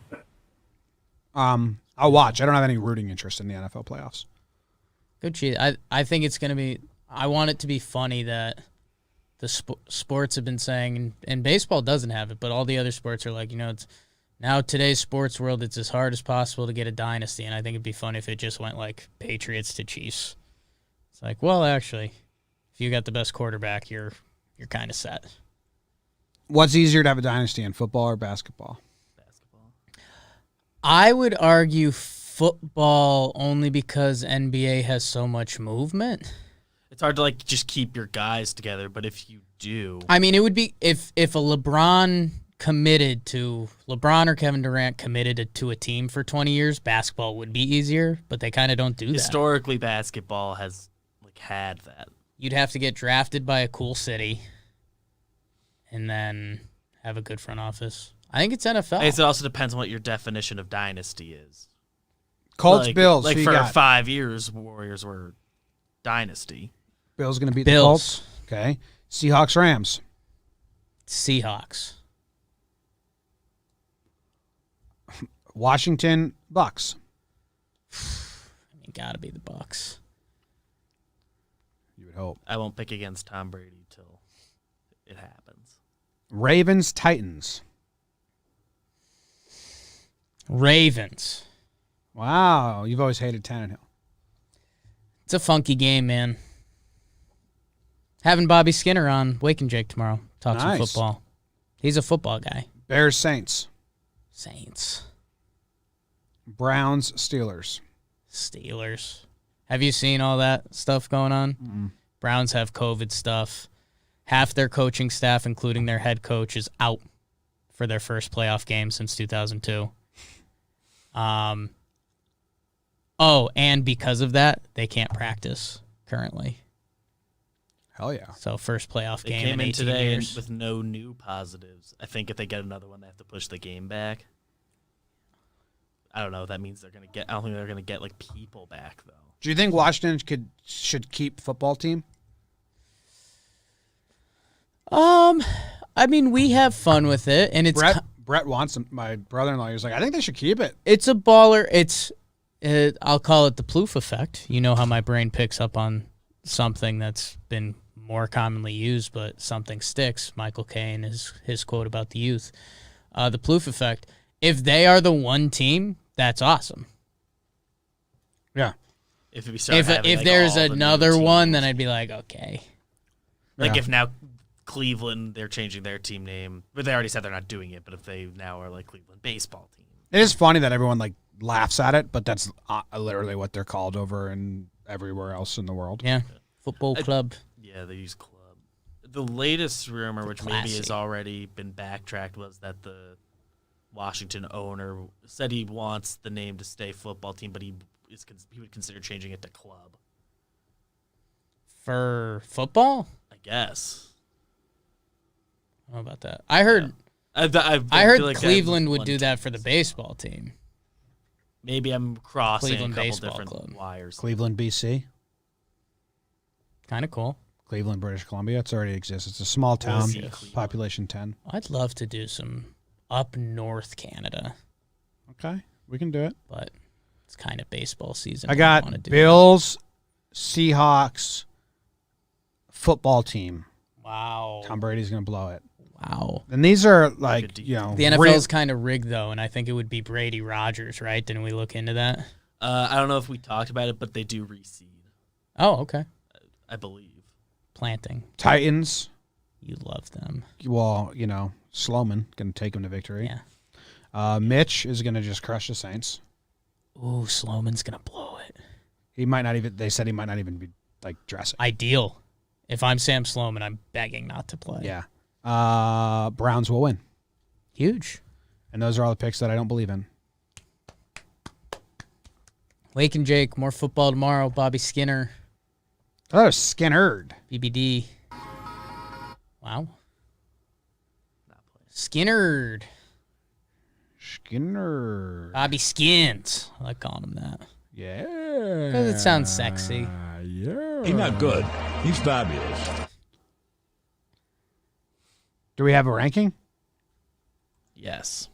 I'll watch. I don't have any rooting interest in the NFL playoffs. Good cheat. I think it's going to be – I want it to be funny that the sports have been saying – and baseball doesn't have it, but all the other sports are like, it's now today's sports world, it's as hard as possible to get a dynasty, and I think it'd be funny if it just went like Patriots to Chiefs. It's like, well, actually, if you got the best quarterback, you're kind of set. What's easier to have a dynasty in, football or basketball? I would argue football only because NBA has so much movement. It's hard to like just keep your guys together, but if you do, I mean, it would be if a LeBron or Kevin Durant committed to a team for 20 years, basketball would be easier, but they kind of don't do that. historically basketball has like had that. You'd have to get drafted by a cool city and then have a good front office. I think it's NFL. I guess it also depends on what your definition of dynasty is. Colts, Bills. Like who you for got? 5 years, Warriors were dynasty. Bills going to beat the Bills. Colts. Okay. Seahawks, Rams. Seahawks. Washington, Bucks. I mean, gotta be the Bucks. You would hope. I won't pick against Tom Brady till it happens. Ravens, Titans. Ravens. Wow. You've always hated Tannehill. It's a funky game, man. Having Bobby Skinner on Wake and Jake tomorrow. Talk some Nice. football. He's a football guy. Bears, Saints. Saints. Browns, Steelers. Steelers. Have you seen all that stuff going on? Mm-mm. Browns have COVID stuff. Half their coaching staff, including their head coach, is out for their first playoff game since 2002. Oh, and because of that, they can't practice currently. Hell yeah. So first playoff They game came in in 18 today years. with no new positives. I think if they get another one, they have to push the game back. I don't know what that means. I don't think they're gonna get like people back though. Do you think Washington should keep football team? I mean, we have fun with it, and it's Brett wants him. My brother-in-law. He was like, I think they should keep it. it's a baller. I'll call it the Plouffe effect. You know how my brain picks up on something that's been more commonly used, but something sticks. Michael Caine is his quote about the youth. The Plouffe effect. If they are the one team, that's awesome. Yeah. If we start having, if like, there's all the new another one, teams. then I'd be like, okay. Like Yeah. if now Cleveland, they're changing their team name, but they already said they're not doing it. But if they now are like Cleveland baseball team, It is funny that everyone like laughs at it, but that's literally what they're called over and everywhere else in the world. Yeah. Football club. yeah, they use club. The latest rumor, which maybe has classy. already been backtracked, was that the Washington owner said he wants the name to stay football team, but he would consider changing it to club. For football? I guess. I don't know about that. I heard I heard feel like Cleveland would one do that team. for the baseball team. Maybe I'm crossing Cleveland a couple Baseball different Club. wires. Cleveland, BC. Kind of cool. Cleveland, British Columbia. It's already exists. It's a small town, see Cleveland. population 10. I'd love to do some up north Canada, Okay, we can do it. but it's kind of baseball season. I don't got wanna do Bills, Seahawks, football team. that. Wow. Tom Brady's going to blow it. Wow. And these are like, you know, The NFL's kind of rigged, though, and I think it would be Brady Rogers, right? Didn't we look into that? I don't know if we talked about it, but they do reseed, Oh, okay. I believe. Planting. Titans. You love them. Well, you know, Sloman going to take them to victory. Yeah. Mitch is going to just crush the Saints. Ooh, Sloman's going to blow it. He might not even, they said he might not even be like dressing. Ideal. If I'm Sam Sloman, I'm begging not to play. Yeah. Browns will win. Huge. And those are all the picks that I don't believe in. Wake and Jake, more football tomorrow. Bobby Skinner, Oh, Skinnerd. BBD. Wow. Skinnerd. Skinner. Bobby Skins. I like calling him that. Yeah. Because it sounds sexy. Yeah. He's not good. He's fabulous. Do we have a ranking? Yes.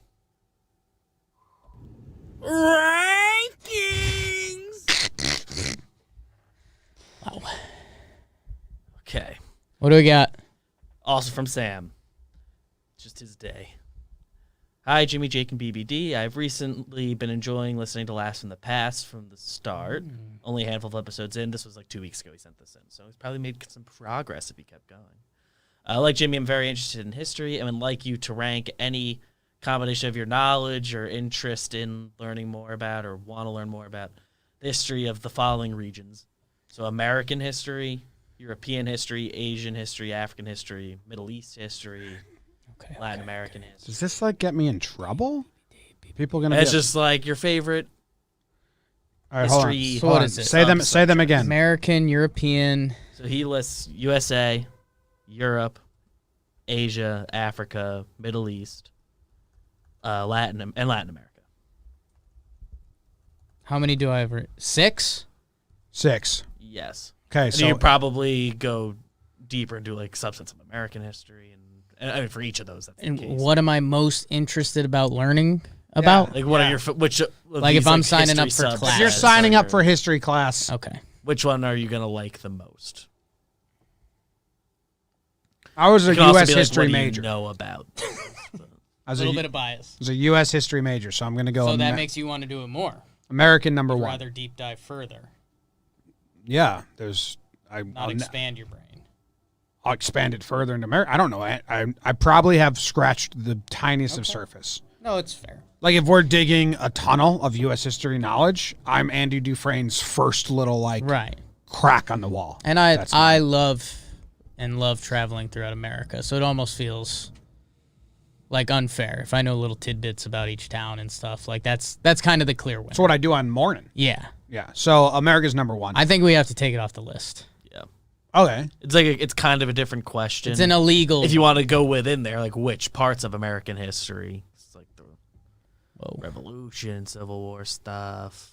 Rankings. Wow. Okay. What do we got? Also from Sam. Just his day. Hi, Jimmy, Jake, and BBD. I've recently been enjoying listening to Last from the Past from the start. Only a handful of episodes in. This was like 2 weeks ago he sent this in. So he's probably made some progress if he kept going. Like Jimmy, I'm very interested in history and would like you to rank any combination of your knowledge or interest in learning more about or want to learn more about the history of the following regions. So American history, European history, Asian history, African history, Middle East history, Latin American history. Does this like get me in trouble? People gonna. It's be just like your favorite all right, hold on. history. So what is it? Say them again. American, European. So he lists USA, Europe, Asia, Africa, Middle East. Latin America. How many do I have? 6? 6. Yes. Okay, And so you probably go deeper and do like substance of American history, and I mean for each of those. That's the And case. what am I most interested about learning about? Like what are your which? Like if I'm signing up for class. if you're signing up for history class, Okay. Which one are you gonna like the most? I was a It can also U.S. be like, history what do major. you know about? I A was little U- bit of bias. I was a U.S. history major, so I'm going to go So that makes you want to do it more. American number You'd 1. rather deep dive further, Yeah, not expand your brain. I'll expand it further into America. I don't know. I probably have scratched the tiniest of surface. No, it's fair. Like if we're digging a tunnel of U.S. history knowledge, I'm Andy Dufresne's first little crack on the wall. And I love traveling throughout America, so it almost feels like unfair if I know little tidbits about each town and stuff. Like that's kind of the clear win. That's what I do on morning. Yeah. Yeah. So America's number 1. I think we have to take it off the list. Yeah. Okay. It's like it's kind of a different question. It's an illegal. If you want to go within there, like which parts of American history? It's like the Revolution, Civil War stuff.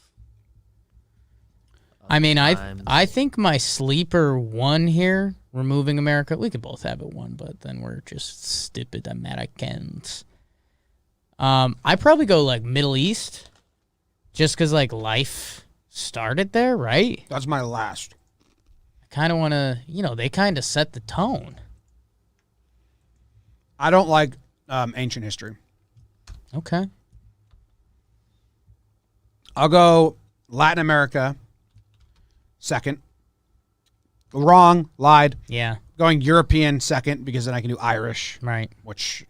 I mean, I think my sleeper 1 here, removing America, we could both have it 1, but then we're just stupid Americans. I probably go like Middle East, just because like life started there, right? That's my last. I kind of want to, they kind of set the tone. I don't like ancient history. Okay. I'll go Latin America second. Wrong. Lied. Yeah. Going European second because then I can do Irish. Right. Which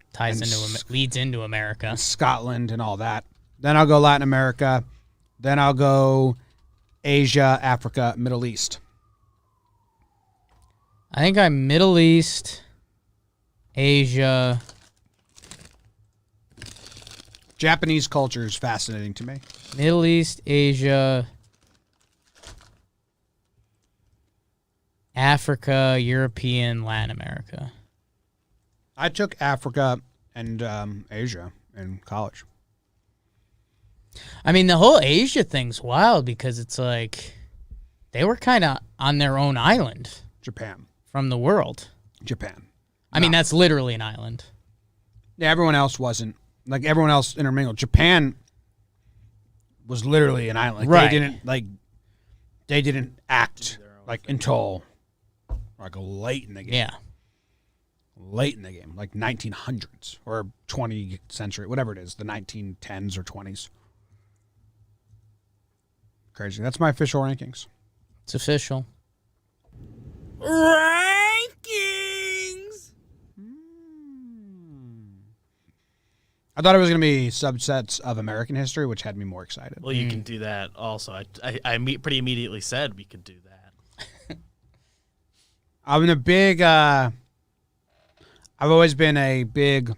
leads into America. And Scotland and all that. Then I'll go Latin America. Then I'll go Asia, Africa, Middle East. I think I'm Middle East, Asia. Japanese culture is fascinating to me. Middle East, Asia, Africa, European, Latin America. I took Africa and Asia in college. I mean, the whole Asia thing's wild because it's like they were kind of on their own island. Japan. From the world. Japan. I mean, that's literally an island. Yeah, everyone else wasn't. Like, everyone else intermingled. Japan was literally an island. Like, Right. They didn't act, until, late in the game. Yeah. Late in the game. Like, 1900s or 20th century, whatever it is. The 1910s or 20s. Crazy. That's my official rankings. It's official. Rankings. I thought it was going to be subsets of American history, which had me more excited. Well, you can do that also. I pretty immediately said we could do that. I'm a big, I've always been a big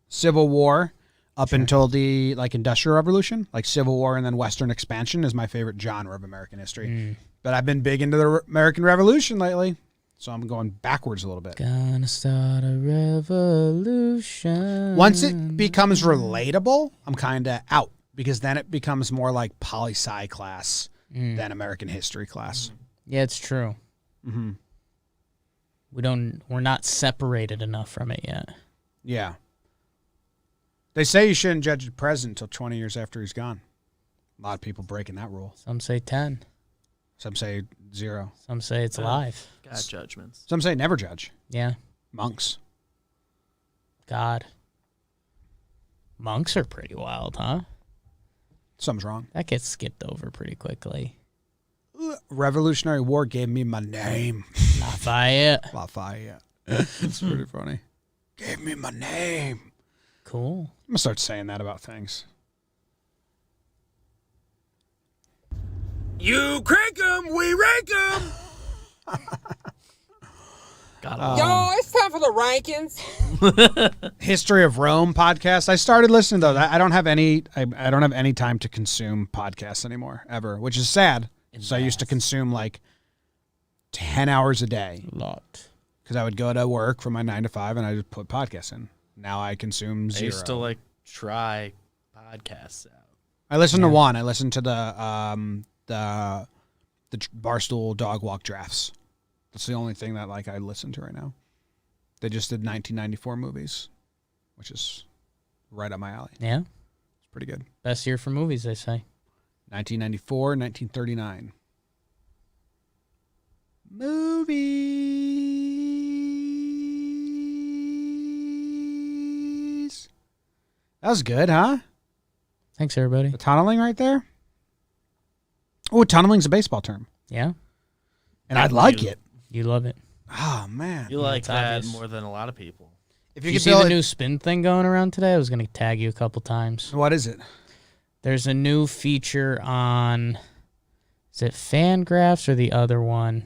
Civil War up until the Industrial Revolution. Like Civil War and then Western expansion is my favorite genre of American history. But I've been big into the American Revolution lately, so I'm going backwards a little bit. Gonna start a revolution. Once it becomes relatable, I'm kind of out because then it becomes more like poli-sci class than American history class. Yeah, it's true. Mm-hmm. We're not separated enough from it yet. Yeah. They say you shouldn't judge the president until 20 years after he's gone. A lot of people breaking that rule. Some say 10. Some say 0. Some say it's live. God judgments. Some say never judge. Yeah. Monks. God. Monks are pretty wild, huh? Something's wrong. That gets skipped over pretty quickly. Revolutionary War gave me my name. Lafayette. Lafayette. It's pretty funny. Gave me my name. Cool. I'm going to start saying that about things. You crank 'em, we rank 'em. Yo, it's time for the rankings. History of Rome podcast. I started listening to those. I don't have any. I don't have any time to consume podcasts anymore, ever, which is sad. So I used to consume 10 hours a day. A lot. Because I would go to work from my 9 to 5 and I just put podcasts in. Now I consume 0. I used to like try podcasts out. I listened to one. I listened to the Barstool Dog Walk drafts. That's the only thing that like I listen to right now. They just did 1994 movies, which is right up my alley. Yeah. It's pretty good. Best year for movies, they say. 1994, 1939. Movies. That was good, huh? Thanks, everybody. The tunneling right there. Oh, tunneling's a baseball term. Yeah. And I like it. You love it. Oh, man. You like It's that obvious. more than a lot of people. If Did you could see build the it- new spin thing going around today? I was going to tag you a couple times. What is it? There's a new feature on, is it Fangraphs or the other one?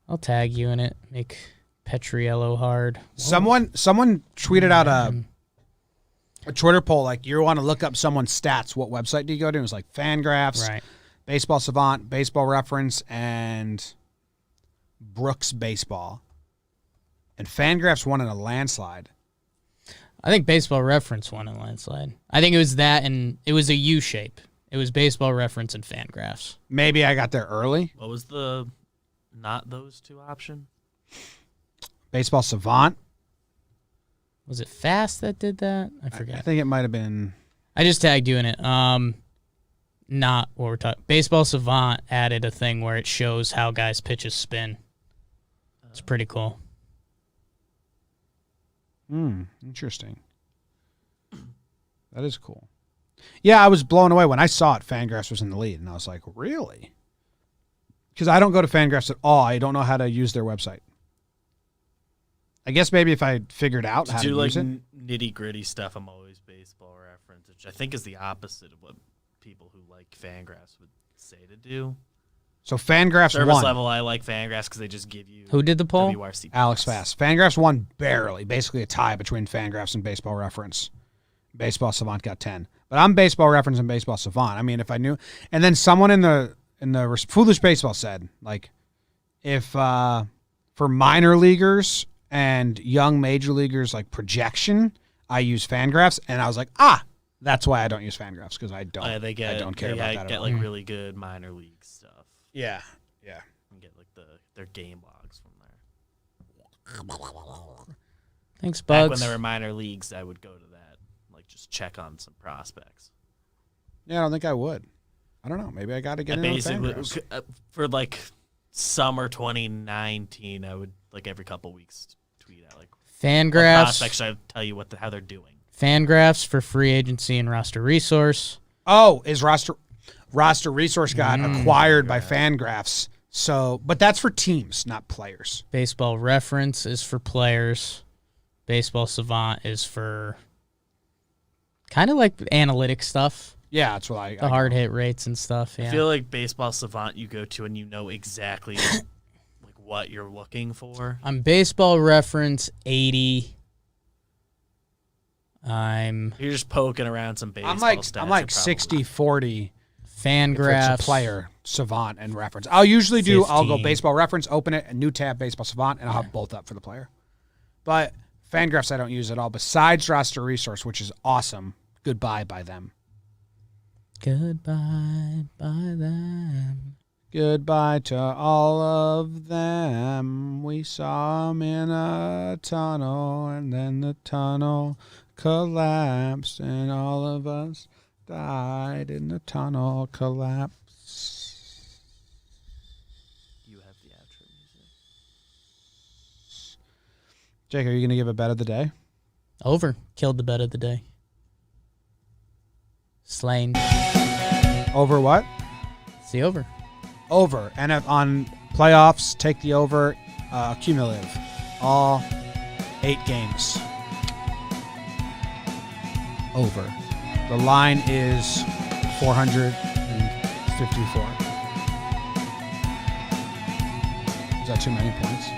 I'll tag you in it. Make Petriello hard. Someone tweeted out a Twitter poll like, you want to look up someone's stats. What website do you go to? It was like Fangraphs, Right. Baseball Savant, Baseball Reference, and Brooks Baseball. And Fangraphs won in a landslide. I think Baseball Reference won in landslide. I think it was that, and it was a U shape. It was Baseball Reference and Fangraphs. Maybe I got there early. What was the not those two option? Baseball Savant. Was it Fast that did that? I forget. I think it might have been. I just tagged you in it. Not what we're talking. Baseball Savant added a thing where it shows how guys' pitches spin. It's pretty cool. Interesting. That is cool. Yeah, I was blown away when I saw it. Fangraphs was in the lead, and I was like, really? Because I don't go to Fangraphs at all. I don't know how to use their website. I guess maybe if I figured out how to do like use it. nitty gritty stuff, I'm always Baseball Reference, which I think is the opposite of what people who like Fangraphs would say to do. So Fangraphs Service won. level, I like Fangraphs because they just give you. Who did the poll? WRC Alex Fast. Fangraphs won barely. Basically a tie between Fangraphs and Baseball Reference. Baseball Savant got 10. But I'm Baseball Reference and Baseball Savant. I mean, if I knew. And then someone in the Foolish Baseball said, like, if for minor leaguers and young major leaguers, like projection, I use Fangraphs. And I was like, that's why I don't use Fangraphs, because I don't. I don't care about that at Get all. like really good minor league stuff. Yeah. And get like their game logs from there. Thanks, Back Bugs. when there were minor leagues, I would go to that, like just check on some prospects. Yeah, I don't think I would. I don't know. Maybe I got to get into Fangraphs. For like summer 2019, I would like every couple weeks tweet out like Fangraphs. prospects. I tell you how they're doing. Fangraphs for free agency and roster resource. Oh, is roster resource got acquired by Fangraphs? So, but that's for teams, not players. Baseball Reference is for players. Baseball Savant is for kind of like analytic stuff. Yeah, that's what I The hard hit rates and stuff. Yeah. I feel like Baseball Savant you go to and you know exactly like what you're looking for. I'm Baseball Reference 80. You're just poking around some baseball stats. I'm like 60-40 Fangraphs. If it's a player, Savant and Reference. I'll usually I'll go 15. Baseball Reference, open it, a new tab, Baseball Savant, and I'll have both up for the player. But Fangraphs I don't use at all, besides roster resource, which is awesome. Goodbye by them. Goodbye by them. Goodbye to all of them. We saw them in a tunnel, and then the tunnel collapsed, and all of us died in the tunnel collapse. You have the outro music. Jake, are you going to give a bet of the day? Over. Killed the bet of the day. Slain. Over what? It's the over. Over. And on playoffs, take the over cumulative. All 8 games. Over. The line is 454. Is that too many points?